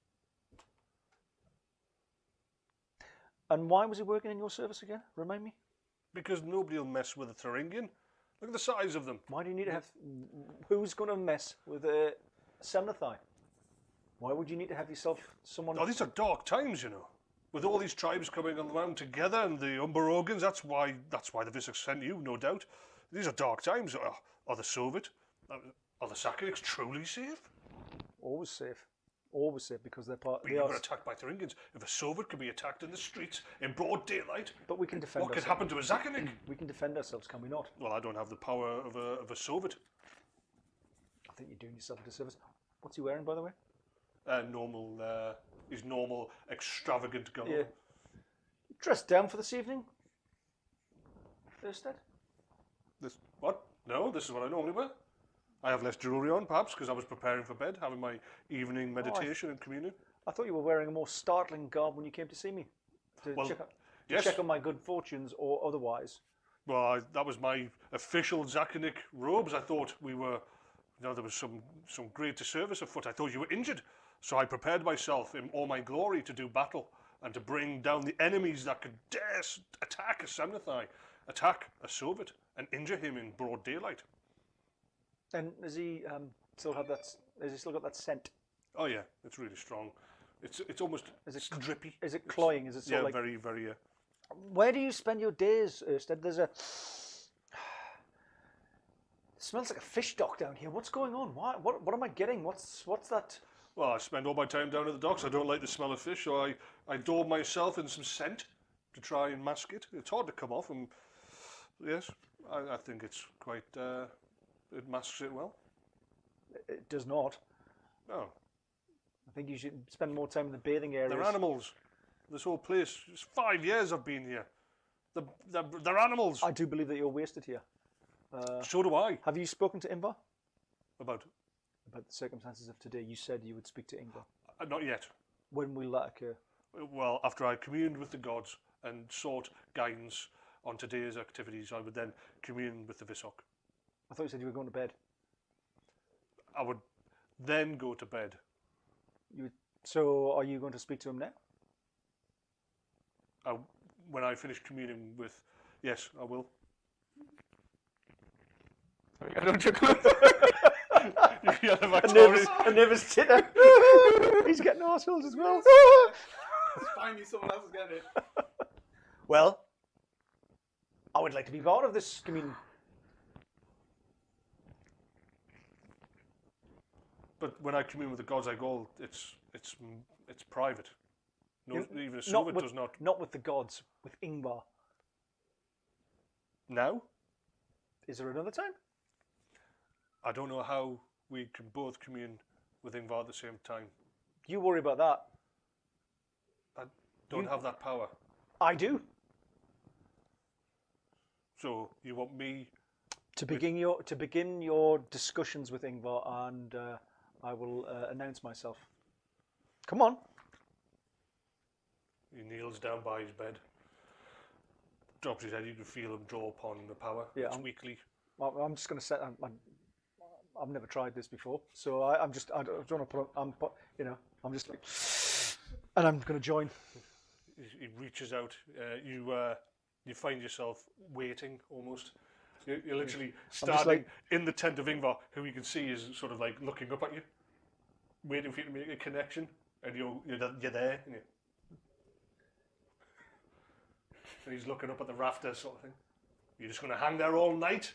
And why was he working in your service again? Remind me. Because nobody will mess with a Thuringian. Look at the size of them. Why do you need to have... Who's going to mess with a Semnothai? Why would you need to have yourself someone... Oh, these are dark times, you know. With all these tribes coming around together and the Umbarogans, that's why the Visok sent you, no doubt. These are dark times. Are the Soviet, are the Sakkiniks truly safe? Always safe. Always safe, because they're part... But you got attacked by Thuringians. If a Soviet could be attacked in the streets in broad daylight, But we can defend what could ourselves. happen to a Zakkanik? We can defend ourselves, can we not? Well, I don't have the power of a Soviet. I think you're doing yourself a disservice. What's he wearing, by the way? Normal his normal extravagant garb. Yeah. Dressed down for this evening, Erstat? This what? No, this is what I normally wear. I have less jewellery on, perhaps, because I was preparing for bed, having my evening meditation and communion. I thought you were wearing a more startling garb when you came to see me. To Well, check yes. on my good fortunes or otherwise. Well, that was my official Zakonic robes. I thought we were, there was some greater service afoot. I thought you were injured. So I prepared myself in all my glory to do battle and to bring down the enemies that could dare attack a Semnathai, attack a Soviet, and injure him in broad daylight. And does he still have that? Has he still got that scent? Oh yeah, it's really strong. It's almost drippy. Is it cloying? Is it sort Yeah, of like? very, very. Where do you spend your days, Erstat? There's a. It smells like a fish dock down here. What's going on? Why? What am I getting? What's that? Well, I spend all my time down at the docks. I don't like the smell of fish, so I daub myself in some scent to try and mask it. It's hard to come off, and yes, I think it's quite. It masks it well. It does not. No, I think you should spend more time in the bathing areas. they're animals. This whole place. It's 5 years I've been here. They're animals. I do believe that you're wasted here. So do I. Have you spoken to Ingvar About about the circumstances of today? You said you would speak to Ingvar. not yet. When will that occur? Well, after I communed with the gods and sought guidance on today's activities, I would then commune with the Visok. I thought you said you were going to bed. I would then go to bed. So are you going to speak to him now? When I finish communing with, yes, I will. Sorry, I don't chuckle. Yeah, the Victorian. A nervous titter. He's getting arseholes as well. It's fine, someone else is getting it. Well, I would like to be part of this community. But when I commune with the gods, I go. It's private. No, even a Not Soviet with, does not. not with the gods, with Ingvar. Now, Is there another time? I don't know how we can both commune with Ingvar at the same time. You worry about that. I don't have that power. I do. So you want me? To begin your discussions with Ingvar, and I will announce myself. Come on. He kneels down by his bed, drops his head. You can feel him draw upon the power. Yeah, It's weakly. I'm just going to set. I've never tried this before, so I don't want to put. I'm just like, and I'm going to join. He reaches out. You find yourself waiting almost. You're literally standing in the tent of Ingvar, who you can see is sort of like looking up at you, waiting for you to make a connection, and you're there. And he's looking up at the rafters, sort of thing. You're just going to hang there all night.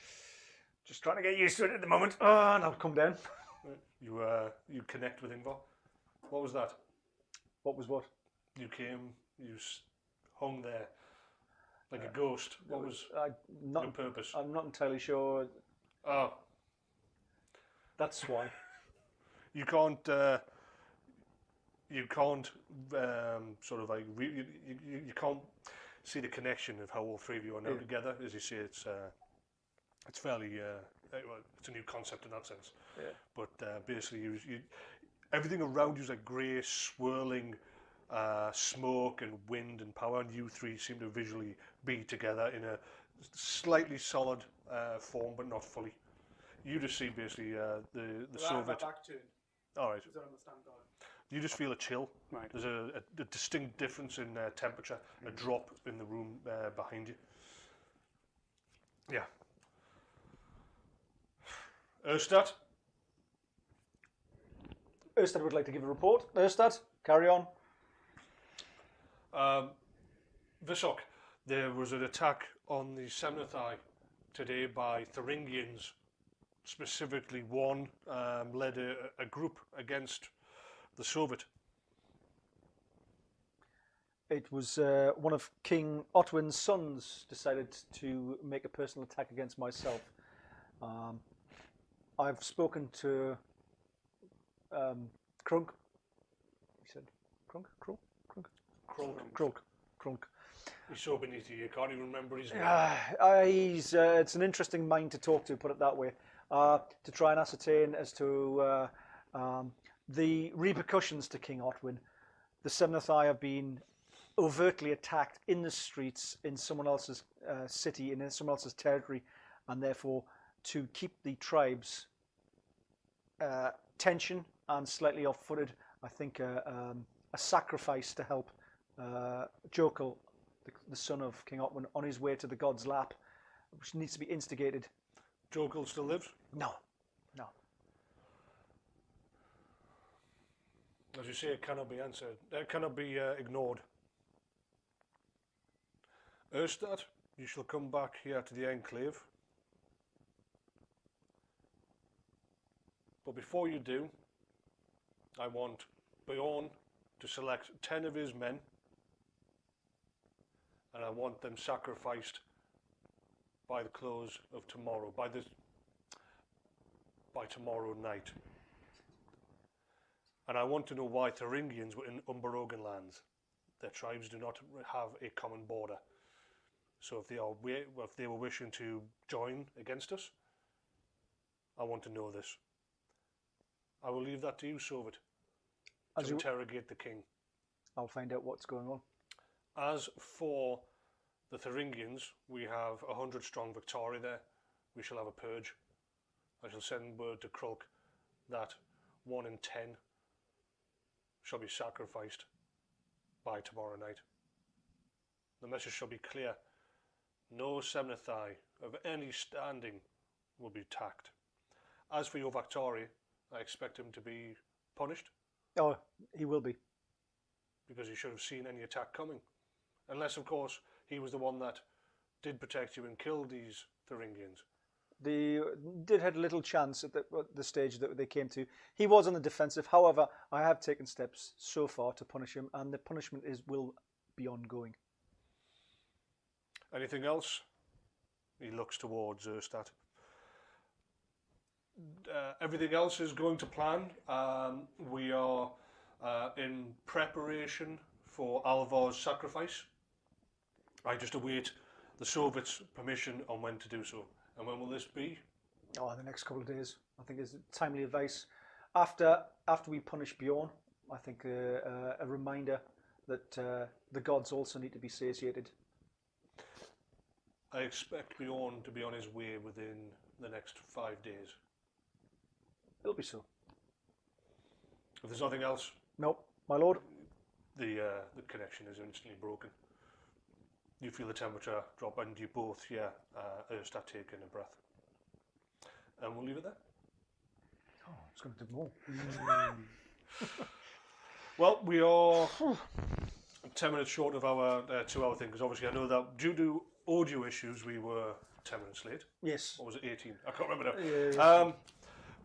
Just trying to get used to it at the moment. And I'll come down. You connect with Ingvar. What was that? What was what? You came. You hung there like a ghost. What was your purpose? I'm not entirely sure. Oh, That's why. you can't. You can't sort of like you can't see the connection of how all three of you are now together. As you say, it's fairly it's a new concept in that sense. Yeah. But basically, everything around you is like grey, swirling smoke and wind and power, and you three seem to visually be together in a slightly solid form, but not fully. You just see basically the Soviet. Back to All right. I understand God. You just feel a chill. Right. There's a distinct difference in temperature, a drop in the room behind you. Yeah. Erstat? Erstat would like to give a report. Erstat, carry on. Visok, there was an attack on the Semnathai today by Thuringians. Specifically, one led a group against the Soviet. It was one of King Otwin's sons decided to make a personal attack against myself. I've spoken to Krunk. He said, Krunk. He's so beneath you can't even remember his name. It's an interesting mind to talk to, put it that way, to try and ascertain as to the repercussions to King Otwin. The Seventh Eye have been overtly attacked in the streets in someone else's city, in someone else's territory, and therefore to keep the tribes tension and slightly off-footed, I think a sacrifice to help Jokul, the son of King Otwin, on his way to the god's lap, which needs to be instigated. Jokul still lives? No. As you say, it cannot be answered. It cannot be ignored. Erstat, you shall come back here to the Enclave. But before you do, I want Bjorn to select 10 of his men, and I want them sacrificed by the close of tomorrow, by tomorrow night. And I want to know why Thuringians were in Umberogan lands. Their tribes do not have a common border. So if they were wishing to join against us, I want to know this. I will leave that to you, Sovit, to interrogate the king. I'll find out what's going on. As for the Thuringians, we have 100 strong Victoria there. We shall have a purge. I shall send word to Krulk that 1 in 10 shall be sacrificed by tomorrow night. The message shall be clear. No Semnathai of any standing will be attacked. As for your Victoria, I expect him to be punished. Oh, he will be. Because he should have seen any attack coming. Unless, of course, he was the one that did protect you and killed these Thuringians. They did had a little chance at the stage that they came to. He was on the defensive. However, I have taken steps so far to punish him, and the punishment will be ongoing. Anything else? He looks towards Erstat. Everything else is going to plan. We are in preparation for Alvar's sacrifice. I just await the Soviets' permission on when to do so. And when will this be? Oh, the next couple of days. I think is timely advice. After we punish Bjorn, I think a reminder that the gods also need to be satiated. I expect Bjorn to be on his way within the next 5 days. It'll be so. If there's nothing else, nope, my lord. The connection is instantly broken. You feel the temperature drop, and you both hear Erstat taking a breath. And we'll leave it there. Oh, it's going to do more. Well, we are 10 minutes short of our 2-hour thing, because obviously I know that due to audio issues we were 10 minutes late. Yes. Or was it 18? I can't remember now. Yeah.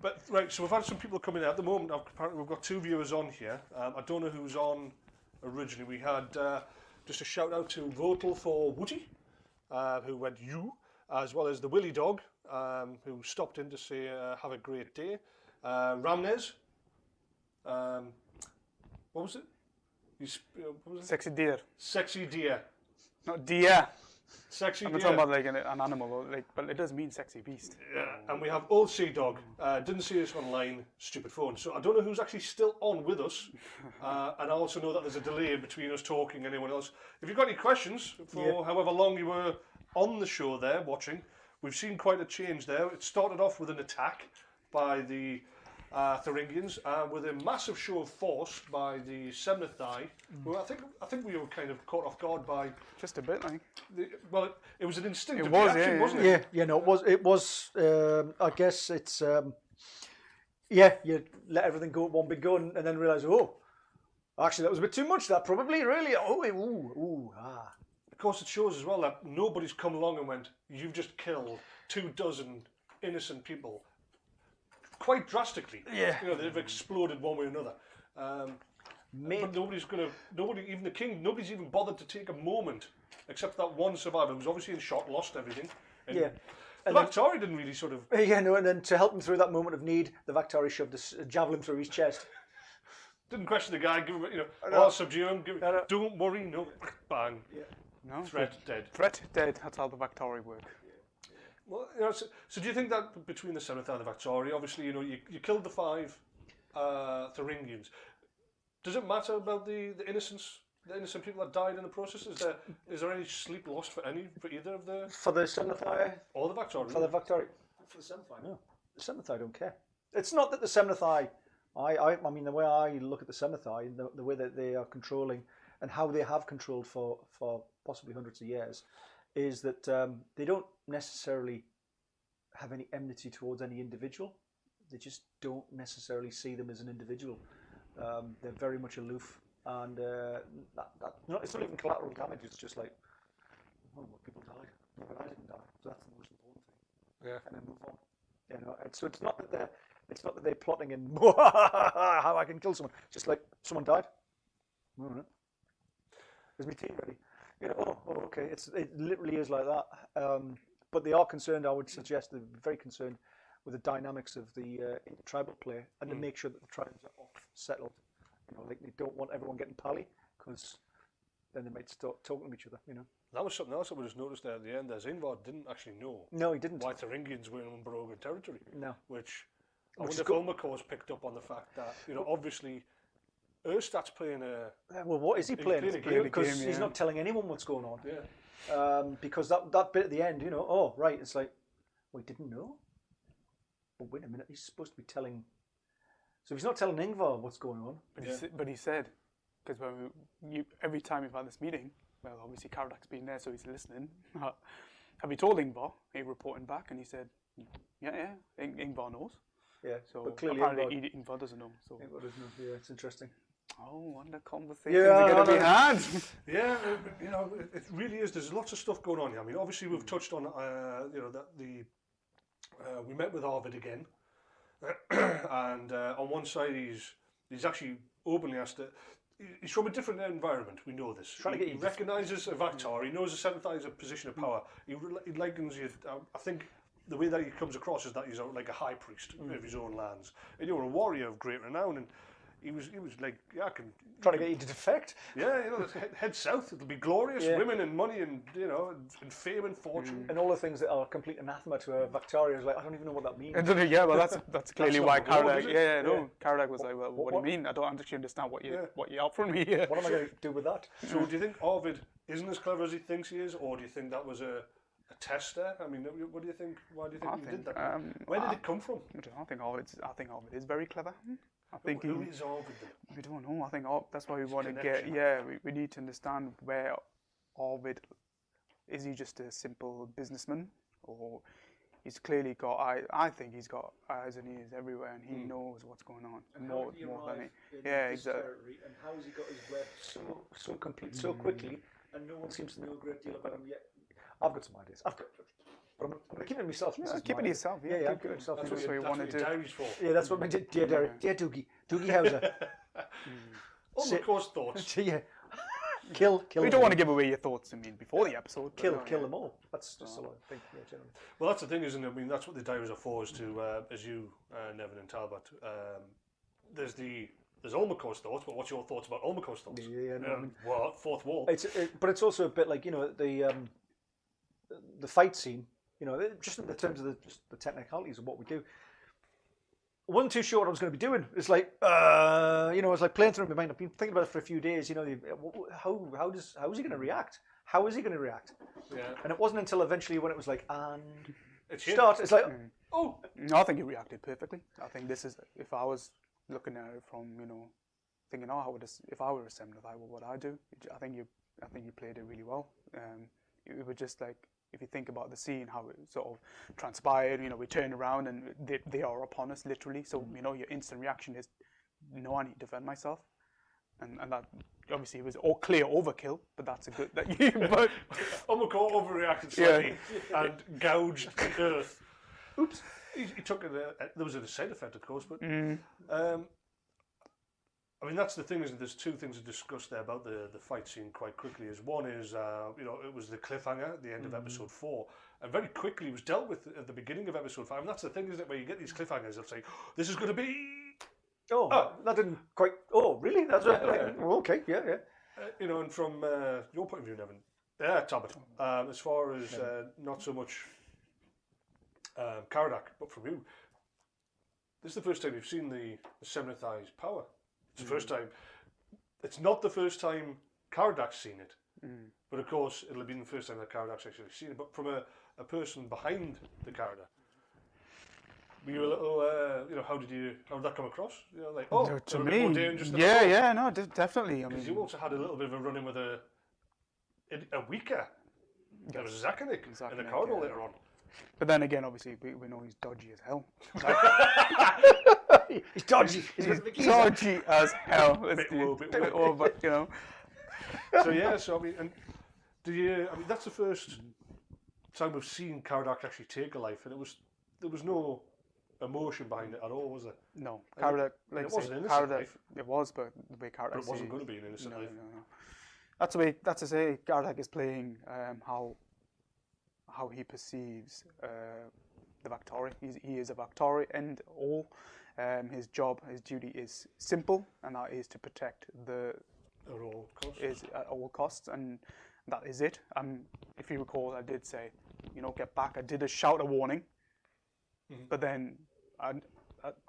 But right, so we've had some people coming in. At the moment, apparently we've got 2 viewers on here. I don't know who's on originally. We had just a shout out to Votel for Woody, who went you, as well as the Willy Dog, who stopped in to say have a great day. Ramnez, what was it? What was it? Sexy deer. Sexy deer. Not deer. Sexy I'm deer. not talking about like an animal, or but it does mean sexy beast. Yeah, and we have Old Sea Dog. Didn't see us online, stupid phone. So I don't know who's actually still on with us. And I also know that there's a delay between us talking and anyone else. If you've got any questions for however long you were on the show there watching, we've seen quite a change there. It started off with an attack by the Thuringians, with a massive show of force by the Semnathai, who I think we were kind of caught off guard by. Just a bit, like. It was an instinctive It was, reaction, wasn't it? Yeah, you know, it was. I guess it's. You let everything go at one big go, and then realise, oh, actually that was a bit too much. That probably really. Oh. Of course, it shows as well that nobody's come along and went, "You've just killed 24 innocent people." Quite drastically. Yeah. You know, they've exploded one way or another. But nobody, even the king, nobody's even bothered to take a moment, except that one survivor who was obviously in shock, lost everything. And Yeah. the Victoria didn't really sort of. Yeah, no, and then to help him through that moment of need, the Victoria shoved a javelin through his chest. Didn't question the guy. Give him, No. I'll subdue him. No. Don't worry. No. Bang. No. Threat dead. Threat dead. That's how the Victoria work. Well, so do you think that between the 7th and the Victoria, obviously, you killed the 5 Thuringians. Does it matter about the innocents? The innocent people that died in the process? Is there any sleep lost for either of the For the 7th Eye? or the Victoria? For the Victoria? For the 7th Eye, no. The 7th Eye don't care. It's not that the 7th Eye, I mean, the way I look at the 7th Eye, the way that they are controlling and how they have controlled for possibly hundreds of years, is that they don't necessarily have any enmity towards any individual. They just don't necessarily see them as an individual. They're very much aloof. And it's not even collateral damage. It's just like, well, people died. No, I didn't die. So that's the most important thing. Yeah. And then move on. And so it's not that they're plotting in how I can kill someone. It's just like someone died. All right. Is my tea ready? Okay. It literally is like that. But they are concerned. I would suggest they're very concerned with the dynamics of the tribal play and to make sure that the tribes are off settled. Like they don't want everyone getting pally because then they might start talking to each other. That was something else that we just noticed there at the end. Ingvar didn't actually know. No, he didn't. Why Thuringians were in Unbroken territory. No. Which I wonder if Ulmakor's picked up on the fact that obviously Erstat's playing a. Well, what is he playing? He's playing a game. Because he's not telling anyone what's going on. Yeah. Because that bit at the end, oh right, it's like, we didn't know. But wait a minute, he's supposed to be telling. So he's not telling Ingvar what's going on. But he said, because every time we've had this meeting, well, obviously Caradak's been there, so he's listening. Have you told Ingvar? He reporting back, and he said, yeah, Ingvar knows. Yeah, so but clearly apparently Ingvar doesn't know. So Ingvar doesn't know. Yeah, it's interesting. oh, wonder conversations are going to be had. Yeah, it really is. There's lots of stuff going on here. I mean, obviously we've touched on, that we met with Arvid again. And on one side, he's actually openly asked it. He's from a different environment. We know this. He recognises a Vaktar. He knows the 7th Eye is a position of power. He likens you. I think the way that he comes across is that he's like a high priest of his own lands, and you're a warrior of great renown. And he was like, yeah, I can trying to get you to defect. Yeah, head south. It'll be glorious, women and money, and and fame and fortune, and all the things that are complete anathema to a Victoria. Is like, I don't even know what that means. Yeah, well, that's clearly why Caradak. Yeah. Caradak was like, well, what do you mean? I don't actually understand what you offering me here. What am I going to do with that? So, do you think Arvid isn't as clever as he thinks he is, or do you think that was a test there? I mean, what do you think? Why do you think he did that? Where did it come from? I think Arvid is very clever. I think who is Arvid then? We don't know. I think that's why we want to get. Yeah, we need to understand where Arvid is. He just a simple businessman, or he's clearly got. I think he's got eyes and ears everywhere, and he knows what's going on. And more than it. Yeah, exactly. And how has he got his web so complete so quickly, and no one seems to know a great deal about him yet? I've got some ideas. But I'm going to keep it to myself. Keep it to yourself. Yeah, keep it to yourself. That's what you want to do. Yeah, that's what my dear Doogie Hauser. Ulmakor's thoughts. Yeah. Kill. We don't want to give away your thoughts. I mean, before the episode. Kill them all. That's just all I think. Generally. Well, that's the thing, isn't it? I mean, that's what the diaries are for. Is to, as you, Nevin and Talbot, there's Ulmakor's thoughts, but what's your thoughts about Ulmakor's thoughts? Yeah, no, I mean, what fourth wall? But it's also a bit like the fight scene. Just in terms of the technicalities of what we do. I wasn't too sure what I was going to be doing. It's like, it's like playing through my mind. I've been thinking about it for a few days. How is he going to react? How is he going to react? Yeah. And it wasn't until eventually when it was like, and start. It's like, oh. No, I think he reacted perfectly. I think this is, if I was looking at it from, thinking, if I were a 7th Eye, what would I do? I think you played it really well. It was just like, if you think about the scene, how it sort of transpired, we turned around and they are upon us, literally. So, your instant reaction is, no, I need to defend myself. And that, obviously, it was all clear overkill, but that's a good... but Ulmakor overreacted slightly and gouged the earth. Oops. He took it, there was a side effect, of course, but... I mean, that's the thing, isn't it? There's two things to discuss there about the fight scene quite quickly. One is, it was the cliffhanger at the end of episode 4, and very quickly it was dealt with at the beginning of episode 5. And that's the thing, isn't it? Where you get these cliffhangers, they'll say, this is going to be... Oh, that didn't quite. Oh, really? That's right. Oh, okay, yeah. And from your point of view, Nevin, yeah, Talbot, as far as not so much Caradak, but from you, this is the first time you've seen the Seventh Eye's power. It's the first time. It's not the first time Caradak's seen it, but of course it'll have been the first time that Caradak's actually seen it. But from a person behind the Caradak, were you a little, how did that come across? Like, To a bit me, more dangerous than no, definitely. I because mean, you also had a little bit of a run-in with a weaker. There was Zakanik in the corridor later on. but then again, obviously, we know he's dodgy as hell. He's dodgy. He's dodgy as hell. Bit low, bit But So yeah, I mean, and that's the first time we've seen Caradak actually take a life, and there was no emotion behind it at all, was there? No, Caradak, like it wasn't an innocent Caradak, life. it was, but the way Caradak, But it wasn't going to be an innocent life. No. That's to say, Caradak is playing how he perceives the Victory. He is a Victory and all. His job, his duty is simple, and that is to protect at all costs, and that is it. If you recall, I did say, get back. I did shout a warning, but then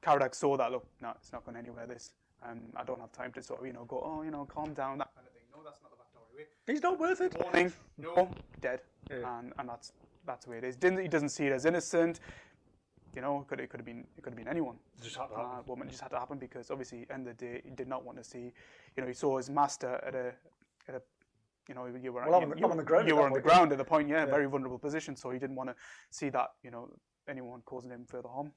Caradak saw that. Look, no, it's not going anywhere. This, I don't have time to sort of go. Calm down. That kind of thing. No, that's not the Victory way. He's not worth it. Warning. No, dead. Yeah. And that's the way it is. He doesn't see it as innocent. It could have been anyone. It just had to happen. Woman, it just had to happen because obviously, end of the day, he did not want to see. He saw his master at a. You were on the ground. You were on the ground at the point, very vulnerable position. So he didn't want to see that. Anyone causing him further harm.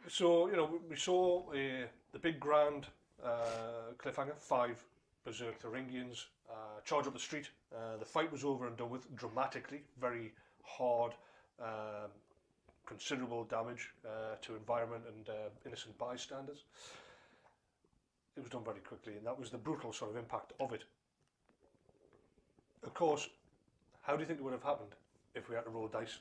So we saw the big grand cliffhanger. 5 berserk Thuringians charge up the street. The fight was over and done with dramatically, very hard. Considerable damage to environment and innocent bystanders. It was done very quickly, and that was the brutal sort of impact of it. Of course, how do you think it would have happened if we had to roll dice?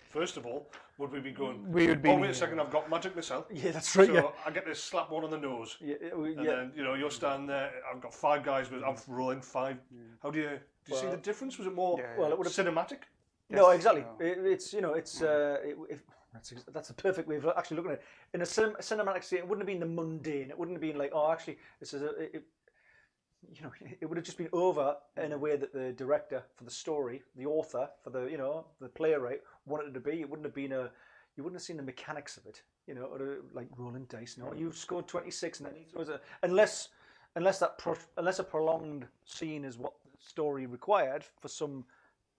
First of all, would we be going, wait a second, I've got magic myself. Yeah, that's right. So I get to slap one on the nose. And then, you're standing there, I've got 5 guys, but I'm rolling 5. How do you see the difference? Was it more it would have cinematic? No, exactly. That's a perfect way of actually looking at it. In a cinematic scene, it wouldn't have been the mundane. It wouldn't have been like, this is it would have just been over in a way that the director for the story, the author for the playwright wanted it to be. It wouldn't have been you wouldn't have seen the mechanics of it, or like rolling dice. No, you scored 26, and then he throws unless a prolonged scene is what the story required for some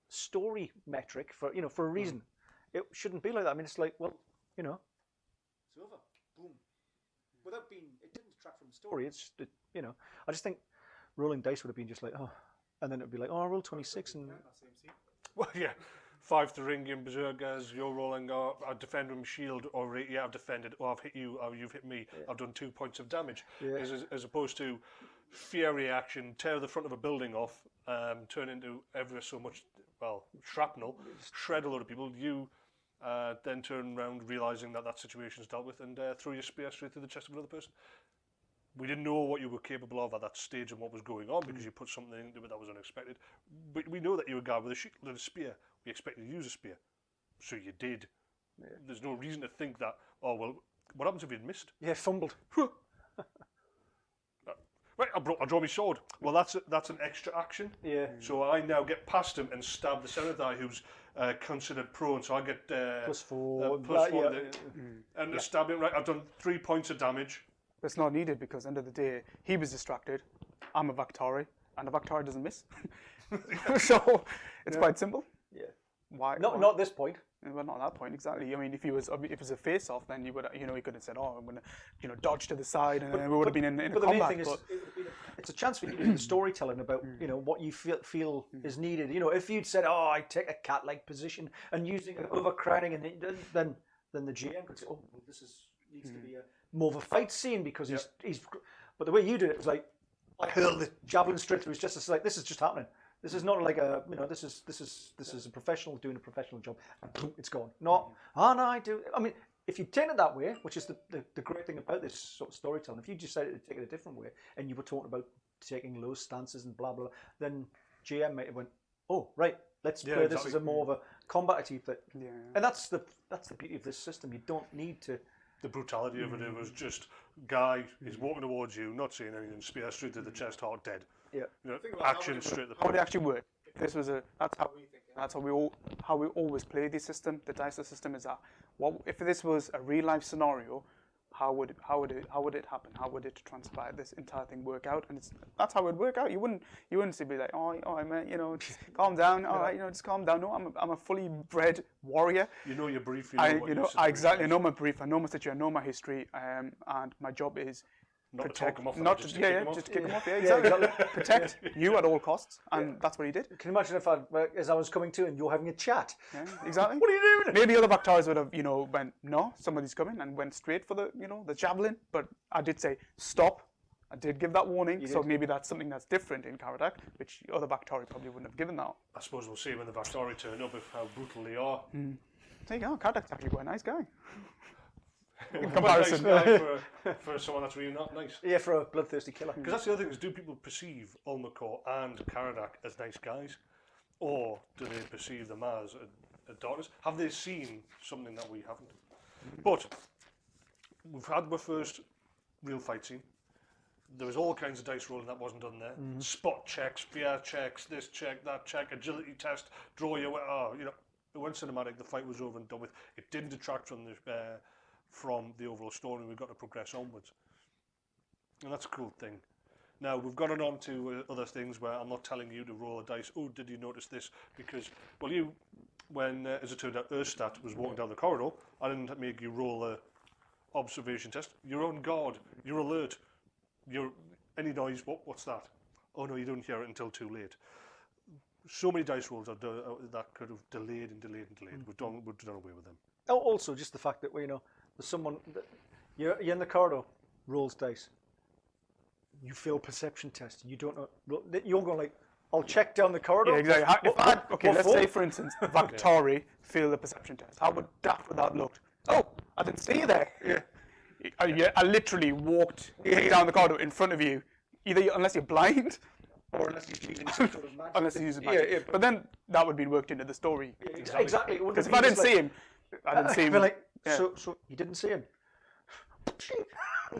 story metric for a reason. It shouldn't be like that. I mean, it's like, well, it's over. Boom. It didn't detract from the story. It's I just think rolling dice would have been just like, and then it'd be like, I rolled 26 and. Well, yeah. 5 Thuringian berserkers, you're rolling, I defend with my shield, or I've defended, or I've hit you, or you've hit me, I've done 2 points of damage. Yeah. As opposed to fear reaction, tear the front of a building off, turn into ever so much, shrapnel, shred a lot of people. You then turn around realising that situation's dealt with and throw your spear straight through the chest of another person. We didn't know what you were capable of at that stage and what was going on because you put something into it that was unexpected. But we know that you were a guy with a spear. We expected you to use a spear. So you did. Yeah. There's no reason to think that, what happens if you'd missed? Yeah, fumbled. Right, I draw my sword. Well, that's an extra action. Yeah. So I now get past him and stab the Seventh Eye, who's considered prone. So I get +4. And stab him. Right, I've done 3 points of damage. It's not needed because end of the day he was distracted. I'm a Victory, and a Victory doesn't miss. So it's quite simple. Yeah. Why? Not at this point. Well, not at that point exactly. I mean, if it was a face-off, then you would, he could have said, I'm going to, dodge to the side, and then we would have been in a combat. But the main thing is, it's a chance for you to do the storytelling about, what you feel is needed. If you'd said, I take a cat-like position and using it overcrowding, and then the GM could say, this needs to be more of a fight scene because he's. But the way you did it was like, I hurled the javelin straight through his chest. It's like, this is just happening. This is not like this is a professional doing a professional job, and boom, it's gone. No, I do. I mean, if you take it that way, which is the great thing about this sort of storytelling, if you decided to take it a different way and you were talking about taking low stances and blah blah, then GM might have went, oh right, let's play this as a more of a combative thing. Yeah. And that's the beauty of this system. You don't need to. The brutality of it was just guy is walking towards you, not saying anything, spear straight to the chest, heart dead. Yeah. You know, action straight to the point. How would it actually work? This was that's how we think. That's how we always play this system. The dice system is that. What if this was a real life scenario? How would it happen? How would it transpire? This entire thing work out? And that's how it would work out. You wouldn't be like, oh, man, just calm down. All right, just calm down. No, I'm a fully bred warrior. You know your brief. I know my brief. I know my situation. I know my history. And my job is not protect, to talk him off. just to kick him off. Yeah, exactly. Protect you at all costs, and that's what he did. Can you imagine if as I was coming to and you're having a chat? Yeah, exactly. What are you doing? Maybe other Bactaris would have, went, no, somebody's coming, and went straight for the javelin. But I did say stop. I did give that warning, so maybe that's something that's different in Caradak, which other Bactari probably wouldn't have given that. I suppose we'll see when the Bactari turn up how brutal they are. There you go. Caradak's actually quite a nice guy. In comparison, nice guy for someone that's really not nice. Yeah, for a bloodthirsty killer. Because that's the other thing is, do people perceive Ulmakor and Caradak as nice guys, or do they perceive them as a darkness? Have they seen something that we haven't? But we've had our first real fight scene. There was all kinds of dice rolling that wasn't done there. Spot checks, fear checks, this check, that check, agility test, draw your way. It went cinematic. The fight was over and done with. It didn't detract from the overall story. We've got to progress onwards, and that's a cool thing. Now we've gotten on to other things where I'm not telling you to roll a dice. Oh, did you notice this? Because when as it turned out, Erstat was walking down the corridor. I didn't make you roll a observation test. You're on guard. You're alert. You're any noise. What's that? Oh no, you don't hear it until too late. So many dice rolls that could have delayed and delayed and delayed. We've done away with them. Oh, also just the fact that there's someone you're in the corridor, rolls dice. You fail perception test. You don't know. You're going like, I'll check down the corridor. Yeah, exactly. Let's say for instance, Bactari failed the perception test. How daft would that look? Oh, I didn't see you there. Yeah. I literally walked down the corridor in front of you. Unless you're blind, or unless you're using unless you're using magic. Yeah. But then that would be worked into the story. Yeah, exactly. Because if I didn't see him, I didn't see him. Like, so you didn't see him.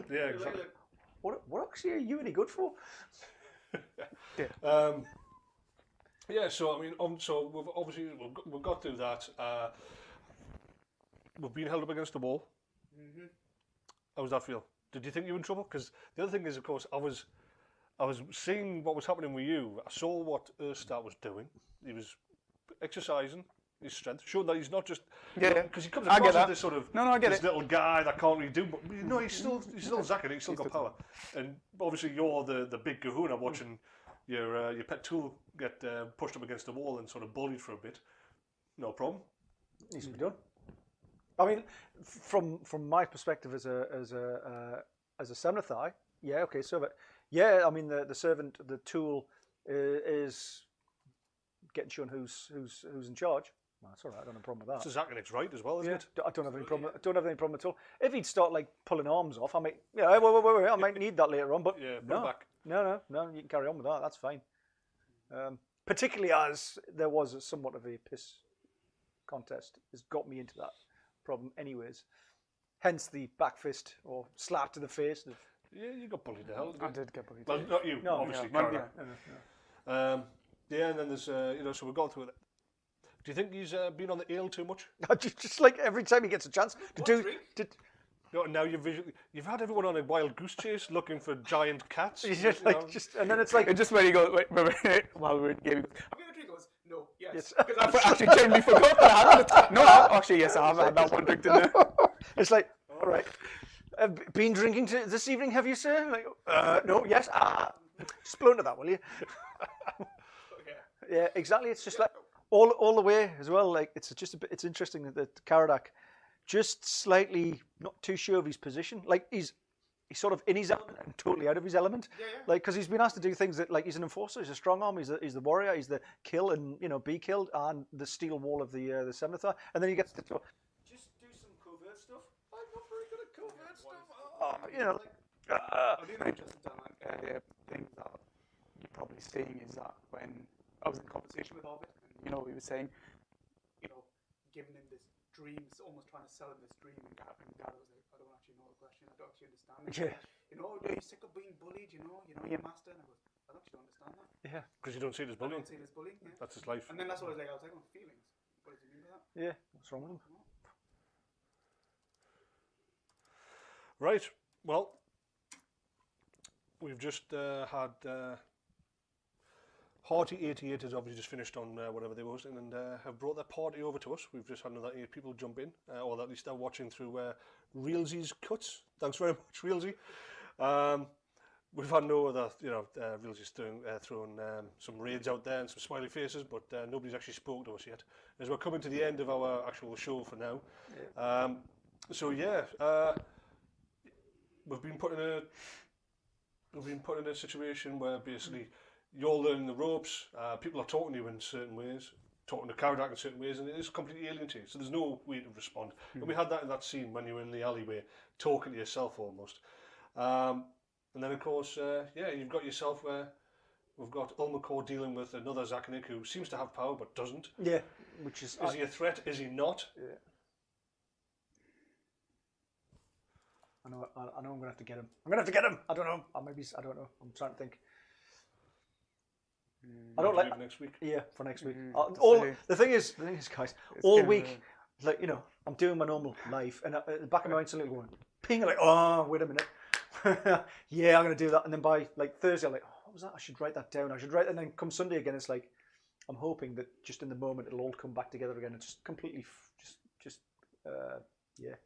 Yeah, exactly. What actually are you any good for? So I mean, so we've obviously we've got through that. We've been held up against the wall. How does that feel? Did you think you were in trouble? Because the other thing is, of course, I was seeing what was happening with you. I saw what Erstat was doing. He was exercising his strength, showing that he's not just because he comes across as this sort of this little guy that can't really do. But he's still zacking. He's still got power. And obviously, you're the big kahuna watching your pet tool get pushed up against the wall and sort of bullied for a bit. No problem. Needs to be done. I mean, from my perspective as a Semnathai, I mean the servant, the tool is getting shown who's in charge. Well, that's all right. I don't have a problem with that. It's exactly it's right as well, isn't it? I don't have any problem. I don't have any problem at all. If he'd start like pulling arms off, I might. Yeah, wait. I might need that later on. But put it back. No. You can carry on with that. That's fine. Particularly as there was somewhat of a piss contest, has got me into that problem, anyways. Hence the back fist or slap to the face. Yeah, you got bullied to hell. I did get bullied. Well, not you, obviously. No. And then there's so we've gone through it. Do you think he's been on the ale too much? just like every time he gets a chance to do. Now you've had everyone on a wild goose chase looking for giant cats. And then it's like just when you go while we're in gaming. Have you had a drink? Goes no, yes. Because I actually generally forgot that I had it. No, actually yes, I have had that one drink in there. It's like all right. Been drinking this evening, have you, sir? Like, no, yes. Just blow into that, will you? Yeah, exactly. It's just like all the way as well. Like it's interesting that Caradak just slightly not too sure of his position. Like he's sort of in his element and totally out of his element. Yeah. Like because he's been asked to do things that like he's an enforcer, he's a strong arm, he's the warrior, he's the kill and be killed and the steel wall of the Semnathai, and then he gets to just do some covert stuff. you know, like, another interesting thing that you're probably seeing is that when I was in conversation with Ovid, and, you know, he was saying, you know, giving him this dream, almost trying to sell him this dream, and God was like, I don't actually know the question, I don't actually understand it. Yeah. You know, are you sick of being bullied? You know, your master, and I goes, I actually don't understand that. Yeah. Because you don't see it as I bullying. don't see it as bullying. Yeah. That's his life. And then that's what I was like, on feelings. What does he mean by that? Yeah. What's wrong with him? Right. Well, we've just had Hearty 88 has obviously just finished on whatever they were hosting and have brought their party over to us. We've just had another 8 people jump in, or at least they're watching through Reelsy's cuts. Thanks very much, Reelsy. We've had no other, you know, Reelsy's throwing some raids out there and some smiley faces, but nobody's actually spoken to us yet. As we're coming to the end of our actual show for now. Yeah. So yeah. We've been put in a situation where basically you're learning the ropes. People are talking to you in certain ways, talking to Caradak in certain ways, and it is completely alien to you. So there's no way to respond. And we had that in that scene when you were in the alleyway, talking to yourself almost. And then of course, you've got yourself where we've got Ulmakor dealing with another Zakonik who seems to have power but doesn't. Yeah, which is. Is he a threat? Is he not? Yeah. I know I'm going to have to get him. I'm going to have to get him. I don't know. I don't know. I'm trying to think. I don't like next week. Yeah, for next week. So The thing is, guys, all week, like, you know, I'm doing my normal life, and at the back of my mind, suddenly going, ping, like, oh, wait a minute. Yeah, I'm going to do that. And then by like Thursday, I'm like, oh, what was that? I should write that down. And then come Sunday again, it's like, I'm hoping that just in the moment, it'll all come back together again. It's just completely, yeah.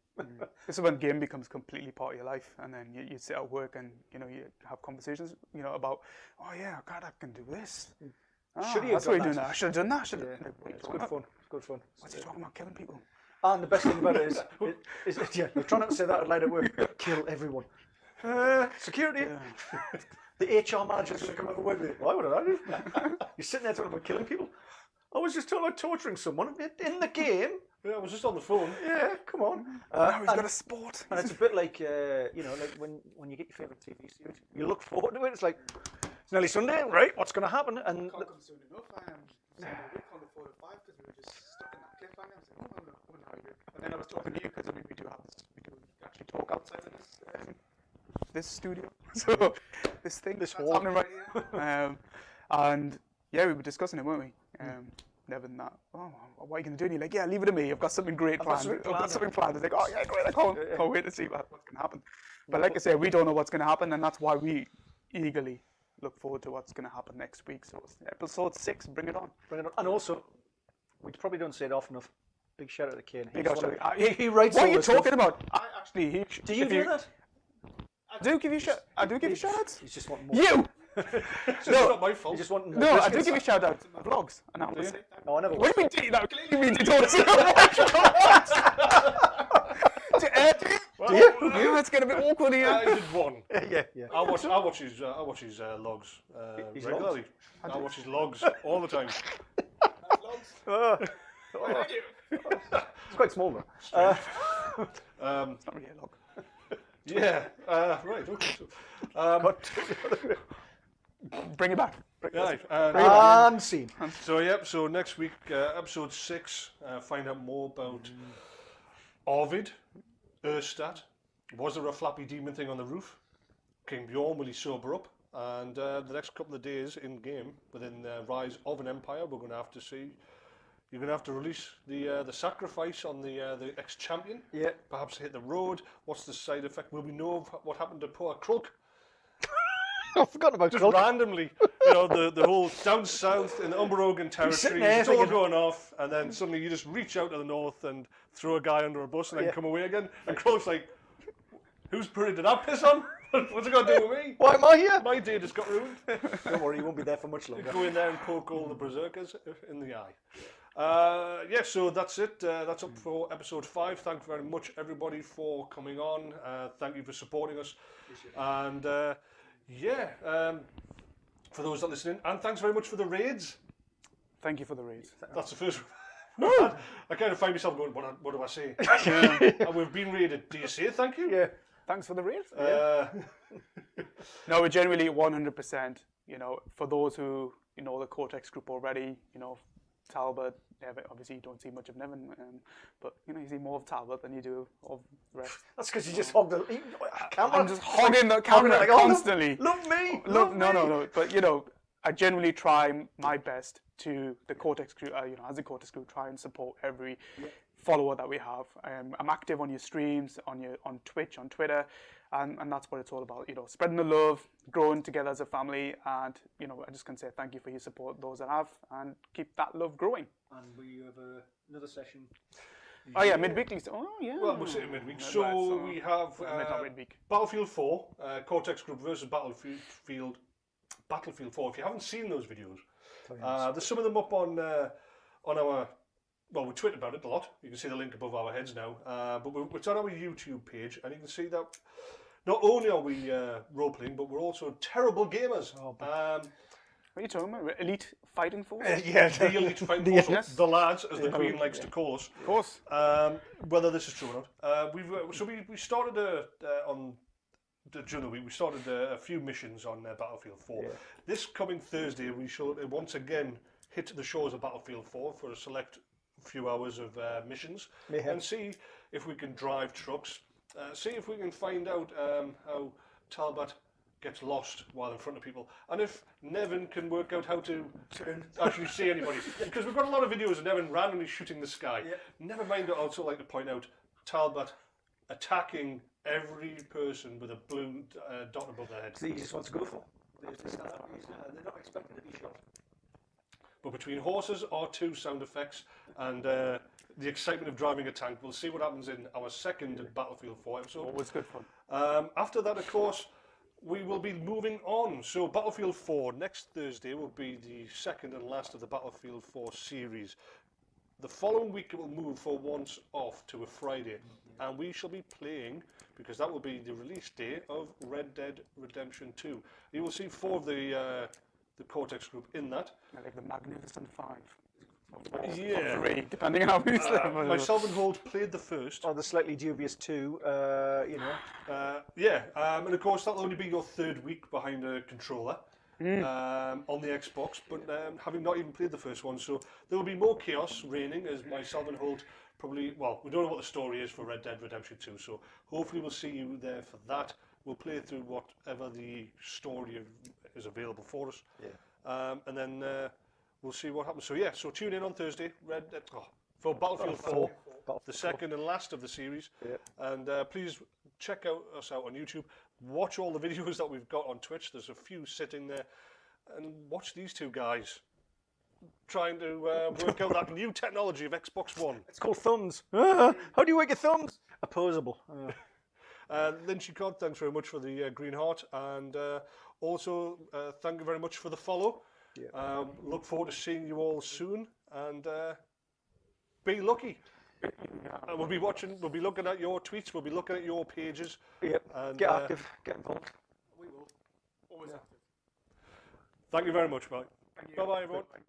This is when game becomes completely part of your life, and then you sit at work and, you know, you have conversations, you know, about, oh yeah, God, I can do this. Should he have that's why done you're doing that? that. I should have done that. It's good fun. It's good fun. What's he talking about? Killing people? And the best thing about it is yeah, you're trying not to say that out loud at work. Kill everyone. Security. Yeah. The HR manager's going to come over with me. Why would I do? You're sitting there talking about killing people. I was just talking about torturing someone in the game. Yeah, I was just on the phone. Yeah, come on. Now he's got a sport. And it's a bit like, you know, like when you get your favourite TV series, you look forward to it. It's like, it's nearly Sunday, right? What's going to happen? And Can't come soon enough. Sunday week on the 4 to 5 because we were just stuck in that cliffhanger. I was like, oh, I'm going to And then I was talking to you because we do have this, we do actually talk outside of this studio. So this hall happening right here. And yeah, we were discussing it, weren't we? Never than that. Oh, what are you going to do? And you're like, yeah, leave it to me. I've got something great planned. I've got something planned. It's like, oh yeah, great. I can't wait to see what's going to happen. But like I say, we don't know what's going to happen, and that's why we eagerly look forward to what's going to happen next week. So it's episode 6, bring it on. Bring it on. And also, we probably don't say it often enough. Big shout out to Kane. Big shout out. He writes. What are you talking about? I actually. Do you do that? I do give you shout outs. He's just wanting more. You. It's not my fault. You just want more. No, I do give you shout outs in my vlogs. And I'm just, no, I never. What do you mean? Do you know? Clearly, you don't. Do you? It's getting a bit awkward here. I did one. Yeah. I watch his logs regularly. I watch his logs all the time. It's quite small though. It's not really a log. Yeah. Right. Okay. Bring it back. Right. And scene. So yep. So next week, episode 6, find out more about Arvid, Erstat. Was there a flappy demon thing on the roof? King Bjorn, will he sober up? And the next couple of days in game, within the Rise of an Empire, we're going to have to see. You're going to have to release the sacrifice on the ex-champion. Yeah. Perhaps hit the road. What's the side effect? Will we know what happened to poor Krulk? I forgot about Just Krulk. randomly, you know, the whole down south in the Umberogan territory, there it's all thinking, going off, and then suddenly you just reach out to the north and throw a guy under a bus and then come away again. And Krulk's like, whose parade did I piss on? What's it got to do with me? Why am I here? My day just got ruined. Don't worry, you won't be there for much longer. Go in there and poke all the berserkers in the eye. So that's it. That's up for episode 5. Thank you very much, everybody, for coming on. Thank you for supporting us. And for those that are listening, and thanks very much for the raids. Thank you for the raids. That's the first one. I kind of find myself going, what do I say? And we've been raided. Do you say thank you? Yeah. Thanks for the raid. Uh, No, we're generally 100%. For those who the Cortex group already, Talbot, Nevin. Obviously, you don't see much of Nevin, but you see more of Talbot than you do of the rest. That's because you just hog the camera. I'm just hogging the camera like, constantly. Love me. No. But I generally try my best to the Cortex group. As a Cortex group, try and support every follower that we have. I'm active on your streams, on Twitch, on Twitter, and that's what it's all about. Spreading the love, growing together as a family, and I just can say thank you for your support, those that have, and keep that love growing. And we have another session. Oh yeah, midweekly. Oh yeah. Well, we're sitting midweek, Midweek, so we have not midweek. Battlefield 4, Cortex Group versus Battlefield 4. If you haven't seen those videos, there's some of them up on our. Well, we tweet about it a lot. You can see the link above our heads now. But it's on our YouTube page, and you can see that not only are we role-playing, but we're also terrible gamers. What are you talking about? Elite fighting force? Yeah, the elite fighting force. Yes. The lads, as the Queen likes to call us. Of course. Whether this is true or not. We started during the week, we started a few missions on Battlefield 4. Yeah. This coming Thursday, we shall once again hit the shores of Battlefield 4 for a select few hours of missions and see if we can drive trucks, see if we can find out how Talbot gets lost while in front of people, and if Nevin can work out how to actually see anybody, because we've got a lot of videos of Nevin randomly shooting the sky. Never mind, I'd also like to point out Talbot attacking every person with a blue dot above their head. He just wants to go for. They're not expecting to be shot. But between horses, R2 sound effects, and the excitement of driving a tank, we'll see what happens in our second Battlefield 4 episode. Always good fun. After that, of course, we will be moving on. So Battlefield 4 next Thursday will be the second and last of the Battlefield 4 series. The following week it will move for once off to a Friday, and we shall be playing, because that will be the release day of Red Dead Redemption 2. You will see 4 of the Cortex group in that. I like the Magnificent 5. Yeah. Or 3, depending on how who's there. Myself and Holt played the first. Or the slightly dubious 2, and of course that'll only be your third week behind a controller on the Xbox, but having not even played the first one, so there will be more chaos reigning as myself and Holt probably, well, we don't know what the story is for Red Dead Redemption 2, so hopefully we'll see you there for that. We'll play through whatever the story is available for us, and then we'll see what happens. So tune in on Thursday for Battlefield 4, the second and last of the series, and please check us out on YouTube. Watch all the videos that we've got on Twitch. There's a few sitting there, and watch these two guys trying to work out that new technology of Xbox One. It's called thumbs. How do you work your thumbs? Opposable. Lynchy Cod, thanks very much for the green heart, and also thank you very much for the follow. Look forward to seeing you all soon, and be lucky. We'll be looking at your tweets, we'll be looking at your pages. And, get active, get involved. We will. Always active. Thank you very much, Mike. Thank you. Bye-bye, everyone. Bye.